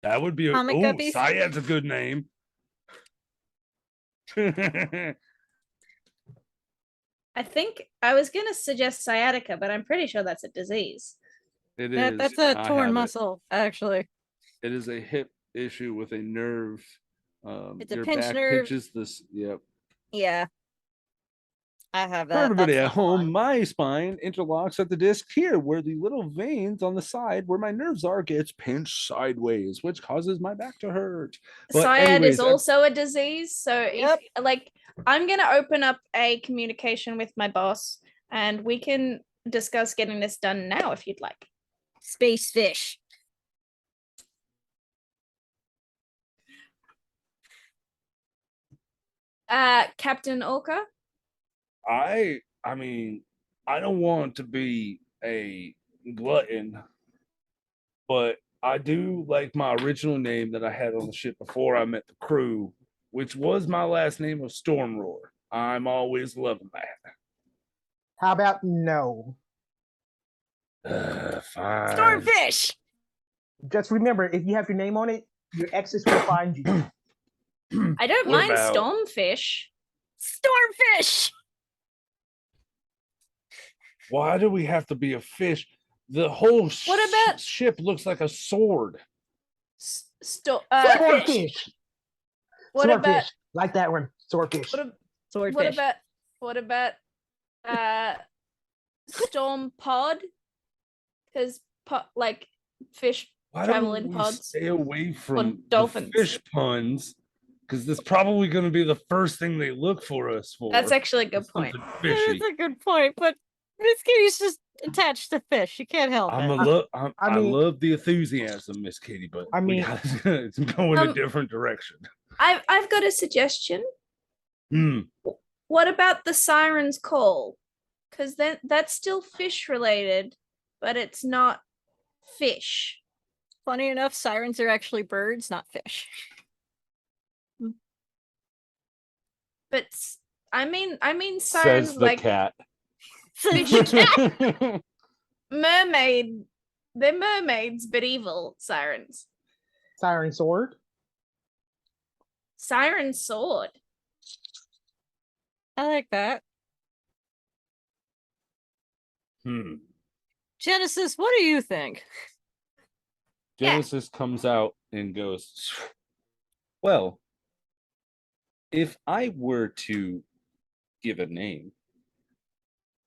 That would be a Comic oh, guppies? Syed's a good name. It I think I was gonna suggest sciatica, but I'm pretty sure that's a disease. is. That's a I torn have it. muscle, actually. It is a hip issue with a nerve. It's a Your pinched back nerve. pinches this. Yep. Yeah. I have For that. everybody That's at not home, fun. my spine interlocks at the disc here, where the little veins on the side where my nerves are gets pinched sideways, which causes my back to hurt. But Syad anyways, is also a disease, so Yep. if like I'm gonna open up a communication with my boss, and we can discuss getting this done now if you'd like. Space fish. Captain Orca. I mean, I don't want to be a glutton, but I do like my original name that I had on the ship before I met the crew, which was my last name of Stormroar. I'm always loving that. How about no? Fine. Stormfish. Just remember, if you have your name on it, your exes will find you. I don't What mind about- Stormfish. Stormfish. Why do we have to be a fish? The whole What about- ship looks like a sword. Swordfish. Swordfish. What Swordfish. about Like that one. Swordfish. Swordfish. what about Storm Pod? Because like fish Why travel don't in we pods. stay away from the dolphins. fish puns? Because that's probably going to be the first thing they look for us for. That's actually a good point. Something That's fishy. a good point, but Miss Kitty's just attached to fish. You can't help I'm it. a lo- I mean- love the enthusiasm, Miss Katie, but I we mean- gotta, it's going a Um, different direction. I've got a suggestion. Hmm. What about the siren's call? Because then that's still fish related, but it's not fish. Funny enough, sirens are actually birds, not fish. But I mean Says sirens the like cat. mermaid. They're mermaids, but evil sirens. Siren sword. Siren sword. I like that. Hmm. Genesis, what do you think? Yeah. Genesis comes out and goes, well, if I were to give a name,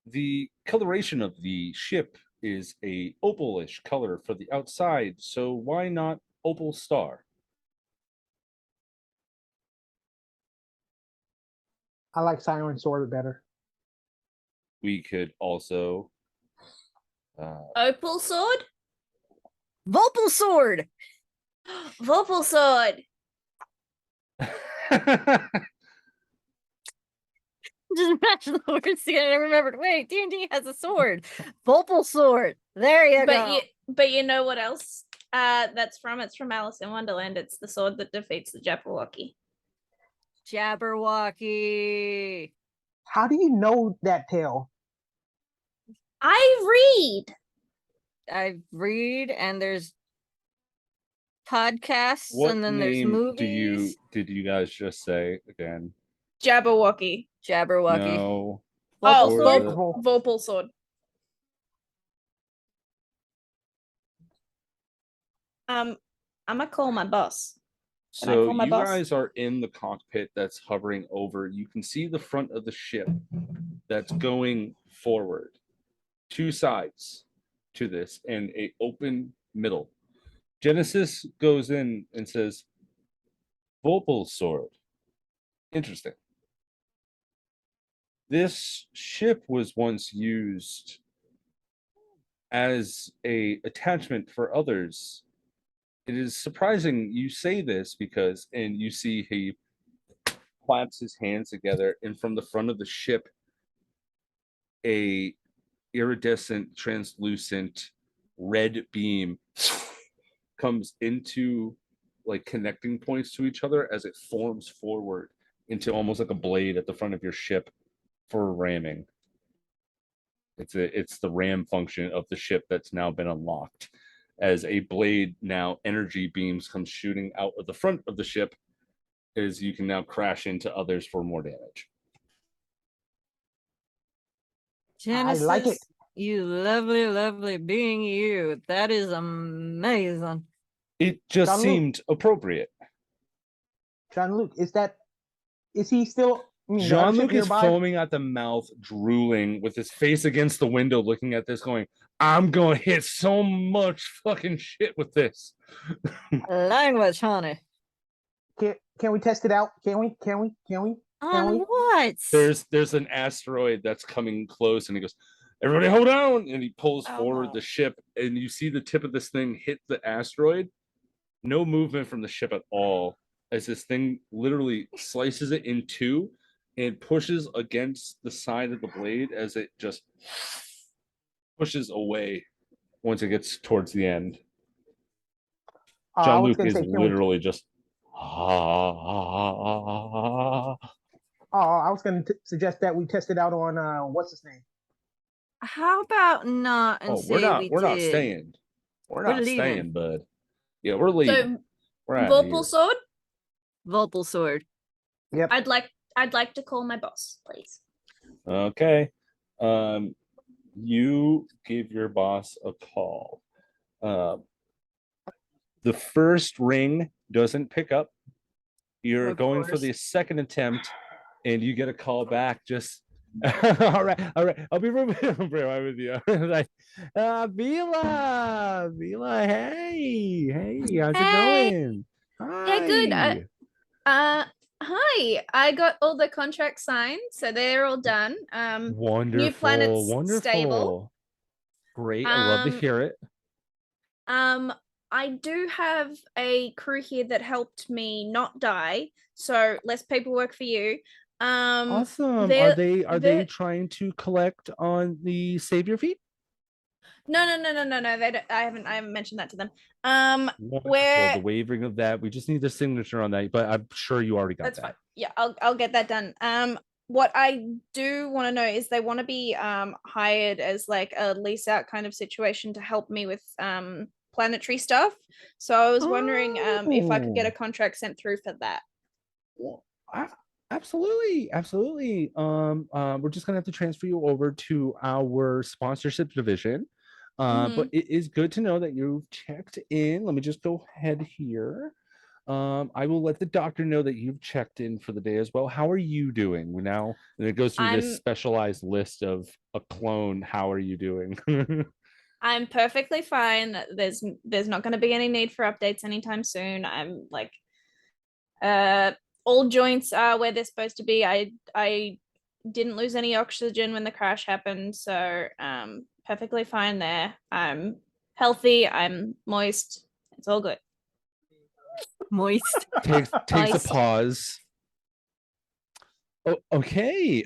the coloration of the ship is a opalish color for the outside, so why not opal star? I like Siren sword better. We could also Opal sword? Volpal sword. Vorpal sword. Just imagine the words together. I remembered. Wait, D&D has a sword. Volpal sword. There you go. But you know what else? That's from it's from Alice in Wonderland. It's the sword that defeats the Jabberwocky. Jabberwocky. How do you know that tale? I read. I read, and there's podcasts, what and then there's name movies. did you guys just say again? Jabberwocky. Jabberwocky. No. Oh, Or sword. the- Vorpal sword. I'm gonna call my boss. Can I So call my you boss? guys are in the cockpit that's hovering over. You can see the front of the ship that's going forward. Two sides to this and a open middle. Genesis goes in and says, Volpal sword. Interesting. This ship was once used as a attachment for others. It is surprising you say this because, and you see he claps his hands together, and from the front of the ship, a iridescent, translucent red beam comes into like connecting points to each other as it forms forward into almost like a blade at the front of your ship for ramming. It's the ram function of the ship that's now been unlocked. As a blade, now energy beams come shooting out of the front of the ship, as you can now crash into others for more damage. Genesis, I like it. you lovely, lovely being you. That is amazing. It just Jean-Luc. seemed appropriate. Jean-Luc, is he still? I mean, the other ship Jean-Luc is nearby? foaming at the mouth, drooling, with his face against the window, looking at this, going, I'm going to hit so much fucking shit with this. Language, honey. Can we test it out? Can we? On what? There's an asteroid that's coming close, and he goes, everybody hold on, and he pulls forward the ship, and you see the tip of this thing hit the asteroid. No movement from the ship at all, as this thing literally slices it in two and pushes against the side of the blade as it just pushes away once it gets towards the end. I was Jean-Luc gonna is say, can we? literally just I was going to suggest that we test it out on what's his name? How about not and oh, say we're not did? staying. We're We're not leaving. staying, bud. Yeah, we're leaving. So We're out of here. Vorpal sword. Volpal sword. Yep. I'd like to call my boss, please. Okay. You give your boss a call. The first ring doesn't pick up. You're Of going for course. the second attempt, and you get a call back. Just all right. I'll be right with you. Like, Vila, hey, how's it Hey. going? Yeah, good. Hi. Hi. I got all the contracts signed, so they're all done. New planet's Wonderful. stable. Great. I love to Um, hear it. I do have a crew here that helped me not die, so less paperwork for you. Awesome. Are they they're- trying to collect on the savior fee? No. They don't, I haven't mentioned that to them. Wonderful. Where The wavering of that. We just need the signature on that, but I'm sure you already got that's that. fine. Yeah, I'll get that done. What I do want to know is they want to be hired as like a lease out kind of situation to help me with planetary stuff. So I was wondering if I could get a Oh. contract sent through for that. Well, absolutely. We're just gonna have to transfer you over to our sponsorship division. But it is good to know that you've checked in. Let me just go ahead here. I will let the doctor know that you've checked in for the day as well. How are you doing now? And it goes through this I'm specialized list of a clone. How are you doing? I'm perfectly fine. There's not going to be any need for updates anytime soon. I'm like all joints are where they're supposed to be. I didn't lose any oxygen when the crash happened, so perfectly fine there. I'm healthy, I'm moist. It's all good. Moist. takes a Nice. pause. Oh, okay.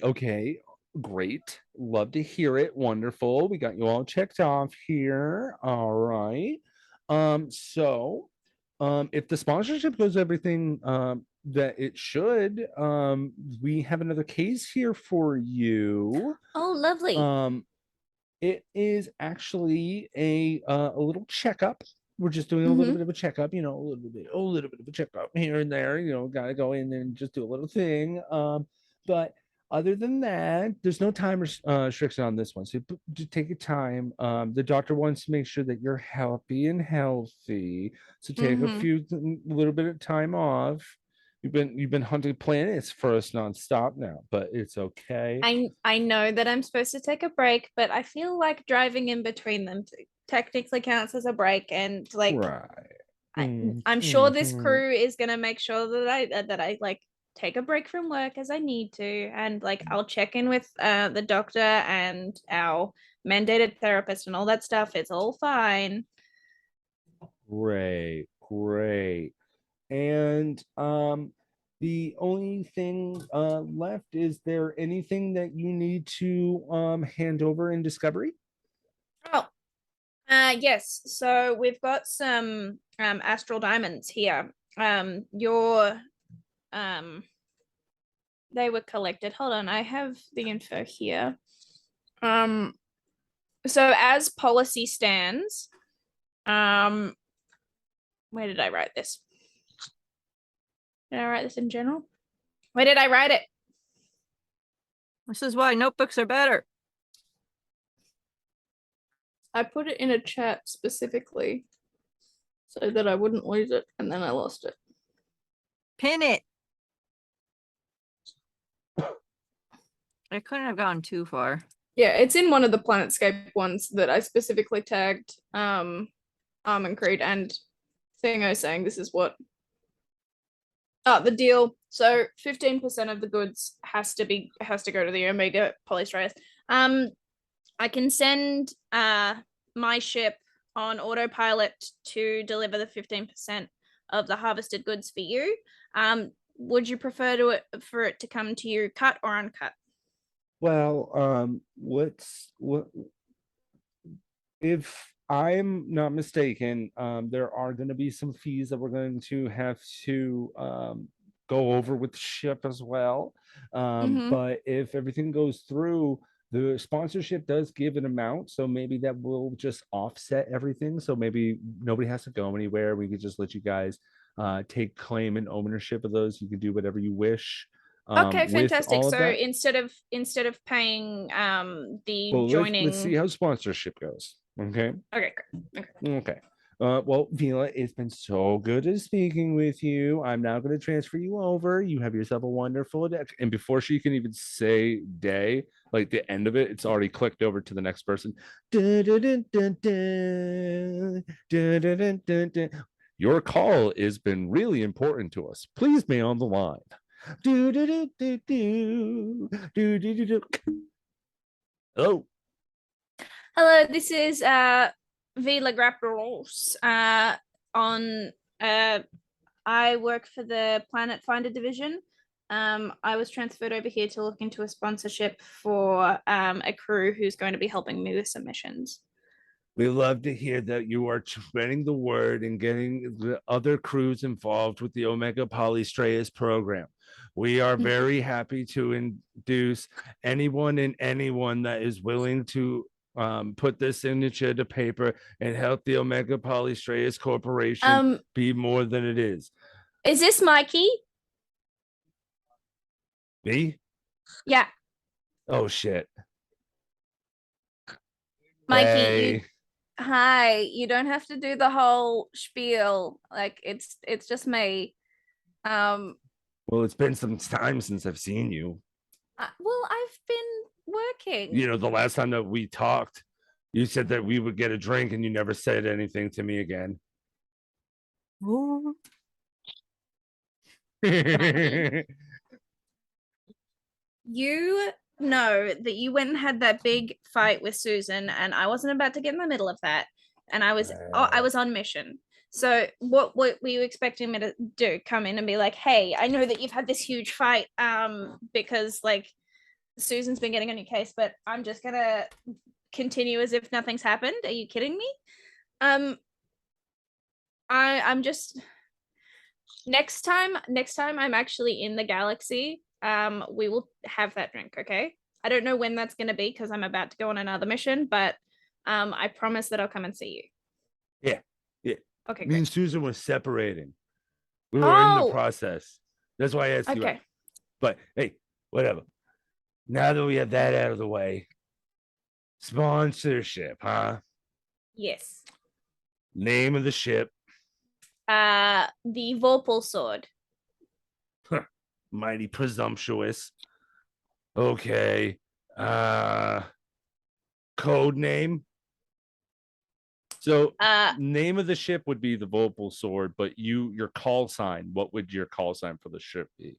Great. Love to hear it. Wonderful. We got you all checked off here. All right. So if the sponsorship goes everything that it should, we have another case here for you. Oh, lovely. It is actually a little checkup. We're just doing a little bit of a checkup, a little bit of a checkup here and there. Gotta go in and just do a little thing. But other than that, there's no time restriction on this one. So just take your time. The doctor wants to make sure that you're happy and healthy. So take a little bit of time off. You've been hunting planets for us nonstop now, but it's okay. I know that I'm supposed to take a break, but I feel like driving in between them technically counts as a break, and like right. I'm sure this crew is gonna make sure that I like take a break from work as I need to, and like I'll check in with the doctor and our mandated therapist and all that stuff. It's all fine. Great. And the only thing left, is there anything that you need to hand over in discovery? Oh, Yes. So we've got some astral diamonds here. Your they were collected. Hold on, I have the info here. So as policy stands, where did I write this? Did I write this in general? Where did I write it? This is why notebooks are better. I put it in a chat specifically so that I wouldn't lose it, and then I lost it. Pin it. I couldn't have gone too far. Yeah, it's in one of the Planetscape ones that I specifically tagged Armand Creed and Thingo saying this is what the deal. So 15% of the goods has to go to the Omega Polystratus. I can send my ship on autopilot to deliver the 15% of the harvested goods for you. Would you prefer for it to come to you cut or uncut? Well, what if I'm not mistaken, there are going to be some fees that we're going to have to go over with the ship as well. But if everything goes through, the sponsorship does give an amount, so maybe that will just offset everything. So maybe nobody has to go anywhere. We could just let you guys take claim and ownership of those. You can do whatever you wish. Okay, with fantastic. all of So that. instead of paying the Well, joining, let's see how sponsorship goes. Okay. okay, great. Okay. Okay. Well, Vila, it's been so good to speaking with you. I'm now going to transfer you over. You have yourself a wonderful day. And before she can even say day, like the end of it, it's already clicked over to the next person. Your call has been really important to us. Please be on the line. Hello. Hello, this is Vila Grapparos. I work for the Planet Finder division. I was transferred over here to look into a sponsorship for a crew who's going to be helping me with some missions. We love to hear that you are spreading the word and getting the other crews involved with the Omega Polystratus program. We are very happy to induce anyone that is willing to put their signature to paper and help the Omega Polystratus Corporation be more than it is. Is this Mikey? Me? Yeah, Oh shit. Mikey. Hey. Hi, you don't have to do the whole spiel. Like it's just me. Well, it's been some time since I've seen you. Well, I've been working. You know, the last time that we talked, you said that we would get a drink and you never said anything to me again. Ooh. You know that you went and had that big fight with Susan, and I wasn't about to get in the middle of that, and I was on mission. So what were you expecting me to do? Come in and be like, hey, I know that you've had this huge fight because like Susan's been getting on your case, but I'm just gonna continue as if nothing's happened. Are you kidding me? I'm just next time I'm actually in the galaxy, we will have that drink. Okay, I don't know when that's going to be because I'm about to go on another mission, but I promise that I'll come and see you. Yeah. Okay, Me great. and Susan were separating. We were in the Oh! process. That's why I asked you. Okay. Out. But hey, whatever. Now that we have that out of the way, sponsorship, huh? Yes. Name of the ship. The Vorpal sword. Mighty presumptuous. Okay. Code name. So name of the ship would be the Vorpal sword, but your call sign, what would your call sign for the ship be?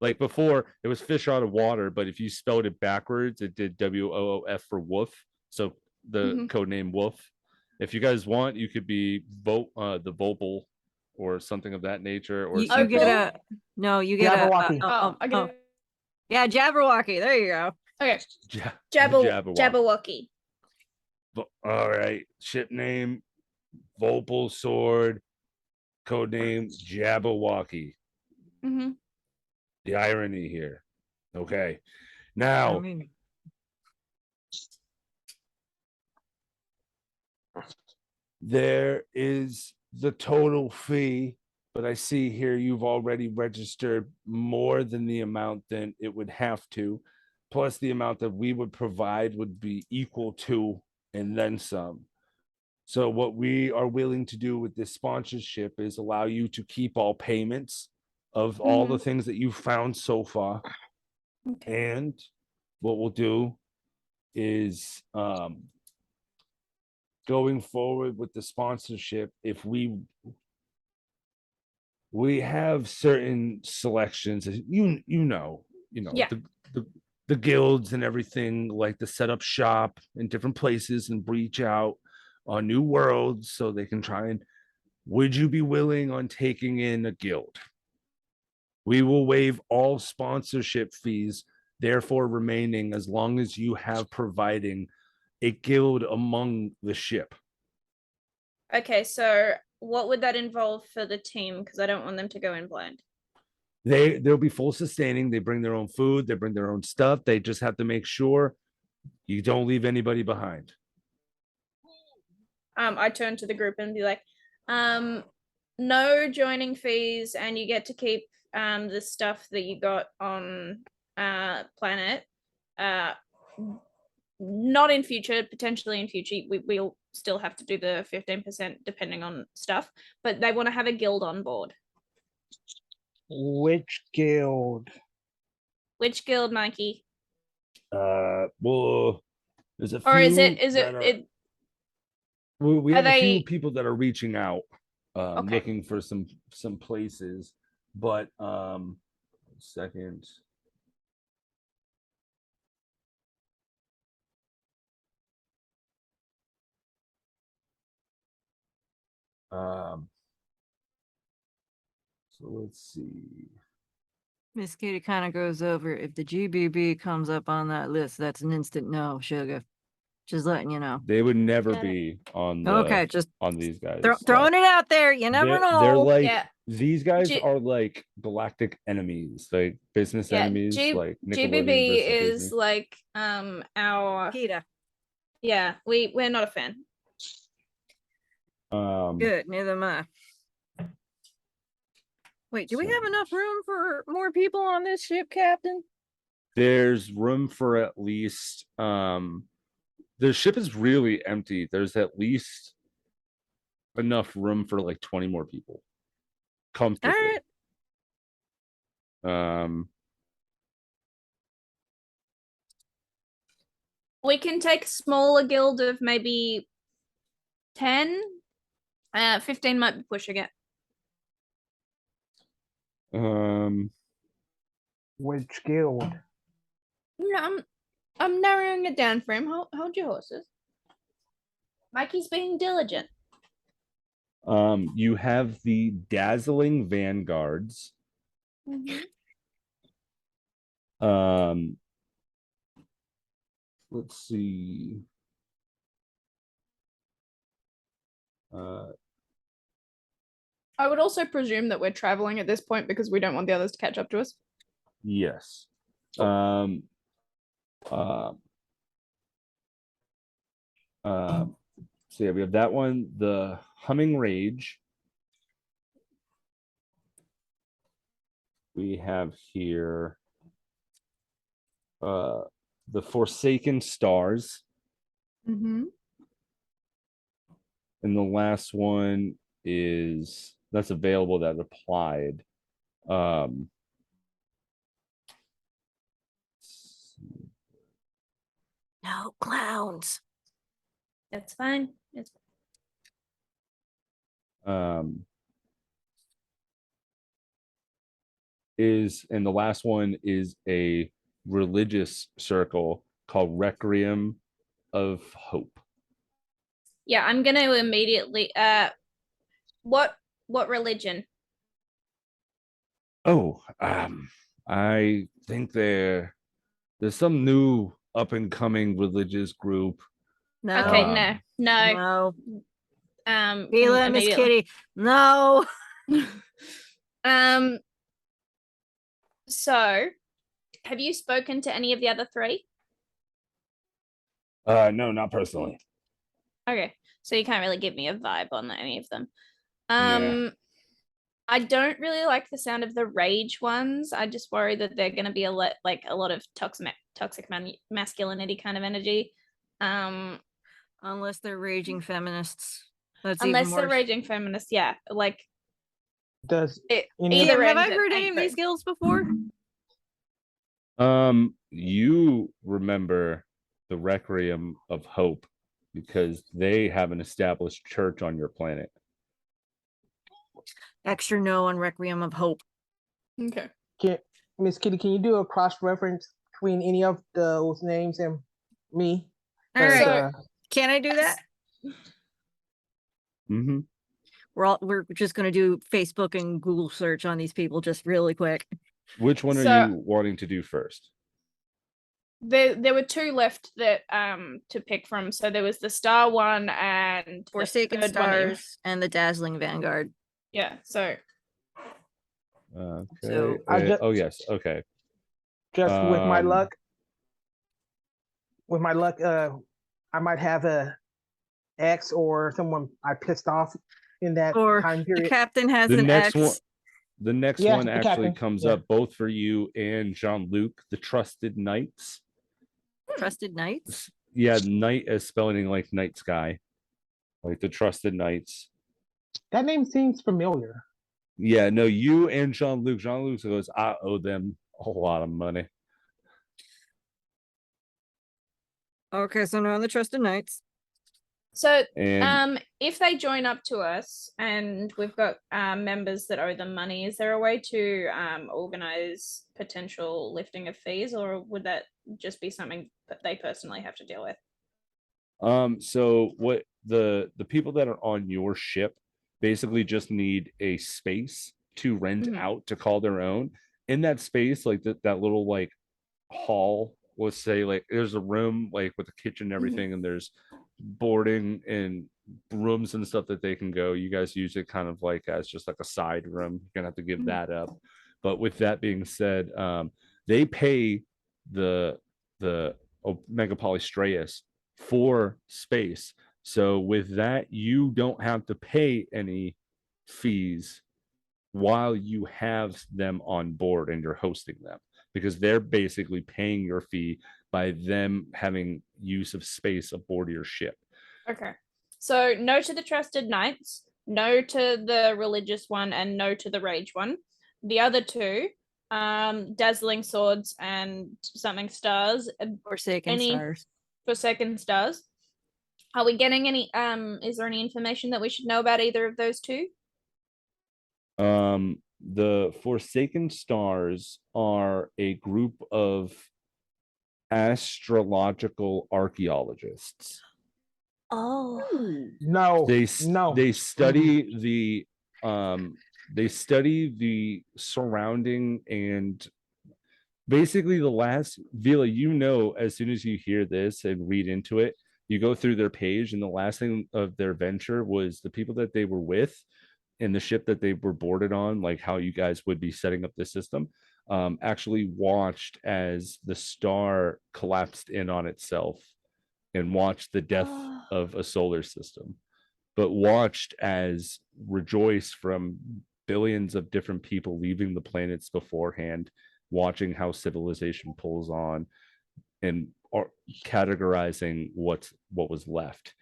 Like before, it was fish out of water, but if you spelled it backwards, it did WOOF for wolf. So the code name Wolf. If you guys want, you could be the Vopal or something of that nature. Or You something. get a no. You get Jabberwocky. I get it. Yeah, Jabberwocky. There you go. Okay. Jabberwocky. Jabberwocky. All right. Ship name, Volpal Sword, code name, Jabberwocky. Mm-hmm. The irony here. Okay. I Now, mean, there is the total fee, but I see here you've already registered more than the amount than it would have to, plus the amount that we would provide would be equal to and then some. So what we are willing to do with this sponsorship is allow you to keep all payments of all the things that you've found so far. Okay. And what we'll do is going forward with the sponsorship, if we have certain selections, Yeah. the guilds and everything, like to set up shop in different places and breach out on new worlds so they can try and, would you be willing on taking in a guild? We will waive all sponsorship fees, therefore remaining as long as you have providing a guild among the ship. Okay, so what would that involve for the team? Because I don't want them to go in blind. They'll be full sustaining. They bring their own food, they bring their own stuff. They just have to make sure you don't leave anybody behind. I turn to the group and be like, no joining fees, and you get to keep the stuff that you got on planet. Not in future, potentially in future. We'll still have to do the 15% depending on stuff, but they want to have a guild on board. Which guild? Which guild, Mikey? Well, there's a few Or is it that are, it we are have a few they- people that are reaching out, Okay. looking for some places, but second. So let's see. Miss Kitty kind of goes over. If the GBB comes up on that list, that's an instant no, sugar. Just letting you know. They would never Got it. be on the Okay, just on these guys. throwing it out there. You never they're, know. They're like, Yeah. these guys G- are like galactic enemies, like business enemies, like Nickelodeon GBB versus is Disney. like our Kita. yeah, we're not a fan. Good. Neither am I. Wait, do we So- have enough room for more people on this ship, Captain? There's room for at least the ship is really empty. There's at least enough room for like 20 more people comfortably. We can take a smaller guild of maybe 10. 15 might be pushing it. Which guild? No, I'm narrowing it down for him. Hold your horses. Mikey's being diligent. You have the dazzling vanguards. Let's see. I would also presume that we're traveling at this point because we don't want the others to catch up to us. Yes. So yeah, we have that one, the Humming Rage. We have here the Forsaken Stars. Mm-hmm. And the last one is that's available that applied. No clowns. That's fine. It's and the last one is a religious circle called Requiem of Hope. yeah, I'm gonna immediately what religion? Oh, I think there's some new up and coming religious group No. Okay, Um, no. No. Can Mila, Miss immediately- Kitty. No. Um. So, have you spoken to any of the other three? No, not personally. Okay, so you can't really give me a vibe on any of them. Yeah. I don't really like the sound of the rage ones. I just worry that they're going to be a lot of toxic masculinity kind of energy. Unless they're raging feminists. That's Unless even they're worse. raging feminists, yeah. Like Does it, any of either Have I end heard any ain't of these good. guilds before? You remember the Requiem of Hope because they have an established church on your planet. Extra no on Requiem of Hope. Okay. Miss Kitty, can you do a cross reference between any of those names and me? All 'Cause, right. Can I do that? Mm-hmm. We're just gonna do Facebook and Google search on these people just really quick. Which one are So- you wanting to do first? There were two left that to pick from. So there was the Star one and the Forsaken third one that you- Stars and the Dazzling Vanguard. Yeah. So Okay. So- Oh yes. Okay. just with my Um, luck, I might have a ex or someone I pissed off in that Or time the period. captain has The an next X. one. The next Yeah, one the actually captain, comes yeah. up both for you and Jean-Luc, the Trusted Knights. Trusted Knights. Yeah, knight as spelling like night sky, like the Trusted Knights. That name seems familiar. Yeah, no, you and Jean-Luc. Jean-Luc goes, I owe them a lot of money. Okay, so now on the Trusted Knights. so And if they join up to us and we've got members that owe them money, is there a way to organize potential lifting of fees, or would that just be something that they personally have to deal with? so what the people that are on your ship basically just need a space to rent Mhm. out to call their own. In that space, like that little like hall, let's say like there's a room like with a kitchen and everything, and there's boarding and rooms and stuff that they can go. You guys use it kind of like as just like a side room. You're gonna have to give Mhm. that up. But with that being said, they pay the Omega Polystraeus for space. So with that, you don't have to pay any fees while you have them on board and you're hosting them, because they're basically paying your fee by them having use of space aboard your ship. Okay. So no to the Trusted Knights, no to the religious one, and no to the rage one. The other two, dazzling swords and something stars, Forsaken any Stars. Forsaken Stars. Are we getting any is there any information that we should know about either of those two? The Forsaken Stars are a group of astrological archaeologists. Oh. No, no. They study the surrounding, and basically the last Vila, as soon as you hear this and read into it, you go through their page, and the last thing of their venture was the people that they were with in the ship that they were boarded on, like how you guys would be setting up the system, actually watched as the star collapsed in on itself and watched the death of a solar system, but watched as rejoice from billions of different people leaving the planets beforehand, watching how civilization pulls on and are categorizing what was left.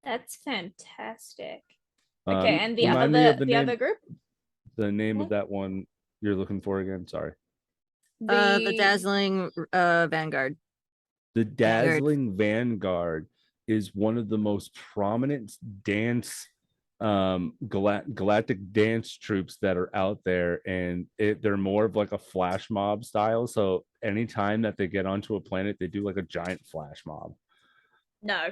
That's fantastic. Okay, and the Remind me of other name, other group? the name of that one you're looking for again. Sorry. The Dazzling Vanguard. The Dazzling Vanguard is one of the most prominent dance galactic dance troops that are out there, and they're more of like a flash mob style. So anytime that they get onto a planet, they do like a giant flash mob. No.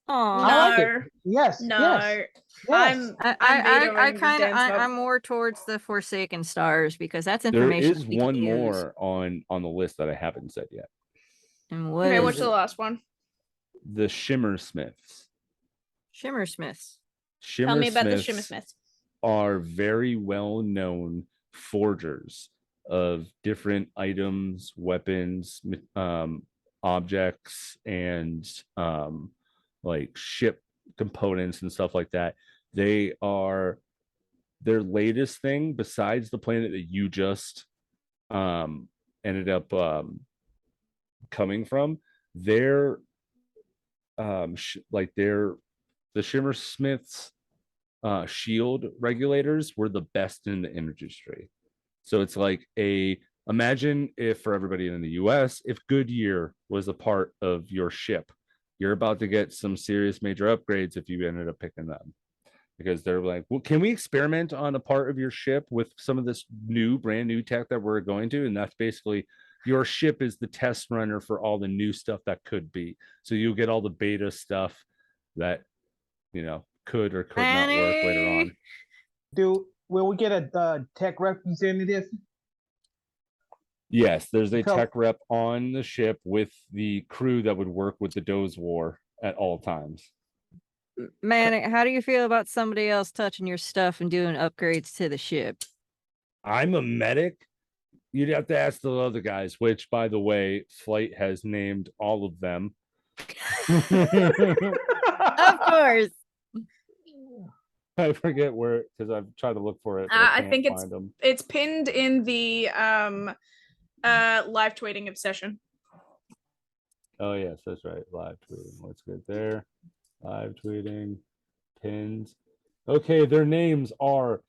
Aw. I like No. it. Yes. No. Yes. Yes. I'm vetoing the dance mob. I'm more towards the Forsaken Stars because that's There information is we can one use. more on the list that I haven't said yet. And what Okay, is what's the it? last one? The Shimmersmiths. Shimmersmiths. Tell me about the Shimmersmiths Shimmersmiths. are very well known forgers of different items, weapons, objects, and like ship components and stuff like that. They are their latest thing, besides the planet that you just ended up coming from. They're like they're the Shimmersmiths shield regulators were the best in the industry. So it's like imagine if, for everybody in the US, if Goodyear was a part of your ship, you're about to get some serious major upgrades if you ended up picking them, because they're like, well, can we experiment on a part of your ship with some of this brand new tech that we're going to? And that's basically your ship is the test runner for all the new stuff that could be. So you'll get all the beta stuff that, could or could not work later on. Will we get a tech representative? Yes, there's a Tell- tech rep on the ship with the crew that would work with the Doze War at all times. Manny, how do you feel about somebody else touching your stuff and doing upgrades to the ship? I'm a medic. You'd have to ask the other guys, which, by the way, Flight has named all of them. Of course. I forget where, because I've tried to look for it. But I I can't think find them. it's pinned in the live tweeting obsession. Oh yes, that's right. Live tweeting. Let's get there. Live tweeting. Pins. Okay, their names are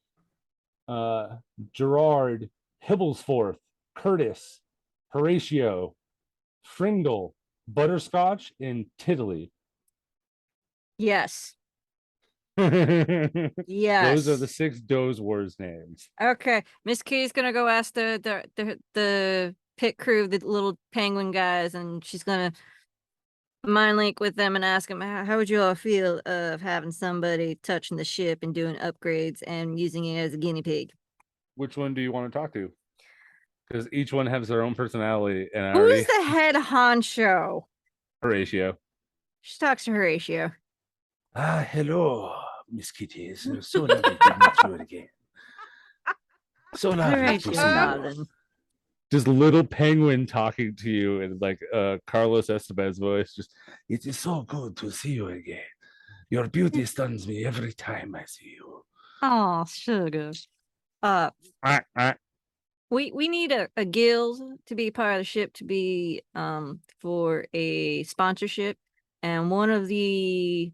Gerard, Hibblesforth, Curtis, Horatio, Fringle, Butterscotch, and Tiddly. Yes. Those Yes. are the 6 Doze Wars names. Okay. Miss Key's gonna go ask the pit crew, the little penguin guys, and she's gonna mind link with them and ask them how would you all feel of having somebody touching the ship and doing upgrades and using it as a guinea pig? Which one do you want to talk to? Because each one has their own personality, and I Who's already the head honcho? Horatio. She talks to Horatio. Hello, Miss Kitty. It's so lovely to meet you again. So lovely to Horatio, see you. darling. Just little penguin talking to you in like Carlos Esteban's voice. Just It is so good to see you again. Your beauty stuns me every time I see you. Oh, sugar. We need a guild to be part of the ship to be for a sponsorship, and one of the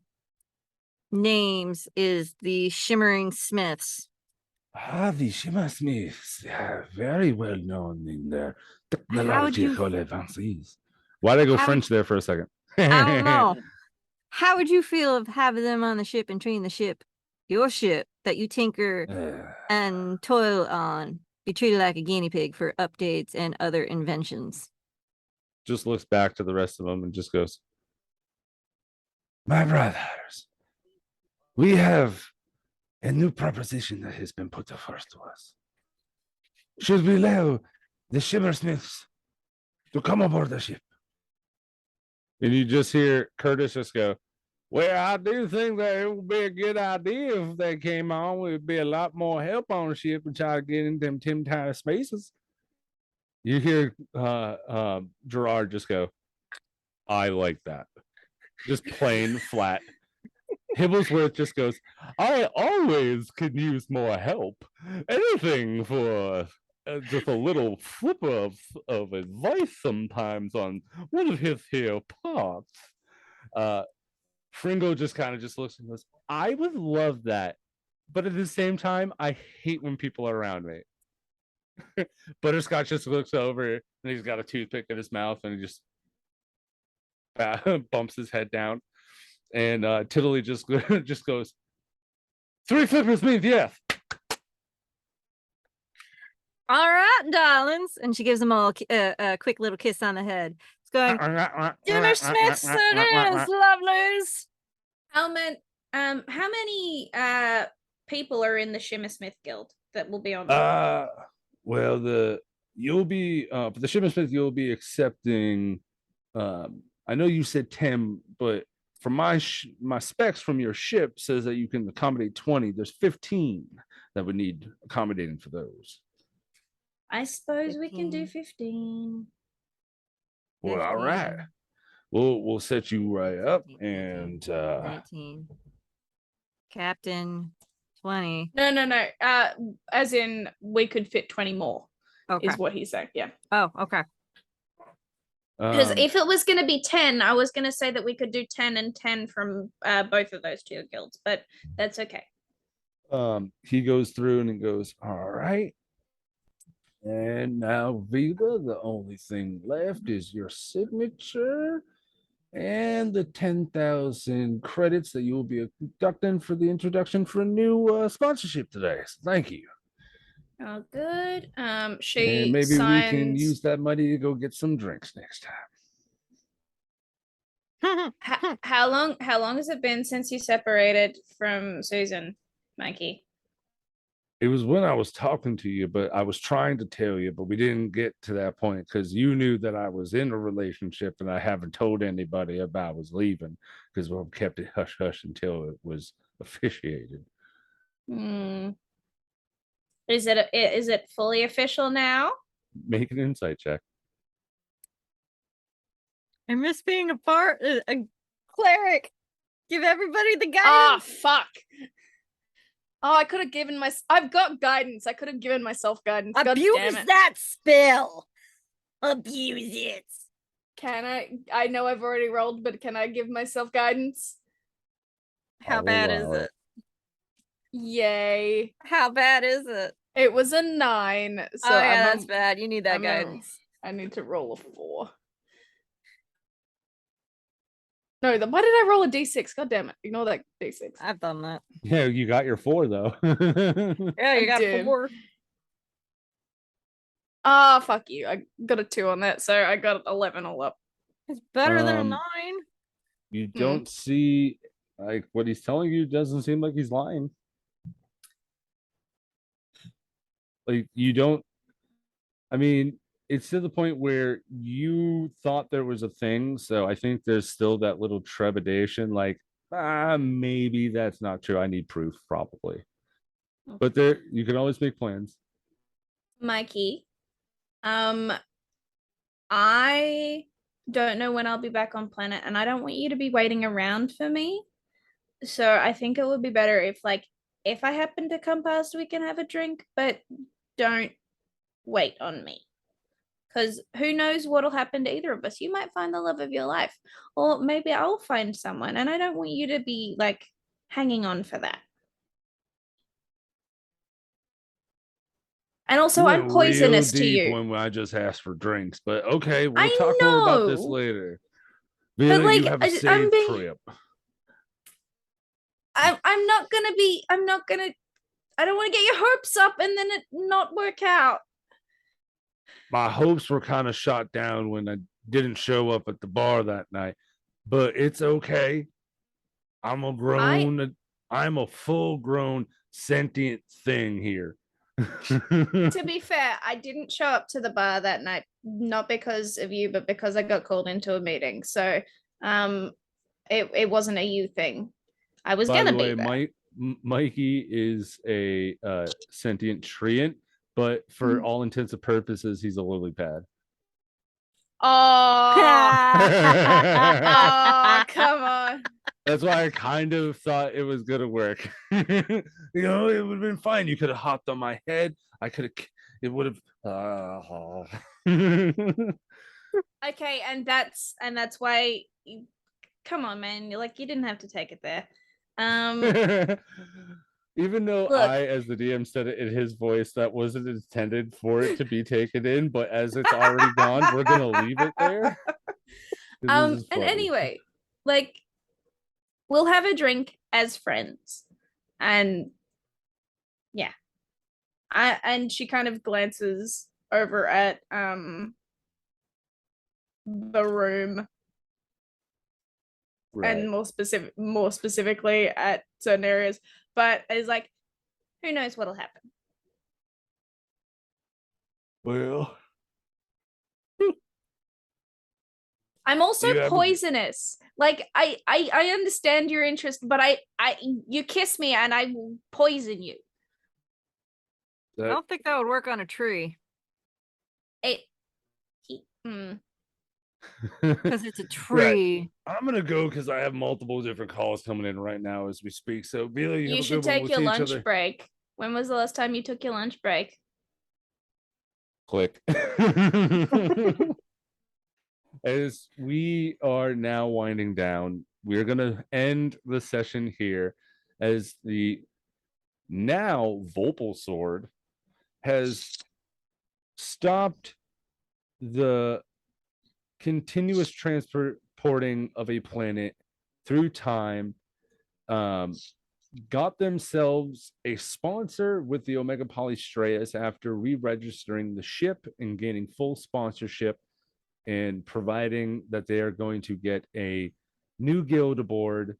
names is the Shimmering Smiths. The Shima Smiths are very well known in their How would you- technological advances. why'd I go How- French there for a second? I don't know. How would you feel of having them on the ship and treating the ship, your ship that you tinker and toil on, be treated like a guinea pig for updates and other inventions? Just looks back to the rest of them and just goes, My brothers, we have a new proposition that has been put forth to us. Should we allow the Shimmersmiths to come aboard the ship? and you just hear Curtis just go, well, I do think that it would be a good idea if they came on. It would be a lot more help on the ship and try to get into them Tim spaces. You hear Gerard just go, I like that. Just plain flat. Hibblesworth just goes, I always could use more help. Anything for just a little flip of advice sometimes on one of his here parts. Fringo just kind of just looks and goes, I would love that. But at the same time, I hate when people are around me. Butterscotch just looks over and he's got a toothpick in his mouth and he just bumps his head down. And Tiddly just goes, 3 flippers means yes. All right, darlings. And she gives them all a quick little kiss on the head. It's going, Jimmy Smiths, it is, lovelies. How many people are in the Shimmersmith Guild that will be on? Well, you'll be for the Shipment Smith, you'll be accepting I know you said 10, but from my specs from your ship says that you can accommodate 20. There's 15 that would need accommodating for those. I suppose we can do 15. 15. Well, all right. 15, We'll set you right up 18, 19, and 19. Captain 20. No. As in we could fit 20 more Okay. is what he's saying. Yeah. Oh, okay. Because um, if it was going to be 10, I was going to say that we could do 10 and 10 from both of those two guilds, but that's okay. he goes through and he goes, all right. And now, Viva, the only thing left is your signature and the 10,000 credits that you will be deducting for the introduction for a new sponsorship today. So thank you. Oh, good. She And maybe we can signs. use that money to go get some drinks next time. How long has it been since you separated from Susan, Mikey? It was when I was talking to you, but I was trying to tell you, but we didn't get to that point because you knew that I was in a relationship and I haven't told anybody about I was leaving because we kept it hush hush until it was officiated. Is it fully official now? Make an insight check. I miss being a cleric. Give everybody the guidance. Ah, fuck. Oh, I could have given I've got guidance. I could have given myself guidance. God Abuse damn it. that spell. Abuse it. Can I? I know I've already rolled, but can I give myself guidance? How I'll bad is allow it? Yay. How bad is it? It was a 9. So oh yeah, that's bad. You need that I'm gonna- guidance. I need to roll a 4. No, why did I roll a d6? God damn it. Ignore that d6. I've done that. Yeah, you got your 4 though. Yeah, you I got did. 4. Ah, fuck you. I got a 2 on that, so I got 11 all up. It's better than a 9. You don't see like what he's telling you doesn't seem like he's lying. Like you don't I mean, it's to the point where you thought there was a thing, so I think there's still that little trepidation, like, maybe that's not true. I need proof, probably. But there you can always make plans. Mikey, I don't know when I'll be back on planet, and I don't want you to be waiting around for me. So I think it would be better if I happen to come past, we can have a drink, but don't wait on me. Because who knows what'll happen to either of us. You might find the love of your life, or maybe I'll find someone, and I don't want you to be like hanging on for that. And also, You I'm went poisonous real to deep you. when I just asked for drinks, but okay, we'll I talk more about this know. later. But, Vila, like, you have a I'm safe being- trip. I'm not gonna I don't want to get your hopes up and then it not work out. My hopes were kind of shot down when I didn't show up at the bar that night, but it's okay. I'm a full-grown sentient thing here. To be fair, I didn't show up to the bar that night, not because of you, but because I got called into a meeting. So it wasn't a you thing. I was By gonna the way, be there. Mikey is a sentient treant, but for all intents and purposes, he's a lily pad. Oh, oh, come on. That's why I kind of thought it was gonna work. It would have been fine. You could have hopped on my head. I could have. It would have. Okay, and that's why come on, man. You didn't have to take it there. Even though Look. I, as the DM, said it in his voice, that wasn't intended for it to be taken in, but as it's already gone, we're gonna leave it there. And anyway, we'll have a drink as friends. And yeah. And she kind of glances over at the room and more specifically at certain areas, but is like, who knows what'll happen. Well, I'm also You have a- poisonous. Like I understand your interest, but you kiss me and I will poison you. I That, don't think that would work on a tree It, because it's a Right. tree. I'm gonna go because I have multiple different calls coming in right now as we speak. So, Billy, you You have a should good one. take We'll your see each lunch other. break. When was the last time you took your lunch break? click. As we are now winding down, we're going to end the session here as the now Volpal sword has stopped the continuous transporting of a planet through time, got themselves a sponsor with the Omega Polystratus after re-registering the ship and gaining full sponsorship and providing that they are going to get a new guild aboard,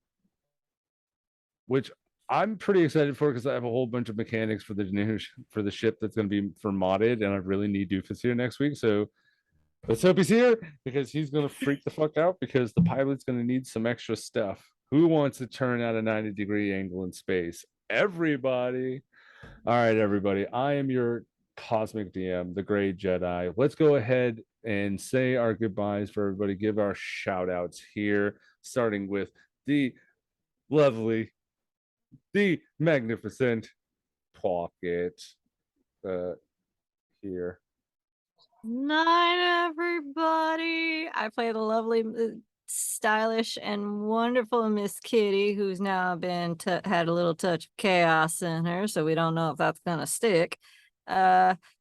which I'm pretty excited for because I have a whole bunch of mechanics for the new for the ship that's going to be for modded, and I really need Doofus here next week. So let's hope he's here because he's going to freak the fuck out because the pilot's going to need some extra stuff. Who wants to turn at a 90-degree angle in space? Everybody. All right, everybody. I am your Cosmic DM, the Gray Jedi. Let's go ahead and say our goodbyes for everybody. Give our shout outs here, starting with the lovely, the magnificent Pocket here. Night, everybody. I play the lovely, stylish, and wonderful Miss Kitty, who's now been had a little touch of chaos in her, so we don't know if that's gonna stick.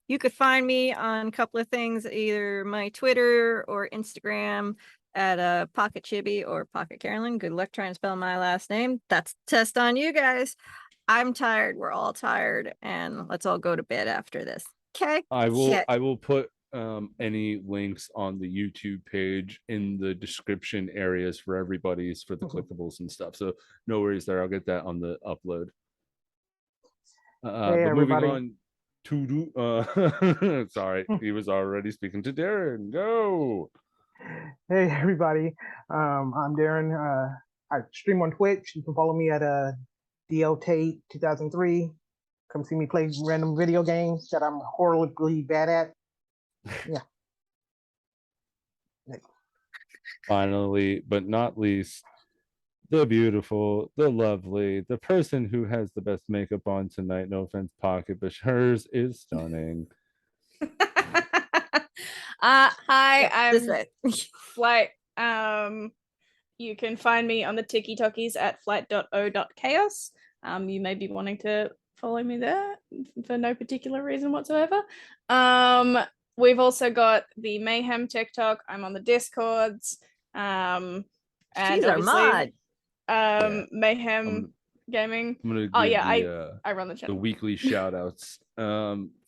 You could find me on a couple of things, either my Twitter or Instagram at Pocket Chibi or Pocket Carolyn. Good luck trying to spell my last name. That's a test on you guys. I'm tired. We're all tired, and let's all go to bed after this. Okay. I will put any links on the YouTube page in the description areas for everybody's for the clickables and stuff. So no worries there. I'll get that on the upload. Hey, But moving everybody. on to sorry, he was already speaking to Darren. Go. Hey, everybody. I'm Darren. I stream on Twitch. You can follow me at DL Tate 2003. Come see me play random video games that I'm horribly bad at. Yeah. Finally, but not least, the beautiful, the lovely, the person who has the best makeup on tonight. No offense, Pocket, but hers is stunning. Hi, This I'm way. Flight. You can find me on the TikTokies at flight.o.chaos. You may be wanting to follow me there for no particular reason whatsoever. We've also got the Mayhem TikTok. I'm on the Discords. And She's our obviously, Yeah. Mayhem Gaming. I'm gonna Oh give yeah, the I run the the channel. weekly shout outs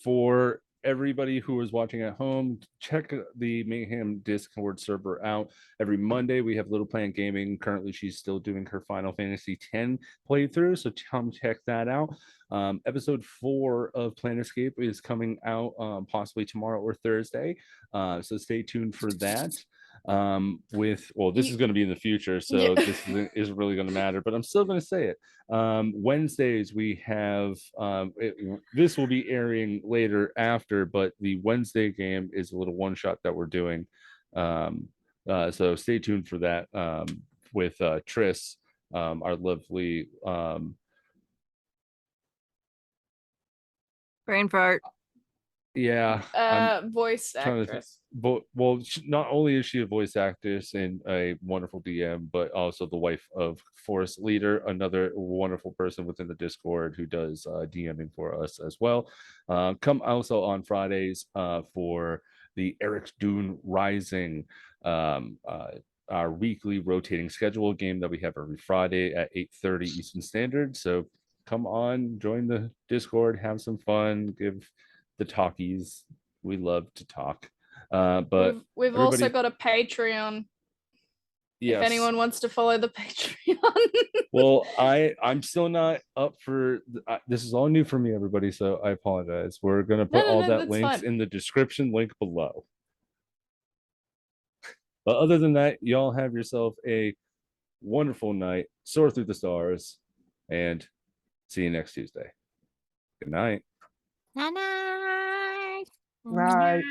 for everybody who is watching at home. Check the Mayhem Discord server out. Every Monday we have Little Planet Gaming. Currently she's still doing her Final Fantasy X playthrough, so come check that out. Episode 4 of Planetscape is coming out possibly tomorrow or Thursday, so stay tuned for that. This is going to be in the future, so this isn't really going to matter, but I'm still going to say it. Wednesdays we have this will be airing later after, but the Wednesday game is a little one shot that we're doing, so stay tuned for that with Triss, our lovely Brain fart. Voice actress. But not only is she a voice actress and a wonderful DM, but also the wife of Forest Leader, another wonderful person within the Discord who does DMing for us as well. Come also on Fridays for the Eric Dune Rising, our weekly rotating schedule game that we have every Friday at 8:30 Eastern Standard. So come on, join the Discord, have some fun, give the talkies. We love to talk. But we've also got a Patreon. yes. If anyone wants to follow the Patreon. Well, I'm still not up for this is all new for me, everybody, so I apologize. We're gonna put all that links in the description link below. But other than that, y'all have yourself a wonderful night. Soar through the stars, and see you next Tuesday. Good night. Night. Right.